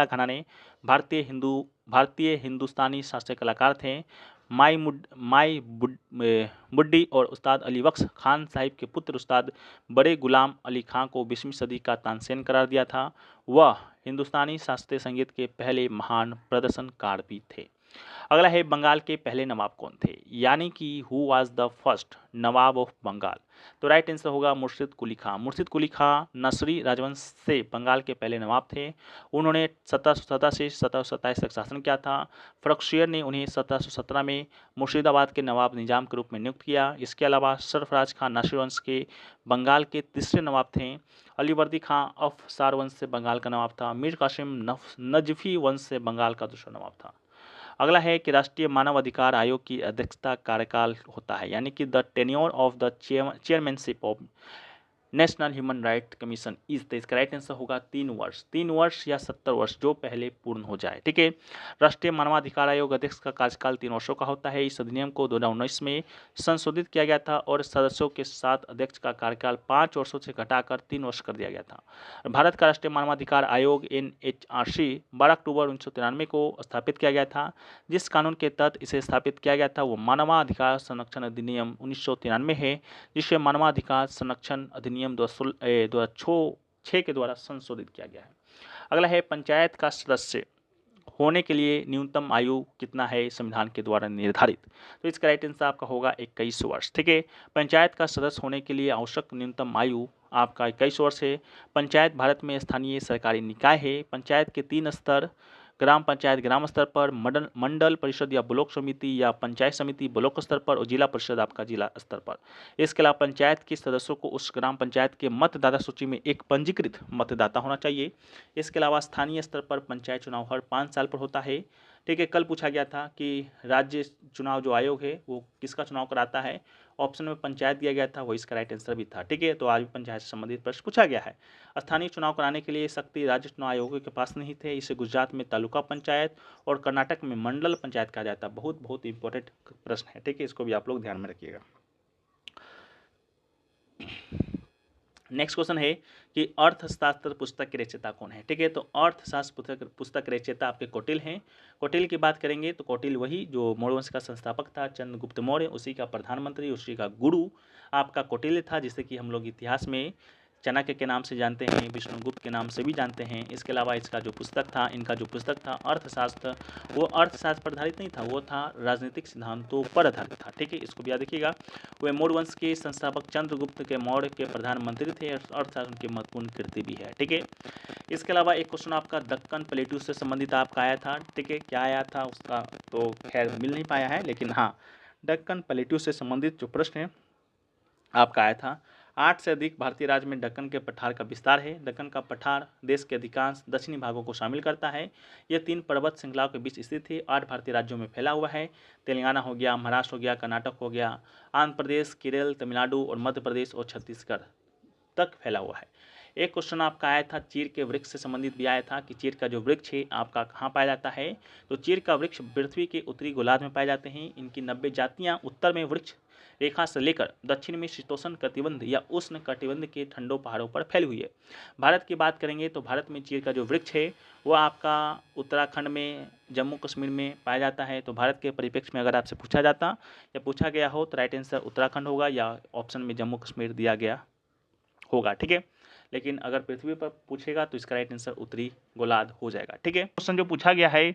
घराने भारतीय हिंदुस्तानी शास्त्रीय कलाकार थे। बुड्डी और उस्ताद अली बख्श खान साहिब के पुत्र उस्ताद बड़े गुलाम अली खान को 20वीं सदी का तानसेन करार दिया था। वह हिंदुस्तानी शास्त्रीय संगीत के पहले महान प्रदर्शनकार भी थे। अगला है बंगाल के पहले नवाब कौन थे, यानी कि who was the first Nawab of Bengal. तो राइट आंसर होगा मुर्शिद कुली खां। मुर्शिद कुली खां नसरी राजवंश से बंगाल के पहले नवाब थे। उन्होंने 1717 से 1727 तक शासन किया था। फर्रुखसियर ने उन्हें 1717 में मुर्शिदाबाद के नवाब निजाम के रूप में नियुक्त किया। इसके अलावा सरफराज खां नासिर वंश के बंगाल के तीसरे नवाब थे। अलीवर्दी खां अफसार वंश से बंगाल का नवाब था। मीर कासिम नजफी वंश से बंगाल का दूसरा नवाब था। अगला है कि राष्ट्रीय मानव अधिकार आयोग की अध्यक्षता कार्यकाल होता है, यानी कि the tenure of the chairmanship of national human right commission is the. इसका राइट आंसर होगा 3 वर्ष या 70 वर्ष, जो पहले पूर्ण हो जाए। ठीक है, राष्ट्रीय मानवाधिकार आयोग अध्यक्ष का कार्यकाल 3 वर्षों का होता है। इस अधिनियम को 2019 में संशोधित किया गया था और सदस्यों के साथ अध्यक्ष का कार्यकाल 5 वर्षों से घटाकर 3 वर्ष कर दिया गया था। भारत का राष्ट्रीय मानवाधिकार आयोग NHRC 12 अक्टूबर 1993 को स्थापित किया गया था। जिस कानून के तहत इसे स्थापित किया गया था वो मानवाधिकार संरक्षण अधिनियम 1993 है, जिसे मानवाधिकार संरक्षण अधिनियम 2006 के द्वारा संशोधित किया गया है। अगला है पंचायत का सदस्य होने के लिए न्यूनतम आयु कितना है संविधान के द्वारा निर्धारित। तो इसका राइट आंसर आपका होगा 21 वर्ष। ठीक है, पंचायत का सदस्य होने के लिए आवश्यक न्यूनतम आयु आपका 21 वर्ष है। पंचायत भारत में स्थानीय सरकारी निकाय है। पंचायत के 3 स्तर, ग्राम पंचायत ग्राम स्तर पर, मंडल परिषद या ब्लॉक समिति या पंचायत समिति ब्लॉक स्तर पर, और जिला परिषद आपका जिला स्तर पर। इसके अलावा पंचायत के सदस्यों को उस ग्राम पंचायत के मतदाता सूची में एक पंजीकृत मतदाता होना चाहिए। इसके अलावा स्थानीय स्तर पर पंचायत चुनाव हर 5 साल पर होता है। ठीक है, कल पूछा गया था कि राज्य चुनाव जो आयोग है वो किसका चुनाव कराता है। ऑप्शन में पंचायत दिया गया था, वो इसका राइट आंसर भी था। ठीक है, तो आज भी पंचायत से संबंधित प्रश्न पूछा गया है। स्थानीय चुनाव कराने के लिए शक्ति राज्य चुनाव आयोग के पास नहीं थे। इसे गुजरात में तालुका पंचायत और कर्नाटक में मंडल पंचायत कहा जाता है। बहुत इंपॉर्टेंट प्रश्न है। ठीक है, इसको भी आप लोग ध्यान में रखिएगा। नेक्स्ट क्वेश्चन है कि अर्थशास्त्र पुस्तक के रचयिता कौन है। ठीक है, तो अर्थशास्त्र पुस्तक रचयिता आपके कौटिल्य हैं। कौटिल्य की बात करेंगे तो कौटिल्य वही जो मौर्य वंश का संस्थापक था, चंद्रगुप्त मौर्य, उसी का प्रधानमंत्री, उसी का गुरु आपका कौटिल्य था, जिसे कि हम लोग इतिहास में चाणक्य के नाम से जानते हैं, विष्णुगुप्त के नाम से भी जानते हैं। इसके अलावा इसका जो पुस्तक था, इनका जो पुस्तक था अर्थशास्त्र, वो अर्थशास्त्र पर आधारित नहीं था, वो था राजनीतिक सिद्धांतों पर आधारित था। ठीक है, इसको भी याद रखिएगा। वे मौर्य वंश के संस्थापक चंद्रगुप्त के मौर्य के प्रधानमंत्री थे। अर्थशास्त्र उनकी महत्वपूर्ण कृति भी है। ठीक है, इसके अलावा एक क्वेश्चन आपका दक्कन प्लेटू से संबंधित आपका आया था। ठीक है, क्या आया था उसका तो खैर मिल नहीं पाया है, लेकिन हाँ दक्कन प्लेटू से संबंधित जो प्रश्न है आपका आया था। 8 से अधिक भारतीय राज्य में दक्कन के पठार का विस्तार है। दक्कन का पठार देश के अधिकांश दक्षिणी भागों को शामिल करता है। यह 3 पर्वत श्रृंखलाओं के बीच स्थित है। 8 भारतीय राज्यों में फैला हुआ है। तेलंगाना हो गया, महाराष्ट्र हो गया, कर्नाटक हो गया, आंध्र प्रदेश, केरल, तमिलनाडु और मध्य प्रदेश और छत्तीसगढ़ तक फैला हुआ है। एक क्वेश्चन आपका आया था चीड़ के वृक्ष से संबंधित भी आया था कि चीड़ का जो वृक्ष है आपका कहाँ पाया जाता है। तो चीड़ का वृक्ष पृथ्वी के उत्तरी गोलार्ध में पाए जाते हैं। इनकी 90 जातियाँ उत्तर में वृक्ष रेखा से लेकर दक्षिण में शीतोष्ण कटिबंध या उष्ण कटिबंध के ठंडों पहाड़ों पर फैली हुई है। भारत की बात करेंगे तो भारत में चीड़ का जो वृक्ष है वो आपका उत्तराखंड में, जम्मू कश्मीर में पाया जाता है। तो भारत के परिप्रेक्ष्य में अगर आपसे पूछा जाता या पूछा गया हो तो राइट आंसर उत्तराखंड होगा, या ऑप्शन में जम्मू कश्मीर दिया गया होगा। ठीक है, लेकिन अगर पृथ्वी पर पूछेगा तो इसका राइट आंसर उत्तरी गोलार्ध हो जाएगा। ठीक है, क्वेश्चन जो पूछा गया है,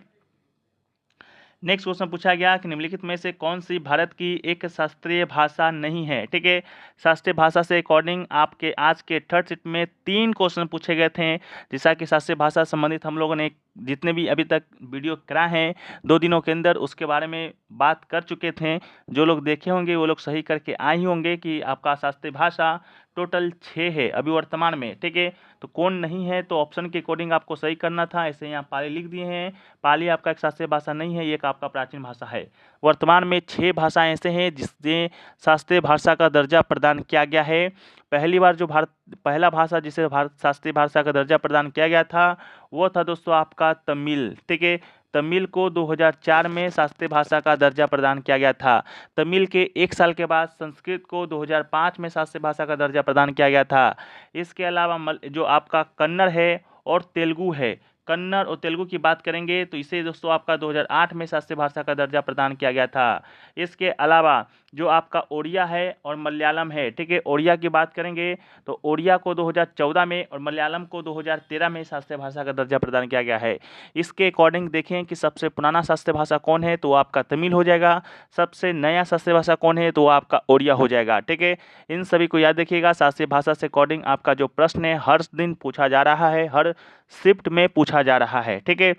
नेक्स्ट क्वेश्चन पूछा गया कि निम्नलिखित में से कौन सी भारत की एक शास्त्रीय भाषा नहीं है। ठीक है, शास्त्रीय भाषा से अकॉर्डिंग आपके आज के थर्ड शिफ्ट में 3 क्वेश्चन पूछे गए थे। जैसा कि शास्त्रीय भाषा संबंधित हम लोगों ने जितने भी अभी तक वीडियो करा हैं 2 दिनों के अंदर, उसके बारे में बात कर चुके थे। जो लोग देखे होंगे वो लोग सही करके आए ही होंगे कि आपका शास्त्रीय भाषा टोटल 6 है अभी वर्तमान में, ठीक है। तो कौन नहीं है, तो ऑप्शन के अकॉर्डिंग आपको सही करना था। ऐसे यहाँ पाली लिख दिए हैं। पाली आपका एक शास्त्रीय भाषा नहीं है, ये एक आपका प्राचीन भाषा है। वर्तमान में 6 भाषाएं ऐसे हैं जिससे शास्त्रीय भाषा का दर्जा प्रदान किया गया है। पहली बार जो पहला भाषा जिसे भारत शास्त्रीय भाषा का दर्जा प्रदान किया गया था वो था दोस्तों आपका तमिल, ठीक है। तमिल को 2004 में शास्त्रीय भाषा का दर्जा प्रदान किया गया था। तमिल के 1 साल के बाद संस्कृत को 2005 में शास्त्रीय भाषा का दर्जा प्रदान किया गया था। इसके अलावा जो आपका कन्नड़ है और तेलुगु है, कन्नड़ और तेलुगु की बात करेंगे तो इसे दोस्तों आपका 2008 में शास्त्रीय भाषा का दर्जा प्रदान किया गया था। इसके अलावा जो आपका ओडिया है और मलयालम है, ठीक है। ओडिया की बात करेंगे तो ओडिया को 2014 में और मलयालम को 2013 में शास्त्रीय भाषा का दर्जा प्रदान किया गया है। इसके अकॉर्डिंग देखें कि सबसे पुराना शास्त्रीय भाषा कौन है, तो आपका तमिल हो जाएगा। सबसे नया शास्त्रीय भाषा कौन है, तो आपका ओडिया हो जाएगा, ठीक है। इन सभी को याद रखिएगा। शास्त्रीय भाषा से अकॉर्डिंग आपका जो प्रश्न है हर दिन पूछा जा रहा है, हर शिफ्ट में पूछा जा रहा है, ठीक है।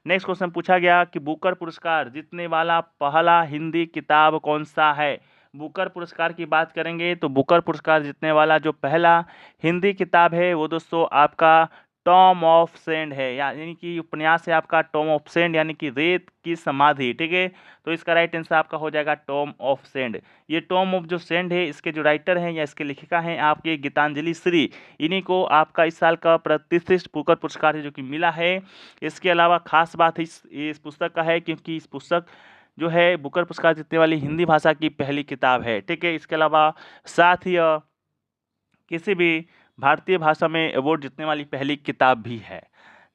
नेक्स्ट क्वेश्चन पूछा गया कि बुकर पुरस्कार जीतने वाला पहला हिंदी किताब कौन सा है। बुकर पुरस्कार की बात करेंगे तो बुकर पुरस्कार जीतने वाला जो पहला हिंदी किताब है वो दोस्तों आपका टॉम ऑफ सेंड है, यानी कि उपन्यास है आपका टॉम ऑफ सेंड, यानी कि रेत की समाधि, ठीक है। तो इसका राइट आंसर आपका हो जाएगा टॉम ऑफ सेंड। ये टॉम ऑफ जो सेंड है इसके जो राइटर हैं या इसके लेखिका हैं आपके गीतांजलि श्री, इन्हीं को आपका इस साल का प्रतिष्ठित बुकर पुरस्कार है जो कि मिला है। इसके अलावा खास बात इस पुस्तक का है क्योंकि इस पुस्तक जो है बुकर पुरस्कार जीतने वाली हिंदी भाषा की पहली किताब है, ठीक है। इसके अलावा साथ ही किसी भी भारतीय भाषा में अवार्ड जीतने वाली पहली किताब भी है।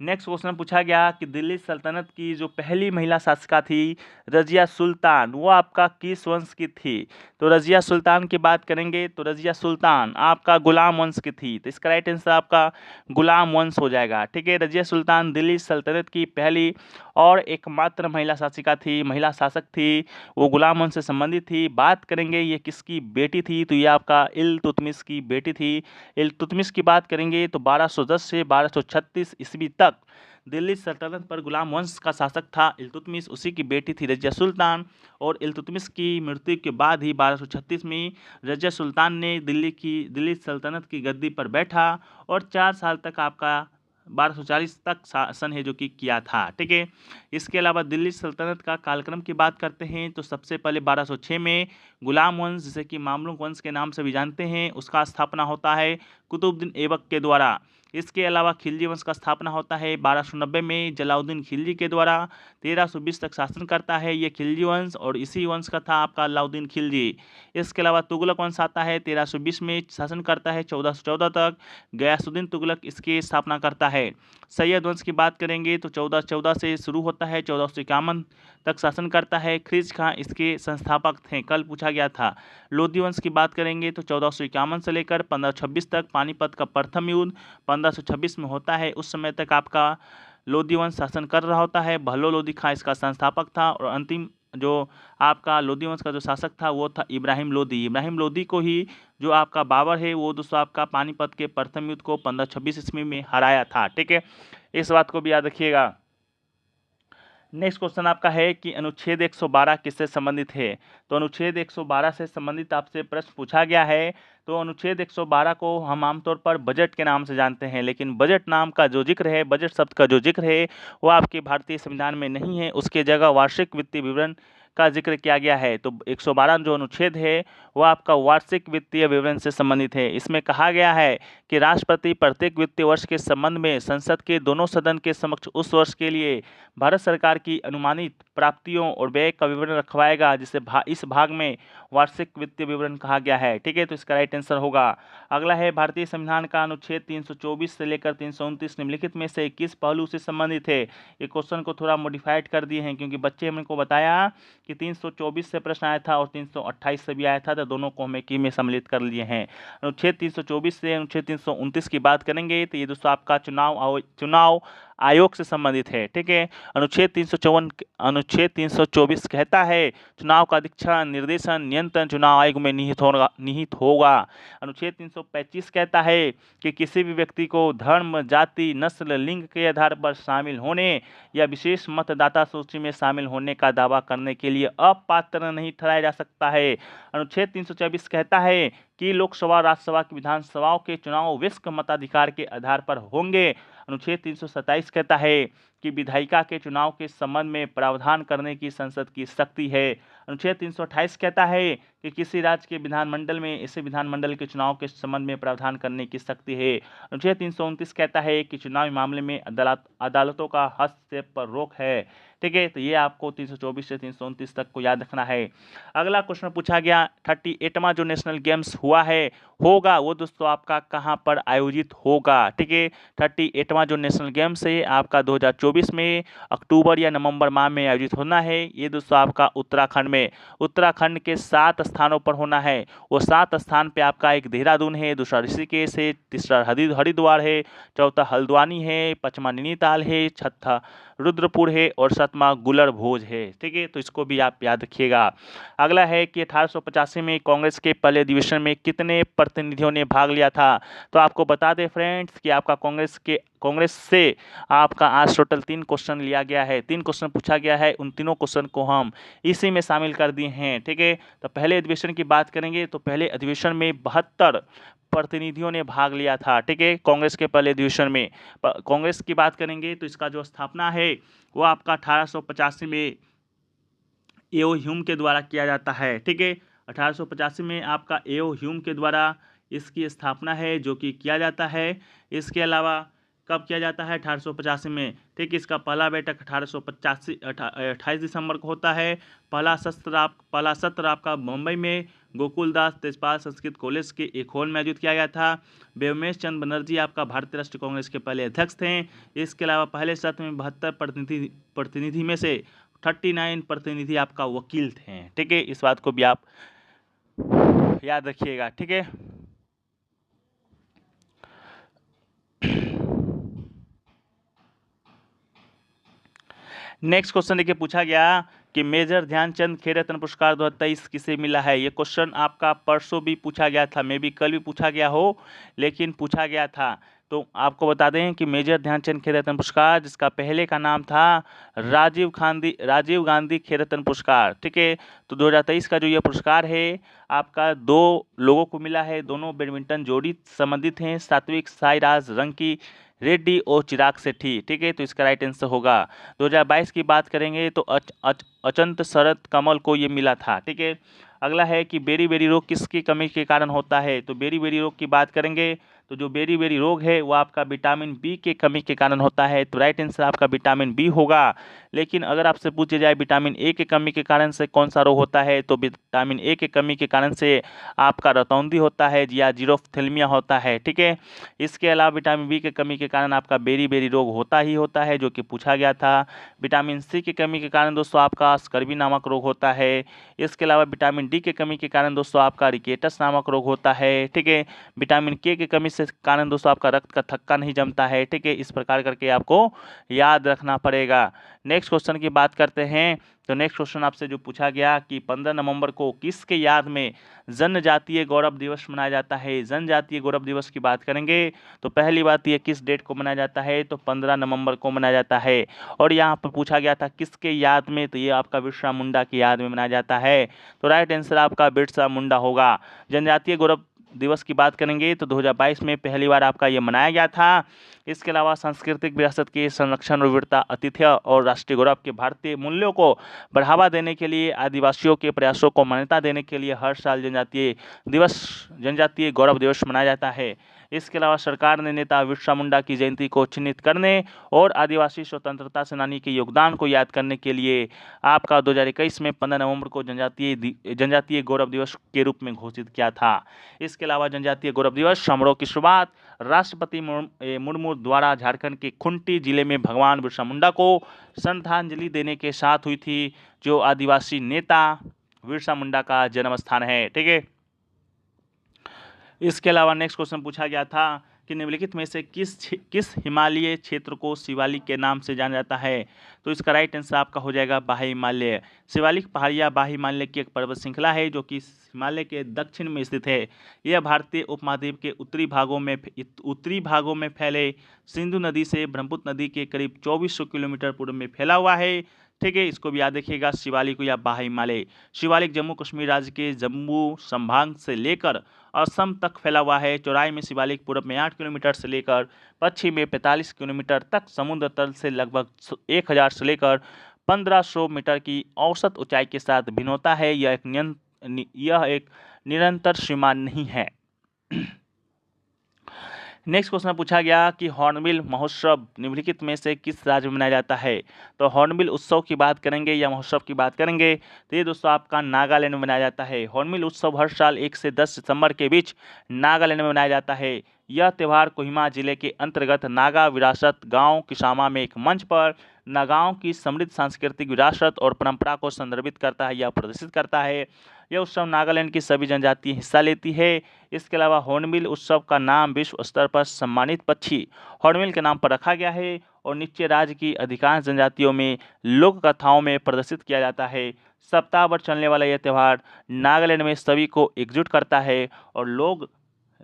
नेक्स्ट क्वेश्चन पूछा गया कि दिल्ली सल्तनत की जो पहली महिला शासिका थी रजिया सुल्तान, वो आपका किस वंश की थी। तो रजिया सुल्तान की बात करेंगे तो रजिया सुल्तान आपका गुलाम वंश की थी, तो इसका राइट आंसर आपका गुलाम वंश हो जाएगा, ठीक है। रजिया सुल्तान दिल्ली सल्तनत की पहली और एकमात्र महिला शासिका थी, महिला शासक थी, वो गुलाम वंश से संबंधित थी। बात करेंगे ये किसकी बेटी थी, तो ये आपका इल्तुतमिश की बेटी थी। इल्तुतमिश की बात करेंगे तो 1210 से 1236 ईस्वी तक दिल्ली सल्तनत पर गुलाम वंश का शासक था इल्तुतमिश, उसी की बेटी थी रजिया सुल्तान। और इल्तुतमिश की मृत्यु के बाद ही 1236 में रजिया सुल्तान ने दिल्ली सल्तनत की गद्दी पर बैठा और 4 साल तक आपका 1240 तक शासन है जो कि किया था, ठीक है। इसके अलावा दिल्ली सल्तनत का कालक्रम की बात करते हैं तो सबसे पहले 1206 में गुलाम वंश, जिसे कि मामलुक वंश के नाम से भी जानते हैं, उसका स्थापना होता है कुतुबुद्दीन ऐबक के द्वारा। इसके अलावा खिलजी वंश का स्थापना होता है 1290 में जलाउद्दीन खिलजी के द्वारा। 1320 तक शासन करता है ये खिलजी वंश और इसी वंश का था आपका अलाउद्दीन खिलजी। इसके अलावा तुगलक वंश आता है 1320 में, शासन करता है 1414 तक। गयासुद्दीन तुगलक इसकी स्थापना करता है। सैयद वंश की बात करेंगे तो 1414 से शुरू होता है, 1451 तक शासन करता है। ख्रीज खां इसके संस्थापक थे, कल पूछा गया था। लोधी वंश की बात करेंगे तो 1451 से लेकर 1526 तक पानीपत का प्रथम युद्ध 1526 में होता है, उस समय तक आपका लोधी वंश शासन कर रहा होता है। बहलो लोधी खां इसका संस्थापक था और अंतिम जो आपका लोधी वंश का जो शासक था वो था इब्राहिम लोधी। इब्राहिम लोधी को ही जो आपका बाबर है वो दोस्तों आपका पानीपत के प्रथम युद्ध को 1526 ईस्वी में हराया था, ठीक है। इस बात को भी याद रखिएगा। नेक्स्ट क्वेश्चन आपका है कि अनुच्छेद 112 किससे संबंधित है। तो अनुच्छेद 112 से संबंधित आपसे प्रश्न पूछा गया है। तो अनुच्छेद 112 को हम आमतौर पर बजट के नाम से जानते हैं, लेकिन बजट नाम का जो जिक्र है, बजट शब्द का जो जिक्र है वो आपके भारतीय संविधान में नहीं है, उसके जगह वार्षिक वित्तीय विवरण का जिक्र किया गया है। तो 112 जो अनुच्छेद है वो आपका वार्षिक वित्तीय विवरण से संबंधित है। इसमें कहा गया है कि राष्ट्रपति प्रत्येक वित्तीय वर्ष के संबंध में संसद के दोनों सदन के समक्ष उस वर्ष के लिए भारत सरकार की अनुमानित प्राप्तियों और व्यय का विवरण रखवाएगा, जिसे इस भाग में वार्षिक वित्तीय विवरण कहा गया है, ठीक है। तो इसका राइट आंसर होगा। अगला है भारतीय संविधान का अनुच्छेद 324 से लेकर 329 निम्नलिखित में से किस पहलू से संबंधित है। ये क्वेश्चन को थोड़ा मॉडिफाइड कर दिए हैं क्योंकि बच्चे हमने को बताया कि 324 से प्रश्न आया था और 328 से भी आया था, तो दोनों को हम एक ही में सम्मिलित कर लिए हैं। अनुच्छेद 324 से अनुच्छेद 329 की बात करेंगे तो ये दोस्तों आपका चुनाव आयोग से संबंधित है। ठीक है, अनुच्छेद 324 कहता है चुनाव का अधीक्षण, निर्देशन, नियंत्रण चुनाव आयोग में निहित होगा। अनुच्छेद 325 कहता है कि किसी भी व्यक्ति को धर्म, जाति, नस्ल, लिंग के आधार पर शामिल होने या विशेष मतदाता सूची में शामिल होने का दावा करने के लिए अपात्र नहीं ठहराया जा सकता है। अनुच्छेद 324 कहता है कि लोकसभा, राज्यसभा की विधानसभाओं के चुनाव वयस्क मताधिकार के आधार पर होंगे। अनुच्छेद 327 कहता है कि विधायिका के चुनाव के संबंध में प्रावधान करने की संसद की शक्ति है। अनुच्छेद 328 कहता है कि किसी राज्य के विधानमंडल में ऐसे विधानमंडल के चुनाव के संबंध में प्रावधान करने की शक्ति है। अनुच्छेद 329 कहता है कि चुनावी मामले में अदालतों का हस्तक्षेप पर रोक है। ठीक है, तो ये आपको 324 से 329 तक को याद रखना है। अगला क्वेश्चन पूछा गया 38वां जो नेशनल गेम्स होगा वो दोस्तों आपका कहाँ पर आयोजित होगा। ठीक है, 38वां जो नेशनल गेम्स है आपका 2024 में अक्टूबर या नवंबर माह में आयोजित होना है। ये दोस्तों आपका उत्तराखंड के 7 स्थानों पर होना है। वो 7 स्थान पे आपका एक देहरादून है, दूसरा ऋषिकेश है, तीसरा हरिद्वार है, चौथा हल्द्वानी है, पांचवा नैनीताल है, छठा रुद्रपुर है और सातवां गुलरभोज है। ठीक है, तो इसको भी आप याद रखिएगा। अगला है कि 1885 में कांग्रेस के पहले अधिवेशन में कितने प्रतिनिधियों ने भाग लिया था। तो आपको बता दें फ्रेंड्स कि आपका कांग्रेस से आपका आज टोटल 3 क्वेश्चन लिया गया है, 3 क्वेश्चन पूछा गया है। उन तीनों क्वेश्चन को हम इसी में शामिल कर दिए हैं। ठीक है, तो पहले अधिवेशन की बात करेंगे तो पहले अधिवेशन में 72 प्रतिनिधियों ने भाग लिया था। ठीक है, कांग्रेस के पहले अधिवेशन में कांग्रेस की बात करेंगे तो इसका जो स्थापना है वो आपका 1885 में एओ ह्यूम के द्वारा किया जाता है। ठीक है, 1885 में आपका एओ ह्यूम के द्वारा इसकी स्थापना है जो कि किया जाता है। इसके अलावा कब किया जाता है 1885 में। ठीक, इसका पहला बैठक 28 दिसंबर को होता है। पहला सत्र आपका मुंबई में गोकुलदास तेजपाल संस्कृत कॉलेज के एक हॉल में आयोजित किया गया था। व्योमेश चंद्र बनर्जी आपका भारतीय राष्ट्रीय कांग्रेस के पहले अध्यक्ष थे। इसके अलावा पहले सत्र में 72 प्रतिनिधि में से 39 प्रतिनिधि आपका वकील थे। ठीक है, इस बात को भी आप याद रखिएगा। ठीक है, नेक्स्ट क्वेश्चन देखिए पूछा गया कि मेजर ध्यानचंद खेल रत्न पुरस्कार 2023 किसे मिला है। ये क्वेश्चन आपका परसों भी पूछा गया था, मे बी कल भी पूछा गया हो, लेकिन पूछा गया था। तो आपको बता दें कि मेजर ध्यानचंद खेल रत्न पुरस्कार, जिसका पहले का नाम था राजीव गांधी खेल रत्न पुरस्कार। ठीक है, तो 2023 का जो ये पुरस्कार है आपका 2 लोगों को मिला है। दोनों बैडमिंटन जोड़ी संबंधित हैं, सात्विक साईराज रंकी रेड्डी और चिराग सेठी। ठीक है, तो इसका राइट आंसर होगा। 2022 की बात करेंगे तो अचंत शरद कमल को ये मिला था। ठीक है, अगला है कि बेरी बेरी रोग किसकी कमी के कारण होता है। तो बेरी बेरी रोग की बात करेंगे तो जो बेरी बेरी रोग है वो आपका विटामिन बी के कमी के कारण होता है। तो राइट आंसर आपका विटामिन बी होगा। लेकिन अगर आपसे पूछे जाए विटामिन ए के कमी के कारण से कौन सा रोग होता है, तो विटामिन ए के कमी के कारण से आपका रतौंधी होता है या जीरोफ्थेल्मिया होता है। ठीक है, इसके अलावा विटामिन बी के कमी के कारण आपका बेरी बेरी रोग होता है जो कि पूछा गया था। विटामिन सी की कमी के कारण दोस्तों आपका स्कर्वी नामक रोग होता है। इसके अलावा विटामिन डी के कमी के कारण दोस्तों आपका रिकेटस नामक रोग होता है। ठीक है, विटामिन के कमी से कारण दोस्तों आपका रक्त का थक्का नहीं जमता है। ठीक है, इस प्रकार करके आपको याद रखना पड़ेगा। नेक्स्ट क्वेश्चन की बात करते हैं तो नेक्स्ट क्वेश्चन आपसे जो पूछा गया कि 15 नवंबर को किसके याद में जनजातीय गौरव दिवस मनाया जाता है। जनजातीय गौरव दिवस की बात करेंगे तो पहली बात ये किस डेट को मनाया जाता है, तो 15 नवंबर को मनाया जाता है। और यहाँ पर पूछा गया था किसके याद में, तो ये आपका बिरसा मुंडा की याद में मनाया जाता है। तो राइट आंसर आपका बिरसा मुंडा होगा। जनजातीय गौरव दिवस की बात करेंगे तो 2022 में पहली बार आपका ये मनाया गया था। इसके अलावा सांस्कृतिक विरासत के संरक्षण और वीरता, आतिथ्य और राष्ट्रीय गौरव के भारतीय मूल्यों को बढ़ावा देने के लिए आदिवासियों के प्रयासों को मान्यता देने के लिए हर साल जनजातीय गौरव दिवस मनाया जाता है। इसके अलावा सरकार ने नेता बिरसा मुंडा की जयंती को चिन्हित करने और आदिवासी स्वतंत्रता सेनानी के योगदान को याद करने के लिए आपका 2021 में 15 नवंबर को जनजातीय गौरव दिवस के रूप में घोषित किया था। इसके अलावा जनजातीय गौरव दिवस समारोह की शुरुआत राष्ट्रपति मुर्मू द्वारा झारखंड के खूंटी जिले में भगवान बिरसा मुंडा को श्रद्धांजलि देने के साथ हुई थी, जो आदिवासी नेता बिरसा मुंडा का जन्म स्थान है। ठीक है, इसके अलावा नेक्स्ट क्वेश्चन पूछा गया था कि निम्नलिखित में से किस हिमालय क्षेत्र को शिवालिक के नाम से जाना जाता है? तो इसका राइट आंसर आपका हो जाएगा बाह्य हिमालय। शिवालिक पहाड़ियाँ बाह्य हिमालय की एक पर्वत श्रृंखला है जो कि हिमालय के दक्षिण में स्थित है। यह भारतीय उपमहाद्वीप के उत्तरी भागों में फैले सिंधु नदी से ब्रह्मपुत्र नदी के करीब 2400 किलोमीटर पूर्व में फैला हुआ है। ठीक है, इसको भी याद रखिएगा, शिवालिक या बाह्य हिमालय। शिवालिक जम्मू कश्मीर राज्य के जम्मू संभाग से लेकर असम तक फैला हुआ है। चौड़ाई में शिवालिक पूर्व में 8 किलोमीटर से लेकर पश्चिम में 45 किलोमीटर तक समुद्र तल से लगभग 1000 से लेकर 1500 मीटर की औसत ऊंचाई के साथ भिन्न होता है। यह एक निरंतर सीमा नहीं है। नेक्स्ट क्वेश्चन पूछा गया कि हॉर्नबिल महोत्सव निम्नलिखित में से किस राज्य में मनाया जाता है? तो हॉर्नबिल उत्सव की बात करेंगे या महोत्सव की बात करेंगे तो ये दोस्तों आपका नागालैंड में मनाया जाता है। हॉर्नबिल उत्सव हर साल 1 से 10 सितंबर के बीच नागालैंड में मनाया जाता है। यह त्यौहार कोहिमा जिले के अंतर्गत नागा विरासत गांव किसामा में एक मंच पर नागाओं की समृद्ध सांस्कृतिक विरासत और परंपरा को संदर्भित करता है या प्रदर्शित करता है। यह उत्सव नागालैंड की सभी जनजातियां हिस्सा लेती है। इसके अलावा हॉर्नबिल उत्सव का नाम विश्व स्तर पर सम्मानित पक्षी हॉर्नबिल के नाम पर रखा गया है और नीचे राज्य की अधिकांश जनजातियों में लोक कथाओं में प्रदर्शित किया जाता है। सप्ताह भर चलने वाला यह त्यौहार नागालैंड में सभी को एकजुट करता है और लोग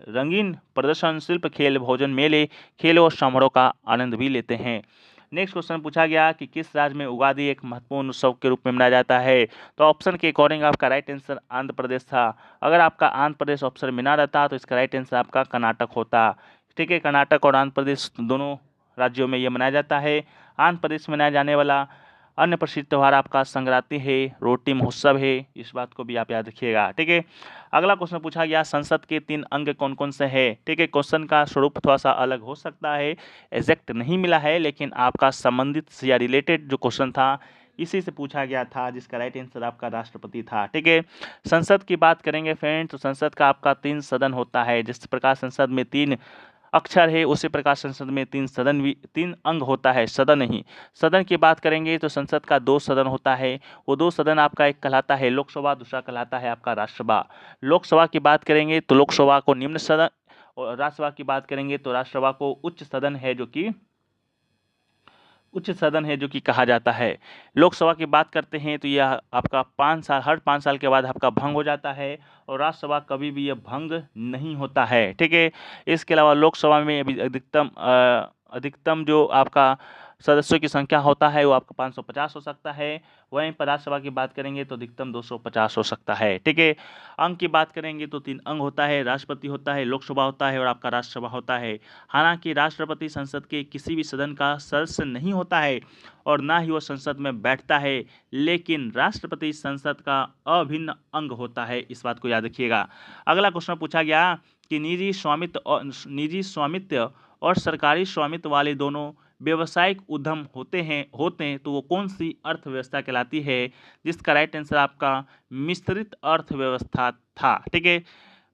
रंगीन प्रदर्शन, शिल्प, खेल, भोजन, मेले, खेलों और समारोह का आनंद भी लेते हैं। नेक्स्ट क्वेश्चन पूछा गया कि किस राज्य में उगादी एक महत्वपूर्ण उत्सव के रूप में मनाया जाता है? तो ऑप्शन के अकॉर्डिंग आपका राइट आंसर आंध्र प्रदेश था। अगर आपका आंध्र प्रदेश ऑप्शन में ना रहता तो इसका राइट आंसर आपका कर्नाटक होता। ठीक है, कर्नाटक और आंध्र प्रदेश दोनों राज्यों में यह मनाया जाता है। आंध्र प्रदेश में मनाया जाने वाला अन्य प्रसिद्ध त्यौहार आपका संक्रांति है, रोटी महोत्सव है। इस बात को भी आप याद रखिएगा। ठीक है, अगला क्वेश्चन पूछा गया संसद के 3 अंग कौन कौन से हैं? ठीक है, क्वेश्चन का स्वरूप थोड़ा सा अलग हो सकता है, एग्जैक्ट नहीं मिला है, लेकिन आपका संबंधित से या रिलेटेड जो क्वेश्चन था इसी से पूछा गया था, जिसका राइट आंसर आपका राष्ट्रपति था। ठीक है, संसद की बात करेंगे फ्रेंड्स तो संसद का आपका 3 सदन होता है। जिस प्रकार संसद में 3 अक्षर है उसी प्रकार संसद में 3 अंग होता है, सदन नहीं। सदन की बात करेंगे तो संसद का 2 सदन होता है। वो 2 सदन आपका एक कहलाता है लोकसभा, दूसरा कहलाता है आपका राज्यसभा। लोकसभा की बात करेंगे तो लोकसभा को निम्न सदन और राज्यसभा की बात करेंगे तो राज्यसभा को उच्च सदन है जो कि कहा जाता है। लोकसभा की बात करते हैं तो यह आपका 5 साल हर 5 साल के बाद आपका भंग हो जाता है और राज्यसभा कभी भी यह भंग नहीं होता है। ठीक है, इसके अलावा लोकसभा में अभी अधिकतम जो आपका सदस्यों की संख्या होता है वो आपका 550 हो सकता है। वहीं पर राज्यसभा की बात करेंगे तो अधिकतम 250 हो सकता है। ठीक है, अंग की बात करेंगे तो 3 अंग होता है, राष्ट्रपति होता है, लोकसभा होता है और आपका राज्यसभा होता है। हालांकि राष्ट्रपति संसद के किसी भी सदन का सदस्य नहीं होता है और ना ही वो संसद में बैठता है, लेकिन राष्ट्रपति संसद का अभिन्न अंग होता है। इस बात को याद रखिएगा। अगला क्वेश्चन पूछा गया कि निजी स्वामित्व और सरकारी स्वामित्व वाले दोनों व्यवसायिक उद्यम होते हैं तो वो कौन सी अर्थव्यवस्था कहलाती है? जिसका राइट आंसर आपका मिश्रित अर्थव्यवस्था था। ठीक है,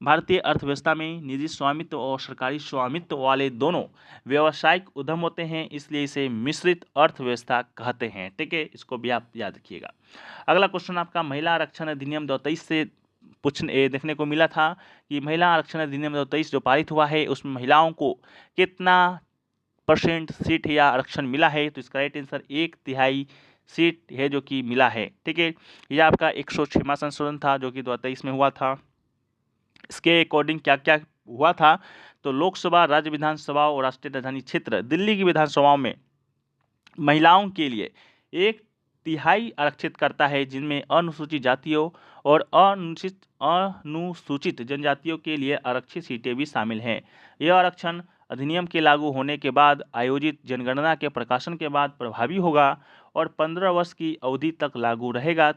भारतीय अर्थव्यवस्था में निजी स्वामित्व और सरकारी स्वामित्व वाले दोनों व्यवसायिक उद्यम होते हैं, इसलिए इसे मिश्रित अर्थव्यवस्था कहते हैं। ठीक है, इसको भी आप याद रखिएगा। अगला क्वेश्चन आपका महिला आरक्षण अधिनियम 2023 से देखने को मिला था कि महिला आरक्षण अधिनियम 2023 जो पारित हुआ है उसमें महिलाओं को कितना % सीट या आरक्षण मिला है? तो इसका राइट आंसर 1/3 सीट है जो कि मिला है। ठीक है, यह आपका 106वां संशोधन था जो कि 2023 में हुआ था। इसके अकॉर्डिंग क्या क्या हुआ था तो लोकसभा, राज्य विधानसभा और राष्ट्रीय राजधानी क्षेत्र दिल्ली की विधानसभाओं में महिलाओं के लिए 1/3 आरक्षित करता है, जिनमें अनुसूचित जातियों और अनुसूचित जनजातियों के लिए आरक्षित सीटें भी शामिल हैं। यह आरक्षण अधिनियम के लागू होने के बाद आयोजित जनगणना के प्रकाशन के बाद प्रभावी होगा और 15 वर्ष की अवधि तक लागू रहेगा।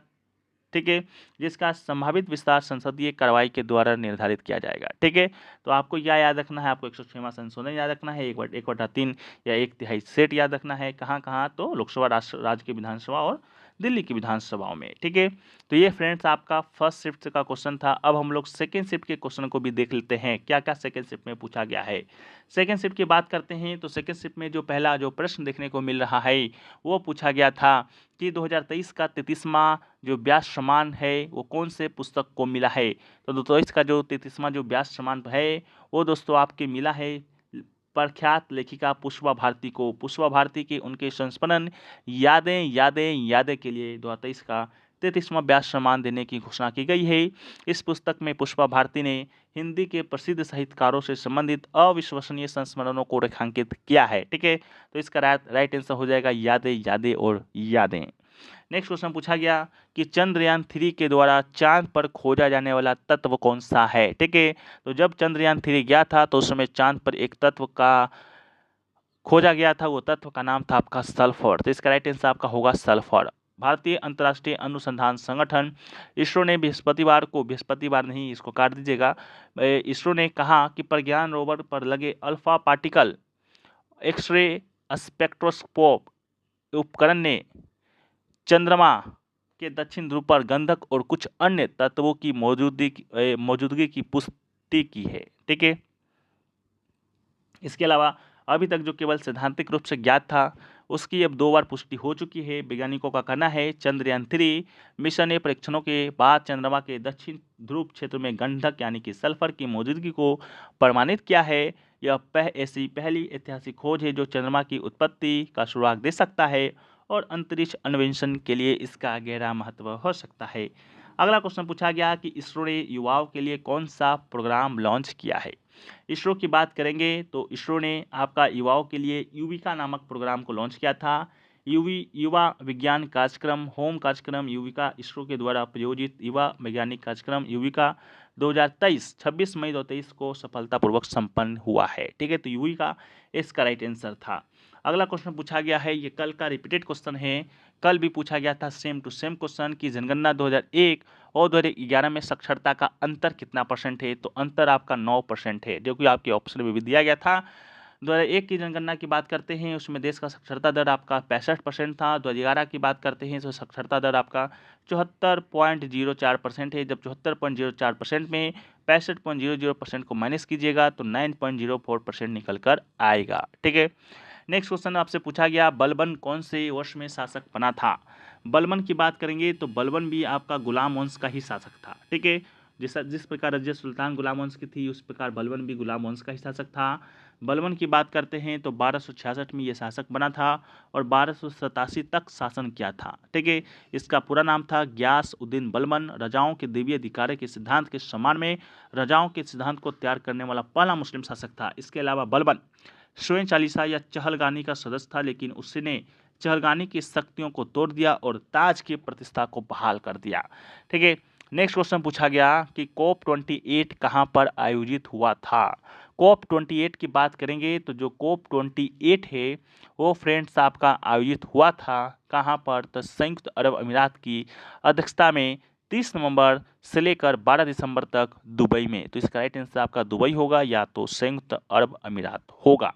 ठीक है, जिसका संभावित विस्तार संसदीय कार्रवाई के द्वारा निर्धारित किया जाएगा। ठीक है, तो आपको क्या याद रखना है? आपको 106वां संशोधन याद रखना है, 1/3 या 1/3 सेट याद रखना है। कहाँ कहाँ? तो लोकसभा, राज्य की विधानसभा और दिल्ली की विधानसभाओं में। ठीक है, तो ये फ्रेंड्स आपका फर्स्ट शिफ्ट का क्वेश्चन था। अब हम लोग सेकेंड शिफ्ट के क्वेश्चन को भी देख लेते हैं, क्या क्या सेकेंड शिफ्ट में पूछा गया है। सेकेंड शिफ्ट की बात करते हैं तो सेकेंड शिफ्ट में जो पहला जो प्रश्न देखने को मिल रहा है वो पूछा गया था कि 2023 का 33वां जो व्यास सम्मान है वो कौन से पुस्तक को मिला है? तो 2023 का जो 33वां जो व्यास सम्मान है वो दोस्तों आपके मिला है प्रख्यात लेखिका पुष्पा भारती को पुष्पा भारती के उनके संस्मरण यादें यादें यादें के लिए 2023 का 33वां व्यास सम्मान देने की घोषणा की गई है। इस पुस्तक में पुष्पा भारती ने हिंदी के प्रसिद्ध साहित्यकारों से संबंधित अविश्वसनीय संस्मरणों को रेखांकित किया है। ठीक है, तो इसका राइट आंसर हो जाएगा यादें यादें और यादें। नेक्स्ट क्वेश्चन पूछा गया कि चंद्रयान 3 के द्वारा चांद पर खोजा जाने वाला तत्व कौन सा है। ठीक है, तो जब चंद्रयान 3 गया था तो उस समय चांद पर एक तत्व का खोजा गया था, वो तत्व का नाम था आपका सल्फर। तो इसका राइट आंसर आपका होगा सल्फर। भारतीय अंतर्राष्ट्रीय अनुसंधान संगठन इसरो ने बृहस्पतिवार नहीं, इसको काट दीजिएगा, इसरो ने कहा कि प्रज्ञान रोवर पर लगे अल्फा पार्टिकल एक्सरे स्पेक्ट्रोस्कोप उपकरण ने चंद्रमा के दक्षिण ध्रुव पर गंधक और कुछ अन्य तत्वों की मौजूदगी की पुष्टि की है। ठीक है, इसके अलावा अभी तक जो केवल सैद्धांतिक रूप से ज्ञात था उसकी अब 2 बार पुष्टि हो चुकी है। वैज्ञानिकों का कहना है चंद्रयान 3 मिशन ने परीक्षणों के बाद चंद्रमा के दक्षिण ध्रुव क्षेत्र में गंधक यानी कि सल्फर की मौजूदगी को प्रमाणित किया है। यह ऐसी पहली ऐतिहासिक खोज है जो चंद्रमा की उत्पत्ति का सुराग दे सकता है और अंतरिक्ष अन्वेषण के लिए इसका गहरा महत्व हो सकता है। अगला क्वेश्चन पूछा गया कि इसरो ने युवाओं के लिए कौन सा प्रोग्राम लॉन्च किया है। इसरो की बात करेंगे तो इसरो ने आपका युवाओं के लिए युविका नामक प्रोग्राम को लॉन्च किया था। युवा विज्ञान कार्यक्रम होम कार्यक्रम युविका इसरो के द्वारा प्रायोजित युवा वैज्ञानिक कार्यक्रम युविका 2023 26 मई 2023 को सफलतापूर्वक संपन्न हुआ है। ठीक है, तो युविका इसका राइट आंसर था। अगला क्वेश्चन पूछा गया है, ये कल का रिपीटेड क्वेश्चन है, कल भी पूछा गया था सेम टू सेम क्वेश्चन कि जनगणना 2001 और 2011 में साक्षरता का अंतर कितना परसेंट है। तो अंतर आपका 9% है, जो कि आपके ऑप्शन में भी दिया गया था। 2001 की जनगणना की बात करते हैं उसमें देश का साक्षरता दर आपका 65% था। 2011 की बात करते हैं तो साक्षरता दर आपका 74.04% है। जब 74.04% में 65.00% को माइनस कीजिएगा तो 9.04% निकल कर आएगा। ठीक है, नेक्स्ट क्वेश्चन आपसे पूछा गया बलबन कौन से वर्ष में शासक बना था। बलबन की बात करेंगे तो बलबन भी आपका गुलाम वंश का ही शासक था। ठीक है, जिस प्रकार रजिया सुल्तान गुलाम वंश की थी उस प्रकार बलबन भी गुलाम वंश का ही शासक था। बलबन की बात करते हैं तो 1266 में ये शासक बना था और 1287 तक शासन किया था। ठीक है, इसका पूरा नाम था ग्यास उद्दीन बलबन। राजाओं के देवी अधिकार के सिद्धांत के सम्मान में राजाओं के सिद्धांत को तैयार करने वाला पहला मुस्लिम शासक था। इसके अलावा बलबन स्वयं चालीसा या चहलगानी का सदस्य था, लेकिन उसने चहलगानी की शक्तियों को तोड़ दिया और ताज की प्रतिष्ठा को बहाल कर दिया। ठीक है, नेक्स्ट क्वेश्चन पूछा गया कि COP 28 कहां पर आयोजित हुआ था। COP 28 की बात करेंगे तो जो COP 28 है वो फ्रेंड्स आपका आयोजित हुआ था कहां पर, तो संयुक्त अरब अमीरात की अध्यक्षता में 30 नवंबर से लेकर 12 दिसंबर तक दुबई में। तो इसका राइट आंसर आपका दुबई होगा या तो संयुक्त अरब अमीरात होगा।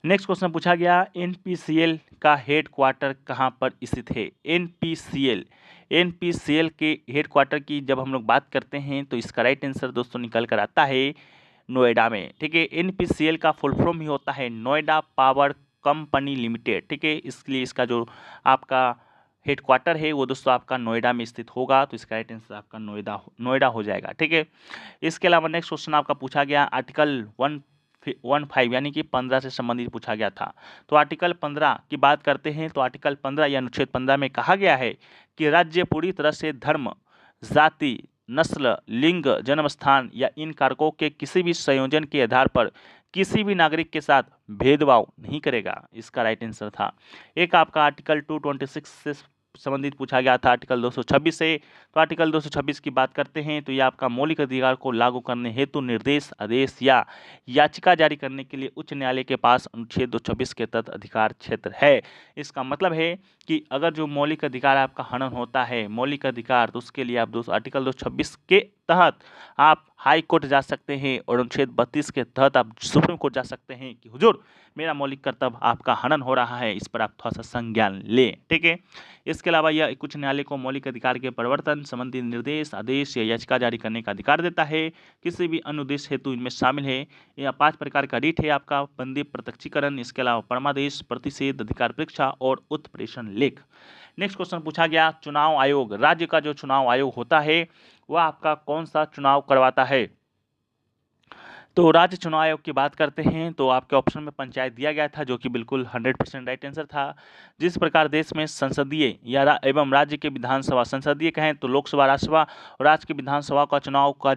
नेक्स्ट क्वेश्चन पूछा गया NPCL का हेडक्वार्टर कहां पर स्थित है। NPCL के हेडक्वार्टर की जब हम लोग बात करते हैं तो इसका राइट आंसर दोस्तों निकल कर आता है नोएडा में। ठीक है, NPCL का फुल फॉर्म ही होता है नोएडा पावर कंपनी लिमिटेड। ठीक है, इसलिए इसका जो आपका हेडक्वार्टर है वो दोस्तों आपका नोएडा में स्थित होगा। तो इसका राइट आंसर आपका नोएडा हो जाएगा। ठीक है, इसके अलावा नेक्स्ट क्वेश्चन आपका पूछा गया आर्टिकल 15 यानी कि 15 से संबंधित पूछा गया था। तो आर्टिकल 15 की बात करते हैं तो आर्टिकल 15 या अनुच्छेद 15 में कहा गया है कि राज्य पूरी तरह से धर्म, जाति, नस्ल, लिंग, जन्म स्थान या इन कारकों के किसी भी संयोजन के आधार पर किसी भी नागरिक के साथ भेदभाव नहीं करेगा। इसका राइट आंसर था। एक आपका आर्टिकल 226 से संबंधित पूछा गया था आर्टिकल 226 से। तो आर्टिकल 226 की बात करते हैं तो ये आपका मौलिक अधिकार को लागू करने हेतु निर्देश, आदेश या याचिका जारी करने के लिए उच्च न्यायालय के पास अनुच्छेद 226 के तहत अधिकार क्षेत्र है। इसका मतलब है कि अगर जो मौलिक अधिकार आपका हनन होता है मौलिक अधिकार, तो उसके लिए आप आर्टिकल 226 के तहत आप हाई कोर्ट जा सकते हैं और अनुच्छेद 32 के तहत आप सुप्रीम कोर्ट जा सकते हैं कि हुजूर मेरा मौलिक कर्तव्य आपका हनन हो रहा है, इस पर आप थोड़ा सा संज्ञान लें। ठीक है, इसके अलावा यह उच्च न्यायालय को मौलिक अधिकार के परिवर्तन संबंधी निर्देश, आदेश या याचिका जारी करने का अधिकार देता है। किसी भी अन्य उद्देश्य हेतु इनमें शामिल है। यह 5 प्रकार का रीट है आपका बंदी प्रत्यक्षीकरण, इसके अलावा परमादेश, प्रतिषेध, अधिकार परीक्षा और उत्प्रेषण लेख। नेक्स्ट क्वेश्चन पूछा गया चुनाव आयोग, राज्य का जो चुनाव आयोग होता है वह आपका कौन सा चुनाव करवाता है। तो राज्य चुनाव आयोग की बात करते हैं तो आपके ऑप्शन में पंचायत दिया गया था, जो कि बिल्कुल 100% राइट आंसर था। जिस प्रकार देश में संसदीय या एवं राज्य के विधानसभा, संसदीय कहें तो लोकसभा, राज्यसभा और राज्य की विधानसभा का चुनाव का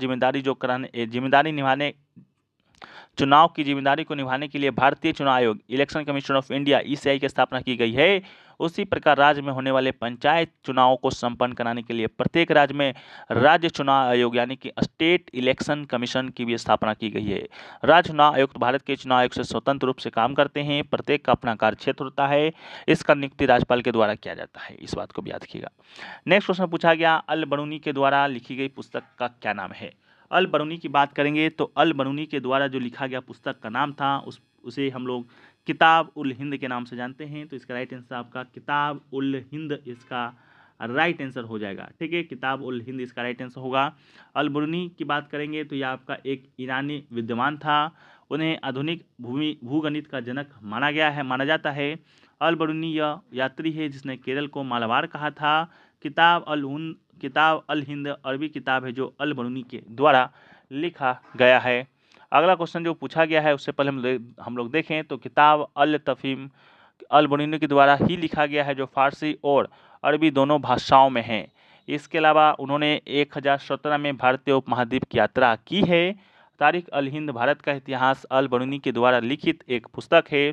चुनाव की जिम्मेदारी को निभाने के लिए भारतीय चुनाव आयोग, election commission of India, ECI की स्थापना की गई है। उसी प्रकार राज्य में होने वाले पंचायत चुनावों को संपन्न कराने के लिए प्रत्येक राज्य में राज्य चुनाव आयोग यानी कि स्टेट इलेक्शन कमीशन की भी स्थापना की गई है। राज्य चुनाव आयुक्त भारत के चुनाव आयोग से स्वतंत्र रूप से काम करते हैं। प्रत्येक का अपना कार्य क्षेत्र होता है। इसका नियुक्ति राज्यपाल के द्वारा किया जाता है। इस बात को भी याद रखिएगा। नेक्स्ट क्वेश्चन पूछा गया, अल बरूनी के द्वारा लिखी गई पुस्तक का क्या नाम है? अल बरूनी की बात करेंगे तो अल बरूनी के द्वारा जो लिखा गया पुस्तक का नाम था उसे हम लोग किताब उल हिंद के नाम से जानते हैं। तो इसका राइट आंसर आपका किताब उल हिंद इसका राइट आंसर हो जाएगा। ठीक है, किताब उल हिंद इसका राइट आंसर होगा। अल बरूनी की बात करेंगे तो यह आपका एक ईरानी विद्वान था। उन्हें आधुनिक भूगणित का जनक माना जाता है। अल बरूनी यह यात्री है जिसने केरल को मालाबार कहा था। किताब अल हिंद अरबी किताब है जो अल बरूनी के द्वारा लिखा गया है। अगला क्वेश्चन जो पूछा गया है उससे पहले हम लोग देखें तो किताब अल तफहीम अल बरूनी के द्वारा ही लिखा गया है, जो फारसी और अरबी दोनों भाषाओं में है। इसके अलावा उन्होंने 1017 में भारतीय उपमहाद्वीप की यात्रा की है। तारीख अल हिंद भारत का इतिहास अल बरूनी के द्वारा लिखित एक पुस्तक है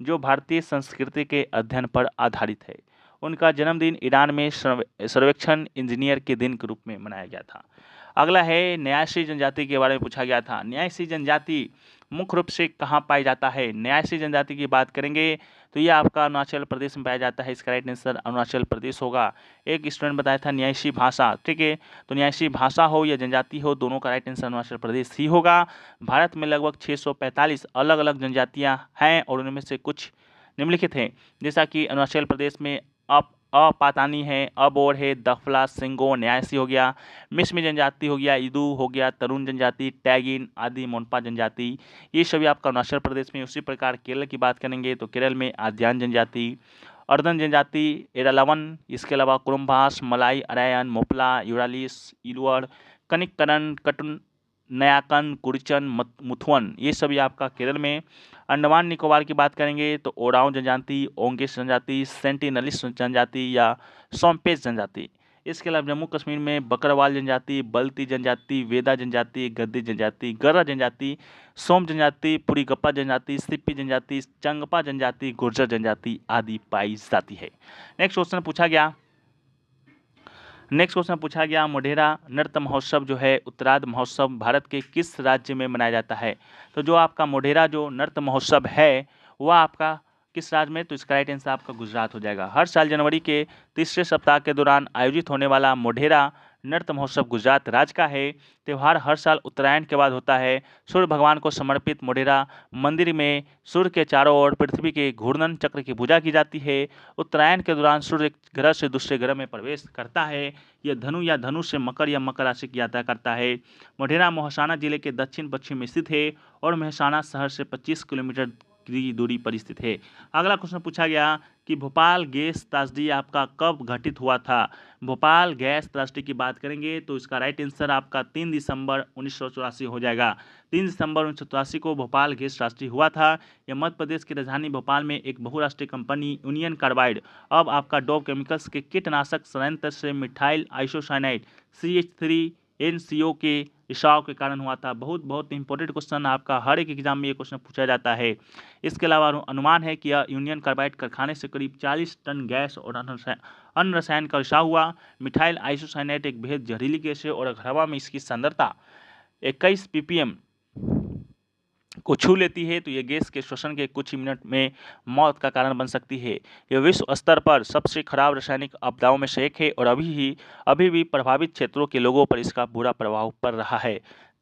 जो भारतीय संस्कृति के अध्ययन पर आधारित है। उनका जन्मदिन ईरान में सर्वेक्षण इंजीनियर के दिन के रूप में मनाया गया था। अगला है न्यासी जनजाति के बारे में पूछा गया था। न्यासी जनजाति मुख्य रूप से कहाँ पाई जाता है? न्यासी जनजाति की बात करेंगे तो ये आपका अरुणाचल प्रदेश में पाया जाता है। इसका राइट आंसर अरुणाचल प्रदेश होगा। एक स्टूडेंट बताया था न्यासी भाषा, ठीक है, तो न्यासी भाषा हो या जनजाति हो, दोनों का राइट आंसर अरुणाचल प्रदेश ही होगा। भारत में लगभग 645 अलग अलग जनजातियाँ हैं और उनमें से कुछ निम्नलिखित हैं, जैसा कि अरुणाचल प्रदेश में अपातानी है, अबोर है, दफला, सिंगो, न्यासी हो गया, मिश्मी जनजाति हो गया, इदू हो गया, तरुण जनजाति, टैगिन आदि, मोनपा जनजाति, ये सभी आपका अरुणाचल प्रदेश में। उसी प्रकार केरल की बात करेंगे तो केरल में आद्यान जनजाति, अर्दन जनजाति, एरालवन, इसके अलावा कुरुम्बास, मलाई, अरायन, मोपला, यूरालिस, इलवर, कनिककरण, कटुन, नयाकन, कुरिचन, मुथुवन, ये सभी आपका केरल में। अंडमान निकोबार की बात करेंगे तो ओराओं जनजाति, ओंगेश जनजाति, सेंटिनलिस जनजाति या सोमपेश जनजाति। इसके अलावा जम्मू कश्मीर में बकरवाल जनजाति, बल्ती जनजाति, वेदा जनजाति, गद्दी जनजाति, गर्रा जनजाति, सोम जनजाति, पुरीगप्पा जनजाति, सिप्पी जनजाति, चंगपा जनजाति, गुर्जर जनजाति आदि पाई जाती है। नेक्स्ट क्वेश्चन पूछा गया मोढेरा नृत्य महोत्सव जो है, उत्तरार्ध महोत्सव भारत के किस राज्य में मनाया जाता है? तो जो आपका मोढेरा जो नृत्य महोत्सव है वह आपका किस राज्य में? तो इसका राइट आंसर आपका गुजरात हो जाएगा। हर साल जनवरी के तीसरे सप्ताह के दौरान आयोजित होने वाला मोढेरा नृत्य महोत्सव गुजरात राज्य का है। त्यौहार हर साल उत्तरायण के बाद होता है। सूर्य भगवान को समर्पित मोढेरा मंदिर में सूर्य के चारों ओर पृथ्वी के घूर्णन चक्र की पूजा की जाती है। उत्तरायण के दौरान सूर्य एक ग्रह से दूसरे ग्रह में प्रवेश करता है। यह धनु या धनु से मकर या मकर राशि की यात्रा करता है। मोढेरा मेहसाना जिले के दक्षिण पश्चिम में स्थित है और मेहसाना शहर से 25 किलोमीटर की दूरी पर स्थित है। अगला क्वेश्चन पूछा गया कि भोपाल गैस त्रासदी आपका कब घटित हुआ था? भोपाल गैस त्रासदी की बात करेंगे तो इसका राइट आंसर आपका 3 दिसंबर 1984 हो जाएगा। 3 दिसंबर 1984 को भोपाल गैस त्रासदी हुआ था। यह मध्य प्रदेश की राजधानी भोपाल में एक बहुराष्ट्रीय कंपनी यूनियन कार्बाइड अब आपका डोव केमिकल्स के कीटनाशक संयंत्र से मिथाइल आइसोसाइनाइड CH3NCO के रिसाव के कारण हुआ था। बहुत इंपॉर्टेंट क्वेश्चन, आपका हर एक एग्जाम में ये क्वेश्चन पूछा जाता है। इसके अलावा अनुमान है कि यह यूनियन कार्बाइड कारखाने से करीब 40 टन गैस और अन्य रसायन का रिसाव हुआ। मिथाइल आइसोसाइनेट एक बेहद जहरीली गैस है और अगर हवा में इसकी सांद्रता 21 ppm को छू लेती है तो ये गैस के श्वसन के कुछ ही मिनट में मौत का कारण बन सकती है। यह विश्व स्तर पर सबसे खराब रासायनिक आपदाओं में से एक है और अभी भी प्रभावित क्षेत्रों के लोगों पर इसका बुरा प्रभाव पड़ रहा है।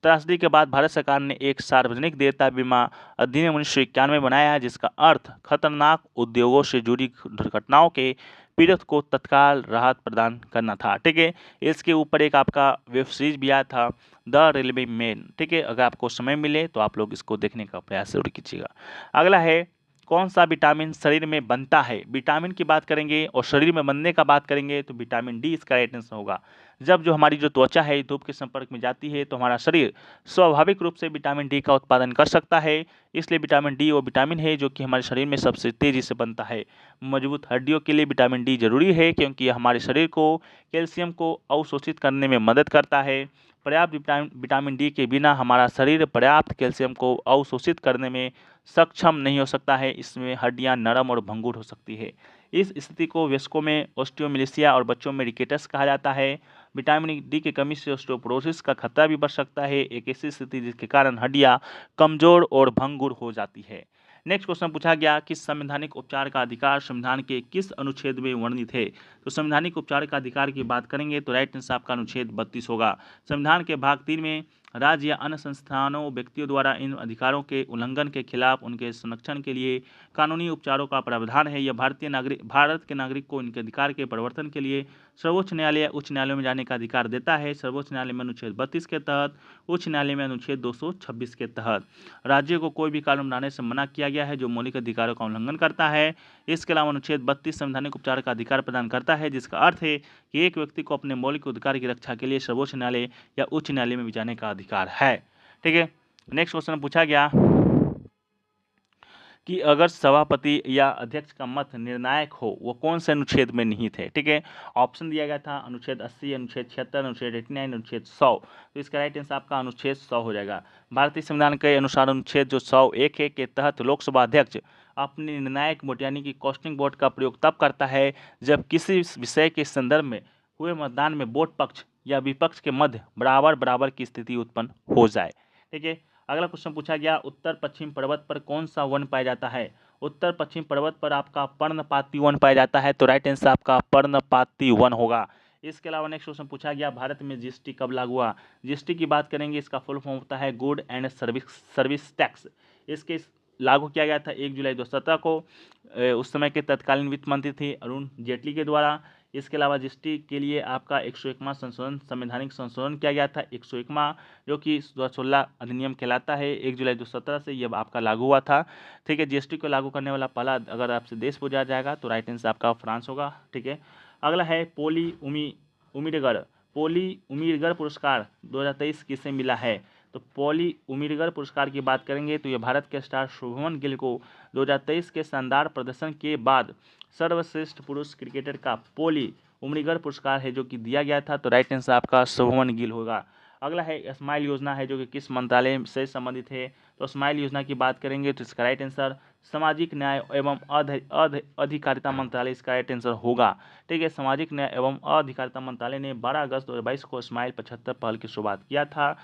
त्रासदी के बाद भारत सरकार ने एक सार्वजनिक देयता बीमा अधिनियम 1991 बनाया है, जिसका अर्थ खतरनाक उद्योगों से जुड़ी दुर्घटनाओं के पीड़ित को तत्काल राहत प्रदान करना था। ठीक है, इसके ऊपर एक आपका वेब सीरीज भी आया था द रेलवे मैन। ठीक है, अगर आपको समय मिले तो आप लोग इसको देखने का प्रयास जरूर कीजिएगा। अगला है कौन सा विटामिन शरीर में बनता है? विटामिन की बात करेंगे और शरीर में बनने का बात करेंगे तो विटामिन डी इसका राइट आंसर होगा। जब जो हमारी जो त्वचा है धूप के संपर्क में जाती है तो हमारा शरीर स्वाभाविक रूप से विटामिन डी का उत्पादन कर सकता है। इसलिए विटामिन डी वो विटामिन है जो कि हमारे शरीर में सबसे तेजी से बनता है। मजबूत हड्डियों के लिए विटामिन डी जरूरी है क्योंकि यह हमारे शरीर को कैल्शियम को अवशोषित करने में मदद करता है। पर्याप्त विटामिन डी के बिना हमारा शरीर पर्याप्त कैल्शियम को अवशोषित करने में सक्षम नहीं हो सकता है। इसमें हड्डियां नरम और भंगुर हो सकती है। इस स्थिति को वयस्कों में ऑस्टियोमिलिशिया और बच्चों में रिकेटस कहा जाता है। विटामिन डी की कमी से ऑस्टियोपोरोसिस का खतरा भी बढ़ सकता है, एक ऐसी स्थिति जिसके कारण हड्डियां कमजोर और भंगुर हो जाती है। नेक्स्ट क्वेश्चन पूछा गया कि संवैधानिक उपचार का अधिकार संविधान के किस अनुच्छेद में वर्णित है। तो संवैधानिक उपचार का अधिकार की बात करेंगे तो राइट आंसर आपका अनुच्छेद 32 होगा। संविधान के भाग 3 में राज्य या अन्य संस्थानों व्यक्तियों द्वारा इन अधिकारों के उल्लंघन के खिलाफ उनके संरक्षण के लिए कानूनी उपचारों का प्रावधान है। यह भारत के नागरिक को इनके अधिकार के परिवर्तन के लिए सर्वोच्च न्यायालय या उच्च न्यायालय में जाने का अधिकार देता है। सर्वोच्च न्यायालय में अनुच्छेद 32 के तहत, उच्च न्यायालय में अनुच्छेद 226 के तहत। राज्यों को कोई भी कानून बनाने से मना किया गया है जो मौलिक अधिकारों का उल्लंघन करता है। इसके अलावा अनुच्छेद 32 संवैधानिक उपचार का अधिकार प्रदान करता है, जिसका अर्थ है कि एक व्यक्ति को अपने मौलिक अधिकार की रक्षा के लिए सर्वोच्च न्यायालय या उच्च न्यायालय में भी जाने का अधिकार है। ठीक है। नेक्स्ट क्वेश्चन पूछा गया कि अगर सभापति या अध्यक्ष का मत निर्णायक हो वो कौन से अनुच्छेद में निहित है। ठीक है। ऑप्शन दिया गया था अनुच्छेद 80, अनुच्छेद 76, अनुच्छेद 89, अनुच्छेद 100। तो इसका राइट आंसर आपका अनुच्छेद 100 हो जाएगा। भारतीय संविधान के अनुसार अनुच्छेद जो 101 है के तहत लोकसभा अध्यक्ष अपने निर्णायक वोट यानी कि कास्टिंग वोट का प्रयोग तब करता है जब किसी विषय के संदर्भ में हुए मतदान में वोट पक्ष या विपक्ष के मध्य बराबर बराबर की स्थिति उत्पन्न हो जाए। ठीक है। अगला क्वेश्चन पूछा गया उत्तर पश्चिम पर्वत पर कौन सा वन पाया जाता है। उत्तर पश्चिम पर्वत पर आपका पर्णपाती वन पाया जाता है। तो राइट आंसर आपका पर्णपाती वन होगा। इसके अलावा नेक्स्ट क्वेश्चन पूछा गया भारत में जीएसटी कब लागू हुआ। जीएसटी की बात करेंगे, इसका फुल फॉर्म होता है गुड एंड सर्विस टैक्स। इसके लागू किया गया था 1 जुलाई 2017 को। उस समय के तत्कालीन वित्त मंत्री थे अरुण जेटली के द्वारा। इसके अलावा जीएसटी के लिए आपका 101वां संशोधन संवैधानिक संशोधन किया गया था 101वां, जो कि 2016 अधिनियम कहलाता है। 1 जुलाई 2017 से यह आपका लागू हुआ था। ठीक है। जीएसटी को लागू करने वाला पहला अगर आपसे देश पूछा जाएगा तो राइट आंसर आपका फ्रांस होगा। ठीक है। अगला है पोली उमीरगर पुरस्कार 2023 किसे मिला है। तो पॉली उमीरगर पुरस्कार की बात करेंगे तो यह भारत के स्टार शुभमन गिल को 2023 के शानदार प्रदर्शन के बाद सर्वश्रेष्ठ पुरुष क्रिकेटर का पॉली उमरीगर पुरस्कार है जो कि दिया गया था। तो राइट आंसर आपका शुभमन गिल होगा। अगला है स्माइल योजना है जो कि किस मंत्रालय से संबंधित है। तो स्माइल योजना की बात करेंगे तो इसका राइट आंसर सामाजिक न्याय एवं अधिकारिता मंत्रालय इसका राइट आंसर होगा। ठीक है। सामाजिक न्याय एवं अधिकारिता मंत्रालय ने 12 अगस्त 2022 को स्माइल 75 पहल की शुरुआत किया था।